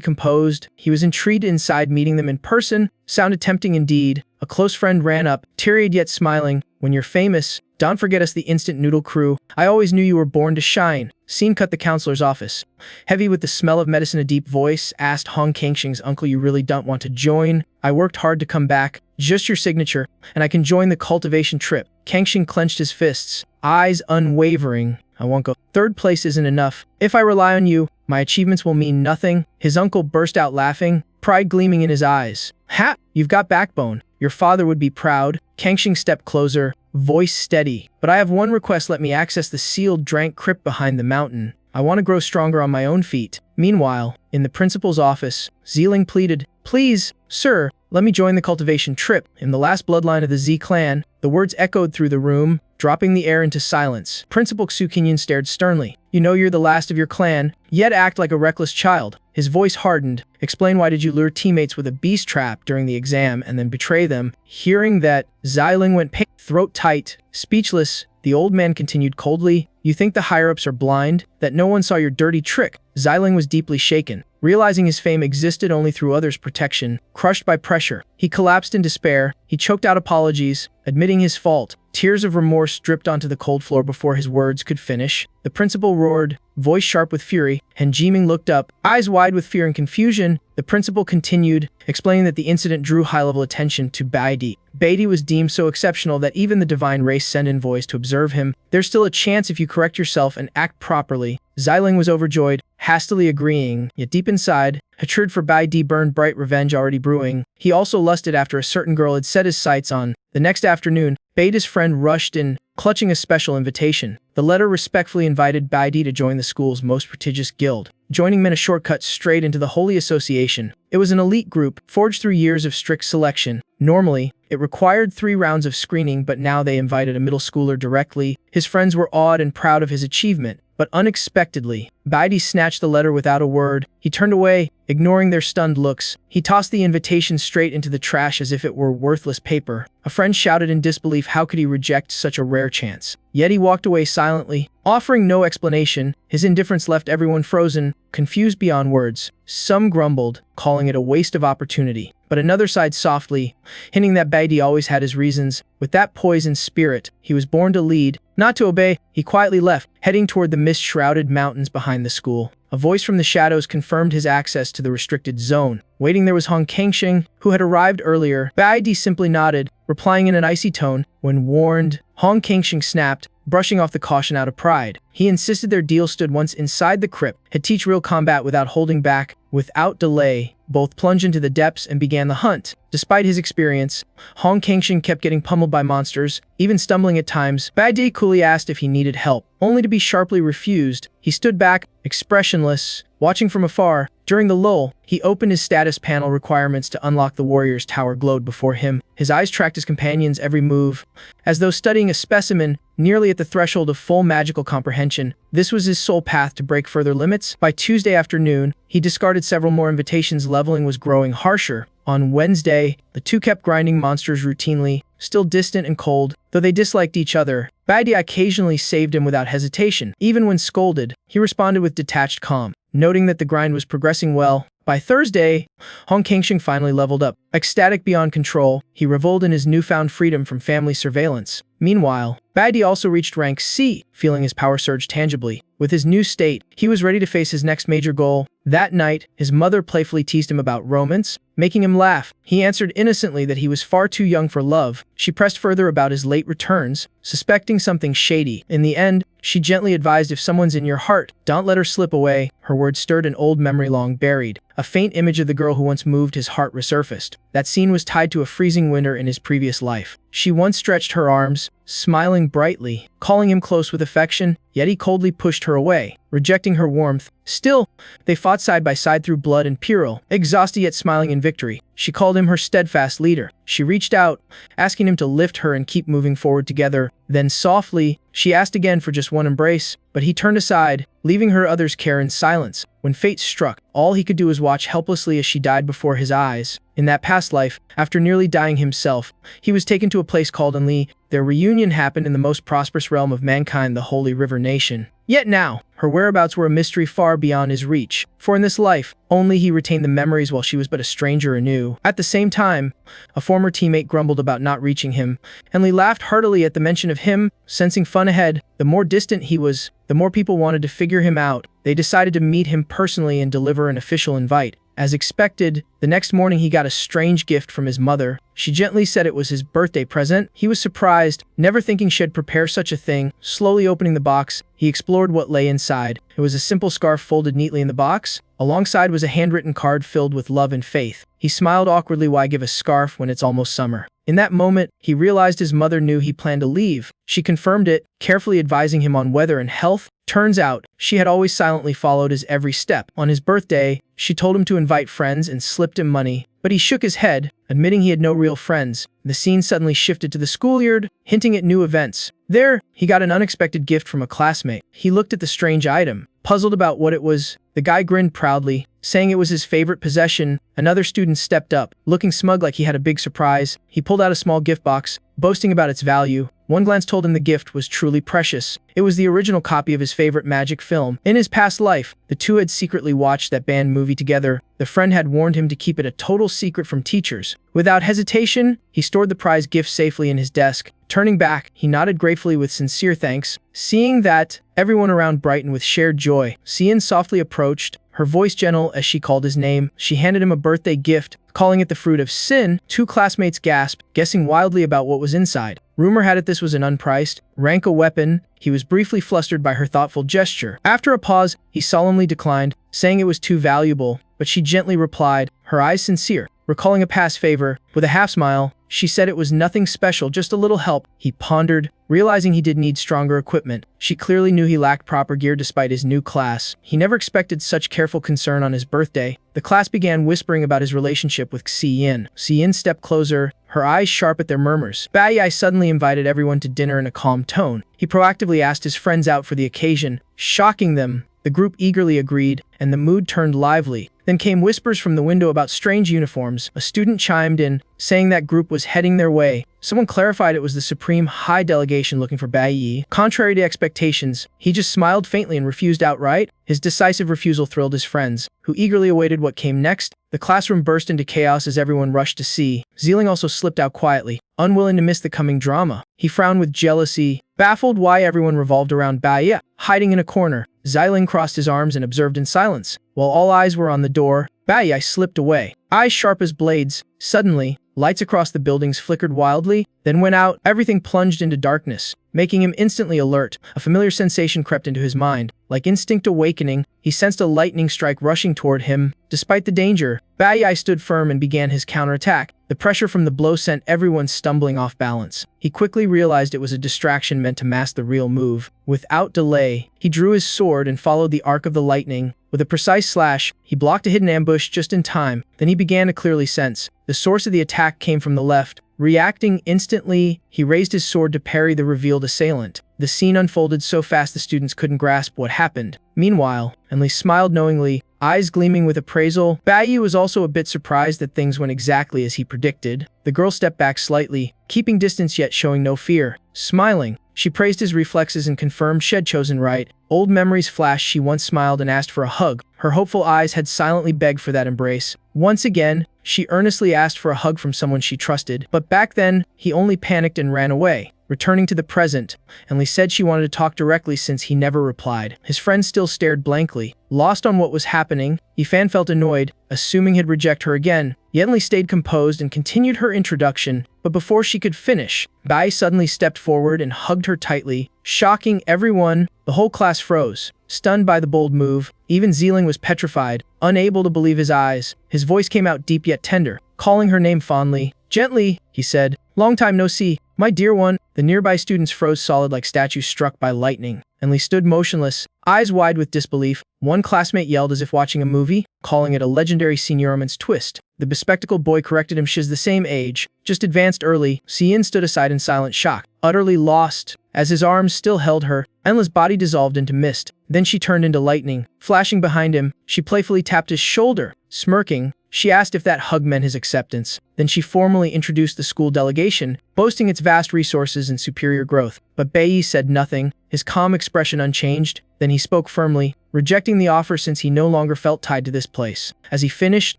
composed, he was intrigued inside. Meeting them in person sounded tempting indeed. A close friend ran up, teary-eyed yet smiling. When you're famous, don't forget us, the instant noodle crew. I always knew you were born to shine. Scene cut. The counselor's office. Heavy with the smell of medicine, a deep voice asked Hong Kangxing's uncle, you really don't want to join? I worked hard to come back. Just your signature, and I can join the cultivation trip. Kangxing clenched his fists, eyes unwavering. I won't go. Third place isn't enough. If I rely on you, my achievements will mean nothing. His uncle burst out laughing, pride gleaming in his eyes. Ha! You've got backbone. Your father would be proud. Kangxing stepped closer, voice steady. But I have one request. Let me access the sealed drank crypt behind the mountain. I want to grow stronger on my own feet. Meanwhile, in the principal's office, Zeeling pleaded, please, sir, let me join the cultivation trip. In the last bloodline of the Z clan, the words echoed through the room, dropping the air into silence. Principal Xu Qinyan stared sternly. You know you're the last of your clan, yet act like a reckless child. His voice hardened. Explain, why did you lure teammates with a beast trap during the exam and then betray them? Hearing that, Zeeling went pale, throat tight, speechless. The old man continued coldly, you think the higher-ups are blind, that no one saw your dirty trick? Zeeling was deeply shaken. Realizing his fame existed only through others' protection, crushed by pressure, he collapsed in despair. He choked out apologies, admitting his fault. Tears of remorse dripped onto the cold floor before his words could finish. The principal roared, voice sharp with fury. Han Jiming looked up, eyes wide with fear and confusion. The principal continued, explaining that the incident drew high-level attention to Baidi. Baidi was deemed so exceptional that even the divine race sent envoys to observe him. There's still a chance if you correct yourself and act properly. Zeeling was overjoyed, hastily agreeing, yet deep inside, hatred for Baidi burned bright, revenge already brewing. He also lusted after a certain girl had set his sights on. The next afternoon, Baidi's friend rushed in, clutching a special invitation. The letter respectfully invited Baidi to join the school's most prestigious guild. Joining meant a shortcut straight into the Holy Association. It was an elite group, forged through years of strict selection. Normally, it required 3 rounds of screening, but now they invited a middle schooler directly. His friends were awed and proud of his achievement. But unexpectedly, Baidi snatched the letter without a word. He turned away, ignoring their stunned looks. He tossed the invitation straight into the trash as if it were worthless paper. A friend shouted in disbelief, how could he reject such a rare chance? Yet he walked away silently, offering no explanation. His indifference left everyone frozen, confused beyond words. Some grumbled, calling it a waste of opportunity. But another sighed softly, hinting that Baidi always had his reasons. With that poise and spirit, he was born to lead, not to obey. He quietly left, heading toward the mist-shrouded mountains behind the school. A voice from the shadows confirmed his access to the restricted zone. Waiting there was Hong Kangxing, who had arrived earlier. Baidi simply nodded, replying in an icy tone. When warned, Hong Kangxing snapped, brushing off the caution out of pride. He insisted their deal stood once inside the crypt, had teach real combat without holding back. Without delay, both plunged into the depths and began the hunt. Despite his experience, Hong Kangxing kept getting pummeled by monsters, even stumbling at times. Baidi coolly asked if he needed help, only to be sharply refused. He stood back, expressionless, watching from afar. During the lull, he opened his status panel. Requirements to unlock the warrior's tower glowed before him. His eyes tracked his companion's every move, as though studying a specimen, nearly at the threshold of full magical comprehension. This was his sole path to break further limits. By Tuesday afternoon, he discarded several more invitations. Leveling was growing harsher. On Wednesday, the two kept grinding monsters routinely, still distant and cold, though they disliked each other. Baidi occasionally saved him without hesitation. Even when scolded, he responded with detached calm, noting that the grind was progressing well. By Thursday, Hong Kangxing finally leveled up. Ecstatic beyond control, he reveled in his newfound freedom from family surveillance. Meanwhile, Baidi also reached rank C, feeling his power surge tangibly. With his new state, he was ready to face his next major goal. That night, his mother playfully teased him about romance, making him laugh. He answered innocently that he was far too young for love. She pressed further about his late returns, suspecting something shady. In the end, she gently advised, if someone's in your heart, don't let her slip away. Her words stirred an old memory long buried. A faint image of the girl who once moved his heart resurfaced. That scene was tied to a freezing winter in his previous life. She once stretched her arms, smiling brightly, calling him close with affection, yet he coldly pushed her away, rejecting her warmth. Still, they fought side by side through blood and peril, exhausted yet smiling in victory. She called him her steadfast leader. She reached out, asking him to lift her and keep moving forward together. Then softly, she asked again for just one embrace, but he turned aside, leaving her others' care in silence. When fate struck, All he could do was watch helplessly as she died before his eyes. In that past life, after nearly dying himself, he was taken to a place called Enli. Their reunion happened in the most prosperous realm of mankind, the Holy River Nation. Yet now, her whereabouts were a mystery far beyond his reach, for in this life, only he retained the memories while she was but a stranger anew. At the same time, a former teammate grumbled about not reaching him, and Lee laughed heartily at the mention of him, sensing fun ahead. The more distant he was, the more people wanted to figure him out. They decided to meet him personally and deliver an official invite. As expected, the next morning he got a strange gift from his mother. She gently said it was his birthday present. He was surprised, never thinking she'd prepare such a thing. Slowly opening the box, he explored what lay inside. It was a simple scarf folded neatly in the box. Alongside was a handwritten card filled with love and faith. He smiled awkwardly. Why give a scarf when it's almost summer? In that moment, he realized his mother knew he planned to leave. She confirmed it, carefully advising him on weather and health. Turns out, she had always silently followed his every step. On his birthday, she told him to invite friends and slipped him money. But he shook his head, admitting he had no real friends. The scene suddenly shifted to the schoolyard, hinting at new events. There, he got an unexpected gift from a classmate. He looked at the strange item, puzzled about what it was. The guy grinned proudly, saying it was his favorite possession. Another student stepped up, looking smug like he had a big surprise. He pulled out a small gift box, boasting about its value. One glance told him the gift was truly precious. It was the original copy of his favorite magic film. In his past life, the two had secretly watched that banned movie together. The friend had warned him to keep it a total secret from teachers. Without hesitation, he stored the prize gift safely in his desk. Turning back, he nodded gratefully with sincere thanks. Seeing that, everyone around brightened with shared joy. Cian softly approached, her voice gentle as she called his name. She handed him a birthday gift, calling it the fruit of sin. Two classmates gasped, guessing wildly about what was inside. Rumor had it this was an unpriced, rank weapon. He was briefly flustered by her thoughtful gesture. After a pause, he solemnly declined, saying it was too valuable, but she gently replied, her eyes sincere. Recalling a past favor, with a half-smile, she said it was nothing special, just a little help. He pondered, realizing he did need stronger equipment. She clearly knew he lacked proper gear despite his new class. He never expected such careful concern on his birthday. The class began whispering about his relationship with Xiyin. Xiyin stepped closer, her eyes sharp at their murmurs. Bai suddenly invited everyone to dinner in a calm tone. He proactively asked his friends out for the occasion, shocking them. The group eagerly agreed, and the mood turned lively. Then came whispers from the window about strange uniforms. A student chimed in, saying that group was heading their way. Someone clarified it was the Supreme High Delegation looking for Bai Yi. Contrary to expectations, he just smiled faintly and refused outright. His decisive refusal thrilled his friends, who eagerly awaited what came next. The classroom burst into chaos as everyone rushed to see. Ziling also slipped out quietly, unwilling to miss the coming drama. He frowned with jealousy, baffled why everyone revolved around Bai Yi. Hiding in a corner, Xiling crossed his arms and observed in silence. While all eyes were on the door, Bai Yi slipped away, eyes sharp as blades. Suddenly, lights across the buildings flickered wildly, then went out. Everything plunged into darkness, making him instantly alert. A familiar sensation crept into his mind. Like instinct awakening, he sensed a lightning strike rushing toward him. Despite the danger, Bai Yi stood firm and began his counterattack. The pressure from the blow sent everyone stumbling off balance. He quickly realized it was a distraction meant to mask the real move. Without delay, he drew his sword and followed the arc of the lightning. With a precise slash, he blocked a hidden ambush just in time. Then he began to clearly sense the source of the attack came from the left. Reacting instantly, he raised his sword to parry the revealed assailant. The scene unfolded so fast the students couldn't grasp what happened. Meanwhile, Enli smiled knowingly, eyes gleaming with appraisal. Bai Yi was also a bit surprised that things went exactly as he predicted. The girl stepped back slightly, keeping distance yet showing no fear. Smiling, she praised his reflexes and confirmed she'd chosen right. Old memories flashed. She once smiled and asked for a hug. Her hopeful eyes had silently begged for that embrace. Once again, she earnestly asked for a hug from someone she trusted. But back then, he only panicked and ran away. Returning to the present, Enli said she wanted to talk directly since he never replied. His friend still stared blankly, lost on what was happening. Yifan felt annoyed, assuming he'd reject her again. Enli stayed composed and continued her introduction, but before she could finish, Bai suddenly stepped forward and hugged her tightly, shocking everyone. The whole class froze, stunned by the bold move. Even Xiling was petrified, unable to believe his eyes. His voice came out deep yet tender, calling her name fondly. Gently, he said, long time no see, my dear one. The nearby students froze solid like statues struck by lightning. Enli stood motionless, eyes wide with disbelief. One classmate yelled as if watching a movie, calling it a legendary seniorman's twist. The bespectacled boy corrected him. She's the same age, just advanced early. Xiyin stood aside in silent shock, utterly lost. As his arms still held her, Enla's body dissolved into mist. Then she turned into lightning. Flashing behind him, she playfully tapped his shoulder. Smirking, she asked if that hug meant his acceptance. Then she formally introduced the school delegation, boasting its vast resources and superior growth. But Bai said nothing, his calm expression unchanged. Then he spoke firmly, rejecting the offer since he no longer felt tied to this place. As he finished,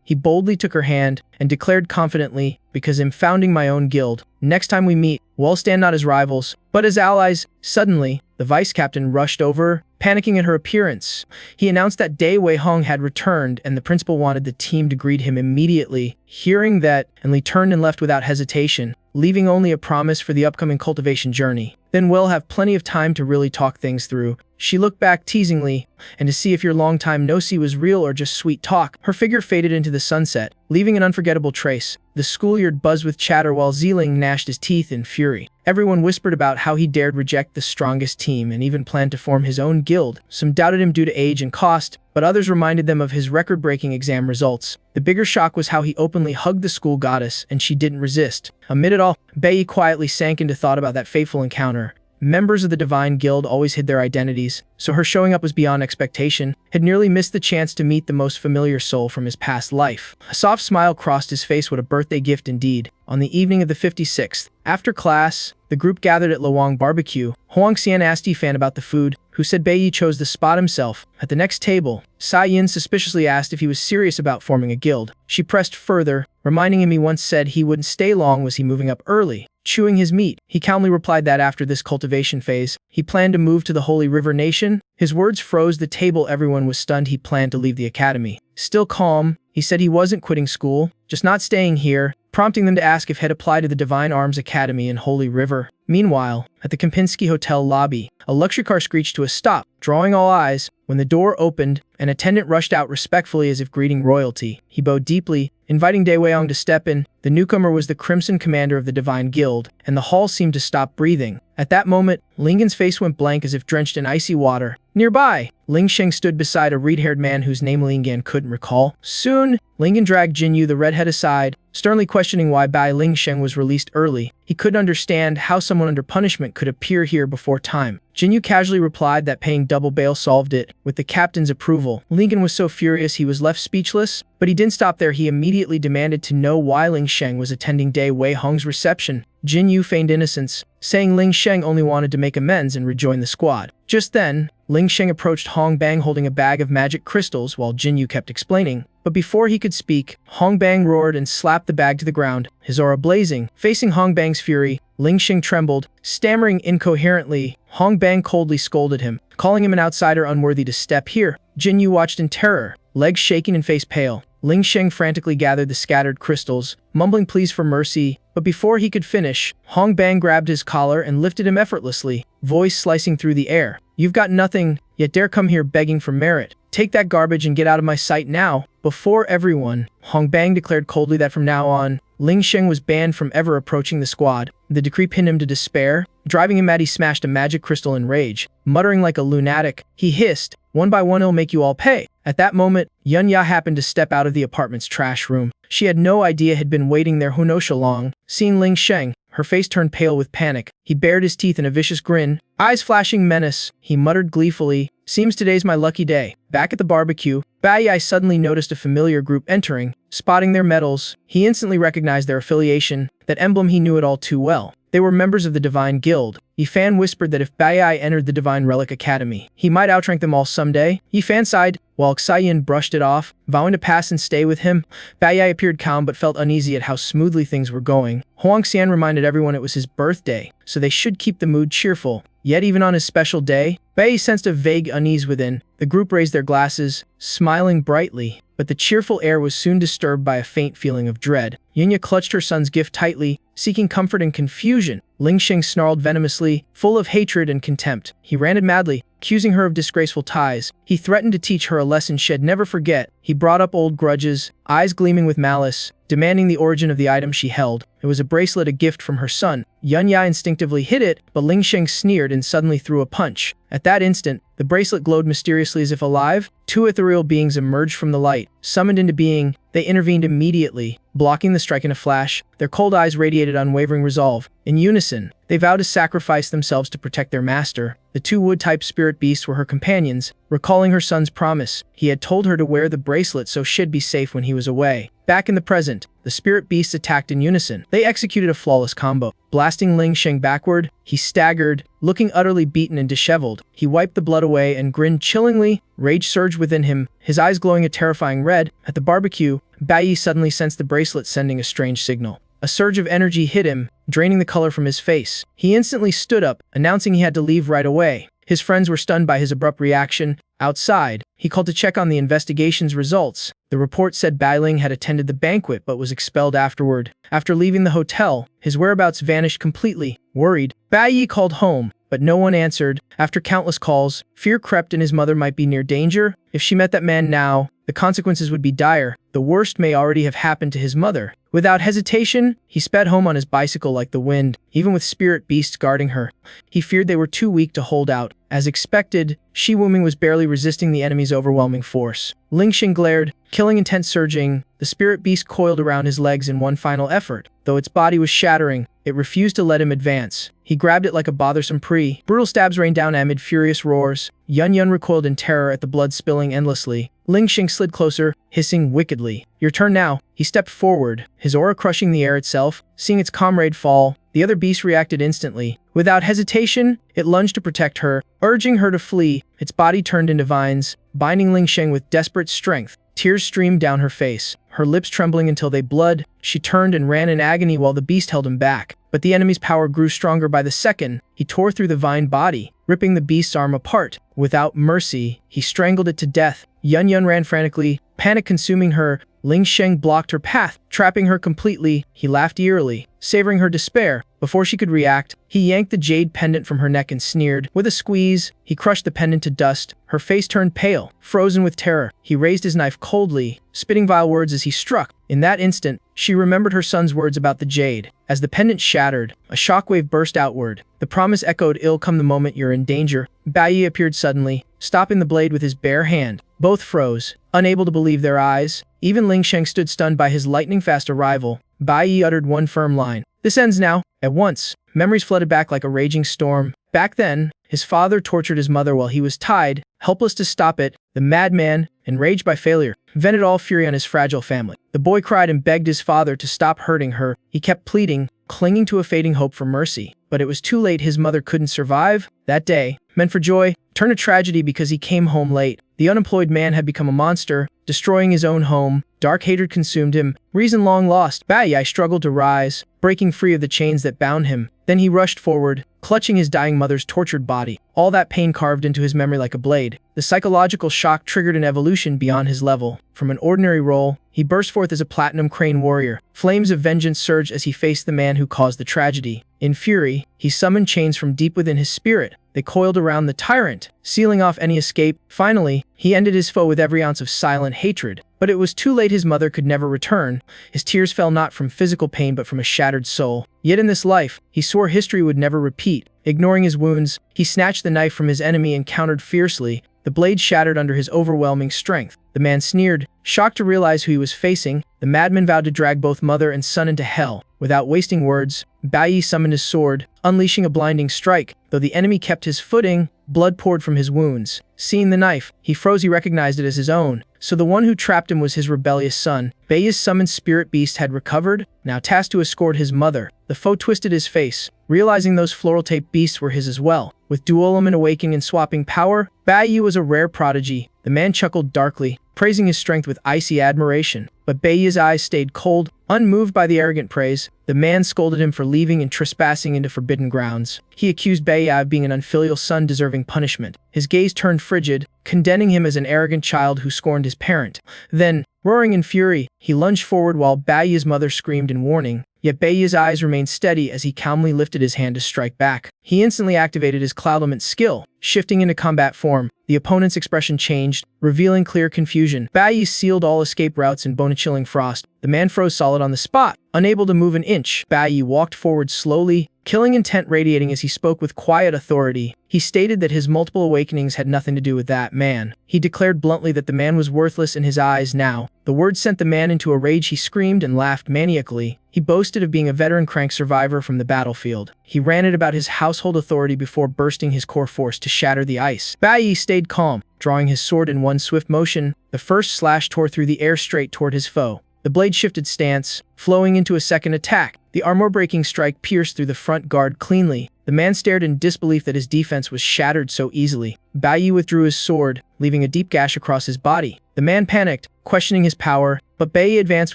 he boldly took her hand and declared confidently, "Because I'm founding my own guild. Next time we meet, we'll stand not as rivals, but as allies." Suddenly, the vice captain rushed over, panicking at her appearance. He announced that Dai Wei-hong had returned and the principal wanted the team to greet him immediately. Hearing that, Enli turned and left without hesitation, leaving only a promise for the upcoming cultivation journey. "Then we'll have plenty of time to really talk things through." She looked back teasingly, and to see if your long time no-see was real or just sweet talk. Her figure faded into the sunset, leaving an unforgettable trace. The schoolyard buzzed with chatter while Ziling gnashed his teeth in fury. Everyone whispered about how he dared reject the strongest team and even planned to form his own guild. Some doubted him due to age and cost, but others reminded them of his record-breaking exam results. The bigger shock was how he openly hugged the school goddess, and she didn't resist. Amid it all, Bai quietly sank into thought about that fateful encounter. Members of the Divine Guild always hid their identities, so her showing up was beyond expectation, had nearly missed the chance to meet the most familiar soul from his past life. A soft smile crossed his face. What a birthday gift indeed. On the evening of the 56th, after class, the group gathered at Luang Barbecue. Huang Xian asked Yifan about the food, who said Bai chose the spot himself. At the next table, Sai Yin suspiciously asked if he was serious about forming a guild. She pressed further, reminding him he once said he wouldn't stay long. Was he moving up early? Chewing his meat, he calmly replied that after this cultivation phase, he planned to move to the Holy River Nation. His words froze the table. Everyone was stunned. He planned to leave the academy. Still calm, he said he wasn't quitting school, just not staying here, prompting them to ask if he'd apply to the Divine Arms Academy in Holy River. Meanwhile, at the Kempinski Hotel lobby, a luxury car screeched to a stop, drawing all eyes. When the door opened, an attendant rushed out respectfully as if greeting royalty. He bowed deeply, inviting Dai Wei-hong to step in. The newcomer was the Crimson Commander of the Divine Guild, and the hall seemed to stop breathing. At that moment, Lingen's face went blank as if drenched in icy water. Nearby, Ling Sheng stood beside a reed-haired man whose name Lingan couldn't recall. Soon, Lingen dragged Jinyu the redhead aside, sternly questioning why Bai Ling Sheng was released early. He couldn't understand how someone under punishment could appear here before time. Jinyu casually replied that paying double bail solved it, with the captain's approval. Lingen was so furious he was left speechless, but he didn't stop there. He immediately demanded to know why Ling Sheng was attending Dai Wei-hong's reception. Jinyu feigned innocence, saying Ling Sheng only wanted to make amends and rejoin the squad. Just then, Ling Sheng approached Hong Bang holding a bag of magic crystals while Jinyu kept explaining. But before he could speak, Hong Bang roared and slapped the bag to the ground, his aura blazing. Facing Hong Bang's fury, Ling Sheng trembled, stammering incoherently. Hong Bang coldly scolded him, calling him an outsider unworthy to step here. Jinyu watched in terror, legs shaking and face pale. Ling Sheng frantically gathered the scattered crystals, mumbling pleas for mercy, but before he could finish, Hong Bang grabbed his collar and lifted him effortlessly, voice slicing through the air. "You've got nothing, yet dare come here begging for merit. Take that garbage and get out of my sight now." Before everyone, Hong Bang declared coldly that from now on, Ling Sheng was banned from ever approaching the squad. The decree pinned him to despair. Driving him mad, he smashed a magic crystal in rage. Muttering like a lunatic, he hissed, "One by one I'll make you all pay." At that moment, Yun Ya happened to step out of the apartment's trash room. She had no idea had been waiting there Hunosha long. Seeing Ling Sheng, her face turned pale with panic. He bared his teeth in a vicious grin, eyes flashing menace. He muttered gleefully, "Seems today's my lucky day." Back at the barbecue, Bai suddenly noticed a familiar group entering. Spotting their medals, he instantly recognized their affiliation, that emblem he knew it all too well. They were members of the Divine Guild. Yifan whispered that if Bai entered the Divine Relic Academy, he might outrank them all someday. Yifan sighed, while Xian brushed it off, vowing to pass and stay with him. Bai appeared calm but felt uneasy at how smoothly things were going. Huang Xian reminded everyone it was his birthday, so they should keep the mood cheerful. Yet even on his special day, Bai sensed a vague unease within. The group raised their glasses, smiling brightly, but the cheerful air was soon disturbed by a faint feeling of dread. Yunya clutched her son's gift tightly, seeking comfort in confusion. Ling Sheng snarled venomously, full of hatred and contempt. He ranted madly, accusing her of disgraceful ties. He threatened to teach her a lesson she'd never forget. He brought up old grudges, eyes gleaming with malice, demanding the origin of the item she held. It was a bracelet, a gift from her son. Yunya instinctively hid it, but Ling Sheng sneered and suddenly threw a punch. At that instant, the bracelet glowed mysteriously as if alive. Two ethereal beings emerged from the light. Summoned into being, they intervened immediately, blocking the strike in a flash. Their cold eyes radiated unwavering resolve. In unison, they vowed to sacrifice themselves to protect their master. The two wood-type spirit beasts were her companions, recalling her son's promise. He had told her to wear the bracelet so she'd be safe when he was away. Back in the present, the spirit beasts attacked in unison. They executed a flawless combo. Blasting Ling Sheng backward, he staggered, looking utterly beaten and disheveled. He wiped the blood away and grinned chillingly. Rage surged within him, his eyes glowing a terrifying red. At the barbecue, Bai Yi suddenly sensed the bracelet sending a strange signal. A surge of energy hit him, draining the color from his face. He instantly stood up, announcing he had to leave right away. His friends were stunned by his abrupt reaction. Outside, he called to check on the investigation's results. The report said Bai Ling had attended the banquet but was expelled afterward. After leaving the hotel, his whereabouts vanished completely. Worried, Bai Yi called home, but no one answered. After countless calls, fear crept in his mother might be near danger. If she met that man now, the consequences would be dire. The worst may already have happened to his mother. Without hesitation, he sped home on his bicycle like the wind, even with spirit beasts guarding her. He feared they were too weak to hold out. As expected, Shi Wuming was barely resisting the enemy's overwhelming force. Ling Xing glared, killing intent surging. The spirit beast coiled around his legs in one final effort. Though its body was shattering, it refused to let him advance. He grabbed it like a bothersome prey. Brutal stabs rained down amid furious roars. Yun Yun recoiled in terror at the blood spilling endlessly. Ling Xing slid closer, hissing wickedly. Your turn now. He stepped forward, his aura crushing the air itself. Seeing its comrade fall, the other beast reacted instantly. Without hesitation, it lunged to protect her, urging her to flee. Its body turned into vines, binding Ling Xing with desperate strength. Tears streamed down her face, her lips trembling until they bled. She turned and ran in agony while the beast held him back. But the enemy's power grew stronger by the second. He tore through the vine body, ripping the beast's arm apart. Without mercy, he strangled it to death. Yun Yun ran frantically, panic consuming her. Ling Sheng blocked her path, trapping her completely. He laughed eerily, savoring her despair. Before she could react, he yanked the jade pendant from her neck and sneered. With a squeeze, he crushed the pendant to dust. Her face turned pale, frozen with terror. He raised his knife coldly, spitting vile words as he struck. In that instant, she remembered her son's words about the jade. As the pendant shattered, a shockwave burst outward. The promise echoed, "Ill come the moment you're in danger." Bai Yi appeared suddenly, stopping the blade with his bare hand. Both froze, unable to believe their eyes. Even Ling Sheng stood stunned by his lightning-fast arrival. Bai Yi uttered one firm line. "This ends now." At once, memories flooded back like a raging storm. Back then, his father tortured his mother while he was tied, helpless to stop it. The madman, enraged by failure, vented all fury on his fragile family. The boy cried and begged his father to stop hurting her. He kept pleading, clinging to a fading hope for mercy. But it was too late. His mother couldn't survive. That day, meant for joy, turned to tragedy because he came home late. The unemployed man had become a monster, destroying his own home. Dark hatred consumed him. Reason long lost. Bai Yi struggled to rise, breaking free of the chains that bound him. Then he rushed forward, clutching his dying mother's tortured body. All that pain carved into his memory like a blade. The psychological shock triggered an evolution beyond his level. From an ordinary role, he burst forth as a platinum crane warrior. Flames of vengeance surged as he faced the man who caused the tragedy. In fury, he summoned chains from deep within his spirit. They coiled around the tyrant, sealing off any escape. Finally, he ended his foe with every ounce of silent hatred. But it was too late. His mother could never return. His tears fell not from physical pain but from a shattered soul. Yet in this life, he swore history would never repeat. Ignoring his wounds, he snatched the knife from his enemy and countered fiercely. The blade shattered under his overwhelming strength. The man sneered, shocked to realize who he was facing. The madman vowed to drag both mother and son into hell. Without wasting words, Bai Yi summoned his sword, unleashing a blinding strike. Though the enemy kept his footing, blood poured from his wounds. Seeing the knife, he froze. He recognized it as his own. So the one who trapped him was his rebellious son. Bai Yi's summoned spirit beast had recovered, now tasked to escort his mother. The foe twisted his face, realizing those floral tape beasts were his as well. With dual element awakening and swapping power, Bai Yi was a rare prodigy. The man chuckled darkly, praising his strength with icy admiration. But Bai Yi's eyes stayed cold, unmoved by the arrogant praise. The man scolded him for leaving and trespassing into forbidden grounds. He accused Bai Yi of being an unfilial son deserving punishment. His gaze turned frigid, condemning him as an arrogant child who scorned his parent. Then, roaring in fury, he lunged forward while Bai Yi's mother screamed in warning. Yet Bai Yi's eyes remained steady as he calmly lifted his hand to strike back. He instantly activated his cloud element skill, shifting into combat form. The opponent's expression changed, revealing clear confusion. Bai Yi sealed all escape routes in bone-chilling frost. The man froze solid on the spot, unable to move an inch. Bai Yi walked forward slowly, killing intent radiating as he spoke with quiet authority. He stated that his multiple awakenings had nothing to do with that man. He declared bluntly that the man was worthless in his eyes now. The words sent the man into a rage. He screamed and laughed maniacally. He boasted of being a veteran crank survivor from the battlefield. He ranted about his household authority before bursting his core force to shatter the ice. Bai stayed calm, drawing his sword in one swift motion. The first slash tore through the air straight toward his foe. The blade shifted stance, flowing into a second attack. The armor-breaking strike pierced through the front guard cleanly. The man stared in disbelief that his defense was shattered so easily. Bai withdrew his sword, leaving a deep gash across his body. The man panicked, questioning his power, but Bai advanced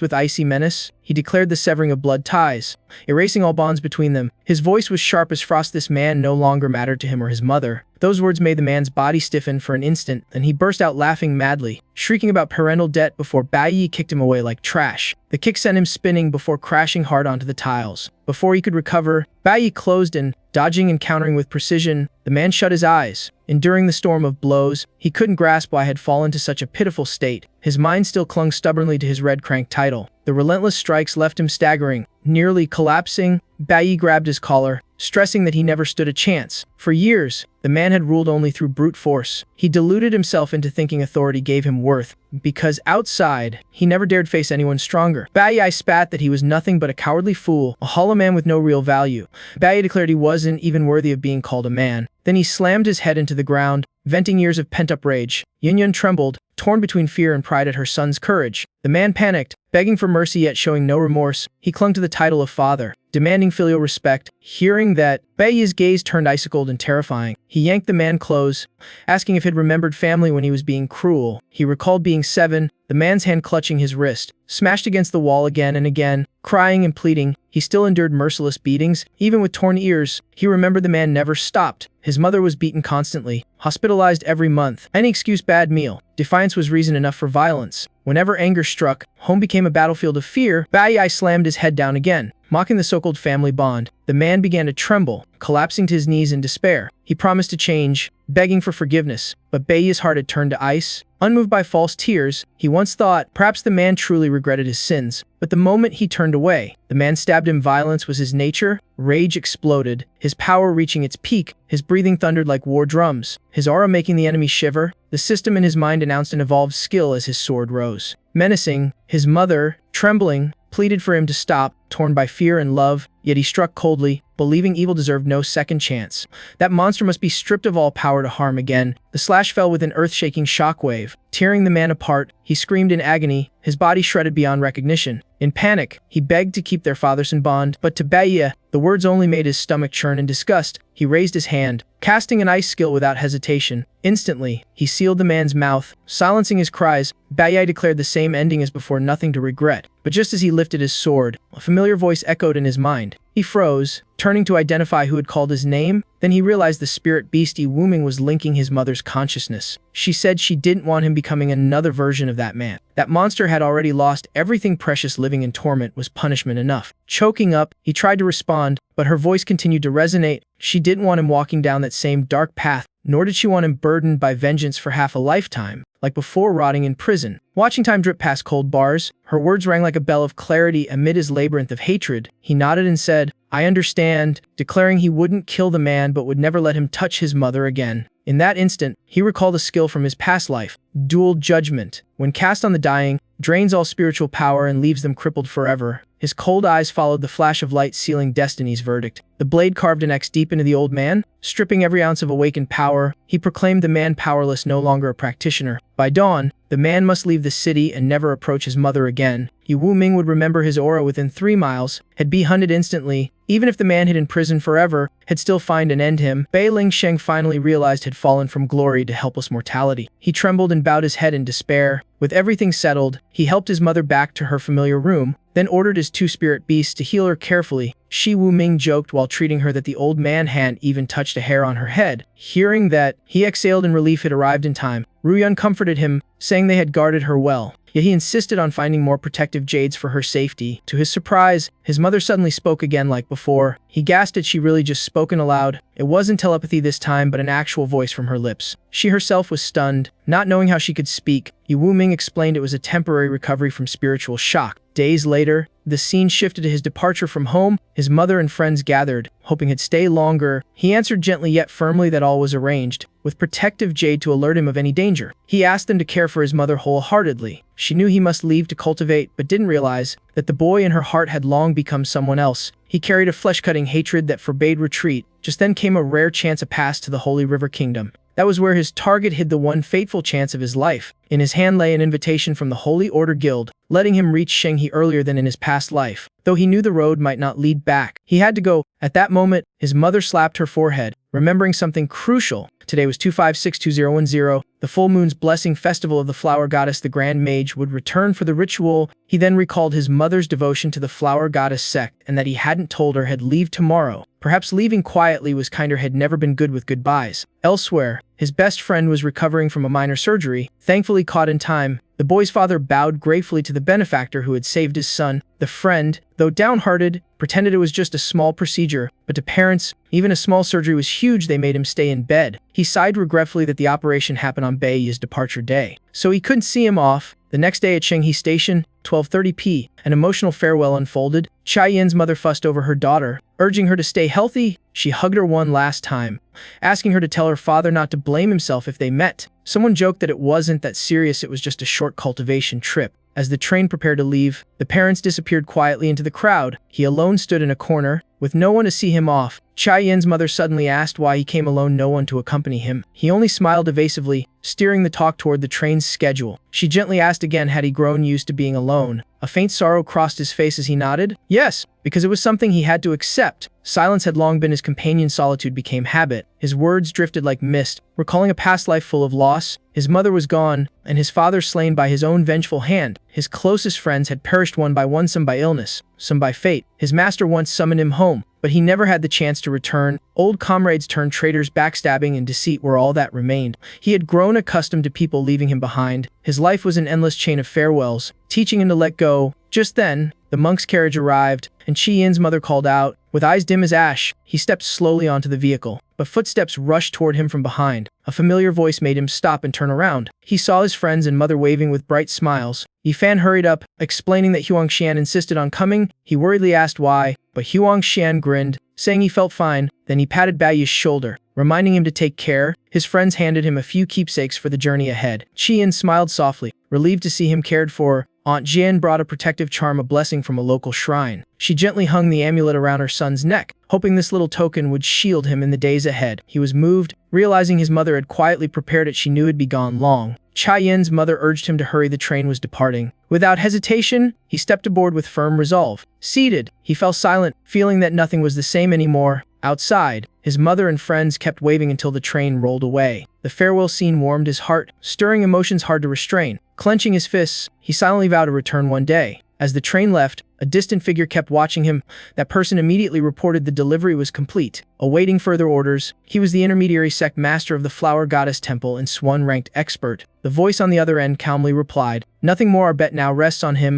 with icy menace. He declared the severing of blood ties, erasing all bonds between them. His voice was sharp as frost. This man no longer mattered to him or his mother. Those words made the man's body stiffen for an instant, then he burst out laughing madly, shrieking about parental debt before Bai kicked him away like trash. The kick sent him spinning before crashing hard onto the tiles. Before he could recover, Bai closed in, dodging and countering with precision. The man shut his eyes. Enduring the storm of blows, he couldn't grasp why he had fallen to such a pitiful state. His mind still clung stubbornly to his red crank title. The relentless strikes left him staggering, nearly collapsing. Bai grabbed his collar, stressing that he never stood a chance. For years, the man had ruled only through brute force. He deluded himself into thinking authority gave him worth, because outside, he never dared face anyone stronger. Bai spat that he was nothing but a cowardly fool, a hollow man with no real value. Bai declared he wasn't even worthy of being called a man. Then he slammed his head into the ground, venting years of pent-up rage. Yunyun trembled, torn between fear and pride at her son's courage. The man panicked, begging for mercy yet showing no remorse. He clung to the title of father, demanding filial respect. Hearing that, Bai's gaze turned ice-cold and terrifying. He yanked the man close, asking if he'd remembered family when he was being cruel. He recalled being 7, the man's hand clutching his wrist, smashed against the wall again and again, crying and pleading. He still endured merciless beatings, even with torn ears. He remembered the man never stopped. His mother was beaten constantly, hospitalized every month. Any excuse, bad meal. Defiance was reason enough for violence. Whenever anger struck, home became a battlefield of fear. Bai slammed his head down again, mocking the so-called family bond. The man began to tremble, collapsing to his knees in despair. He promised to change, begging for forgiveness, but Bai's heart had turned to ice. Unmoved by false tears, he once thought perhaps the man truly regretted his sins. But the moment he turned away, the man stabbed him. Violence was his nature. Rage exploded, his power reaching its peak. His breathing thundered like war drums, his aura making the enemy shiver. The system in his mind announced an evolved skill as his sword rose. Menacing, his mother, trembling, pleaded for him to stop, torn by fear and love, yet he struck coldly, believing evil deserved no second chance. That monster must be stripped of all power to harm again. The slash fell with an earth-shaking shockwave, tearing the man apart. He screamed in agony, his body shredded beyond recognition. In panic, he begged to keep their fathers in bond, but to Bai, the words only made his stomach churn in disgust. He raised his hand, casting an ice skill without hesitation. Instantly, he sealed the man's mouth, silencing his cries. Bai declared the same ending as before, nothing to regret. But just as he lifted his sword, a familiar voice echoed in his mind. He froze, turning to identify who had called his name. Then he realized the spirit beast Wuming was linking his mother's consciousness. She said she didn't want him becoming another version of that man. That monster had already lost everything precious. Living in torment was punishment enough. Choking up, he tried to respond, but her voice continued to resonate. She didn't want him walking down that same dark path, nor did she want him burdened by vengeance for half a lifetime, like before, rotting in prison. Watching time drip past cold bars, her words rang like a bell of clarity amid his labyrinth of hatred. He nodded and said, "I understand," declaring he wouldn't kill the man but would never let him touch his mother again. In that instant, he recalled a skill from his past life, dual judgment. When cast on the dying, drains all spiritual power and leaves them crippled forever. His cold eyes followed the flash of light, sealing destiny's verdict. The blade carved an X deep into the old man, stripping every ounce of awakened power. He proclaimed the man powerless, no longer a practitioner. By dawn, the man must leave the city and never approach his mother again. Wuming would remember his aura within 3 miles, had be hunted instantly. Even if the man hid in prison forever, had still find and end him. Bai Lingsheng finally realized had fallen from glory to helpless mortality. He trembled and bowed his head in despair. With everything settled, he helped his mother back to her familiar room, then ordered his 2 spirit beasts to heal her carefully. Wuming joked while treating her that the old man hadn't even touched a hair on her head. Hearing that, he exhaled in relief. Had arrived in time. Ruyun comforted him, saying they had guarded her well. Yet he insisted on finding more protective jades for her safety. To his surprise, his mother suddenly spoke again like before. He gasped. Had she really just spoken aloud? It wasn't telepathy this time, but an actual voice from her lips. She herself was stunned, not knowing how she could speak. Wuming explained it was a temporary recovery from spiritual shock. Days later, The scene shifted to his departure from home. His mother and friends gathered, hoping he'd stay longer. He answered gently yet firmly that all was arranged, with protective jade to alert him of any danger. He asked them to care for his mother wholeheartedly. She knew he must leave to cultivate, but didn't realize that the boy in her heart had long become someone else. He carried a flesh-cutting hatred that forbade retreat. Just then came a rare chance a pass to the Holy River Kingdom. That was where his target hid the one fateful chance of his life. In his hand lay an invitation from the Holy Order Guild, letting him reach Shenghe earlier than in his past life. Though he knew the road might not lead back, he had to go. At that moment, his mother slapped her forehead, remembering something crucial. Today was 25621010, the full moon's blessing festival of the flower goddess. The Grand Mage would return for the ritual. He then recalled his mother's devotion to the flower goddess sect and that he hadn't told her had leave tomorrow. Perhaps leaving quietly was kinder, had never been good with goodbyes. Elsewhere, his best friend was recovering from a minor surgery, thankfully caught in time. The boy's father bowed gratefully to the benefactor who had saved his son. The friend, though downhearted, pretended it was just a small procedure, but to parents, even a small surgery was huge. They made him stay in bed. He sighed regretfully that the operation happened on Bei's departure day, so he couldn't see him off. The next day at Shenghe Station, 12:30 p.m., an emotional farewell unfolded. Chai Yin's mother fussed over her daughter, urging her to stay healthy. She hugged her one last time, asking her to tell her father not to blame himself if they met. Someone joked that it wasn't that serious, it was just a short cultivation trip. As the train prepared to leave, the parents disappeared quietly into the crowd. He alone stood in a corner, with no one to see him off. Chai Yin's mother suddenly asked why he came alone, no one to accompany him. He only smiled evasively, steering the talk toward the train's schedule. She gently asked again, had he grown used to being alone? A faint sorrow crossed his face as he nodded. Yes, because it was something he had to accept. Silence had long been his companion, solitude became habit. His words drifted like mist, recalling a past life full of loss. His mother was gone, and his father slain by his own vengeful hand. His closest friends had perished one by one, some by illness, some by fate. His master once summoned him home, but he never had the chance to return. Old comrades turned traitors, backstabbing and deceit were all that remained. He had grown accustomed to people leaving him behind. His life was an endless chain of farewells, teaching him to let go. Just then, the monk's carriage arrived, and Chi Yin's mother called out. With eyes dim as ash, he stepped slowly onto the vehicle, but footsteps rushed toward him from behind. A familiar voice made him stop and turn around. He saw his friends and mother waving with bright smiles. Yifan hurried up, explaining that Huangshan insisted on coming. He worriedly asked why, but Huangshan grinned, saying he felt fine. Then he patted Bai's shoulder, reminding him to take care. His friends handed him a few keepsakes for the journey ahead. Chi Yin smiled softly, relieved to see him cared for. Aunt Jian brought a protective charm, a blessing from a local shrine. She gently hung the amulet around her son's neck, hoping this little token would shield him in the days ahead. He was moved, realizing his mother had quietly prepared it. She knew it'd be gone long. Chai Yin's mother urged him to hurry, the train was departing. Without hesitation, he stepped aboard with firm resolve. Seated, he fell silent, feeling that nothing was the same anymore. Outside, his mother and friends kept waving until the train rolled away. The farewell scene warmed his heart, stirring emotions hard to restrain. Clenching his fists, he silently vowed to return one day. As the train left, a distant figure kept watching him. That person immediately reported the delivery was complete, awaiting further orders. He was the intermediary sect master of the Flower Goddess Temple and Swan-ranked expert. The voice on the other end calmly replied, "Nothing more. Our bet now rests on him."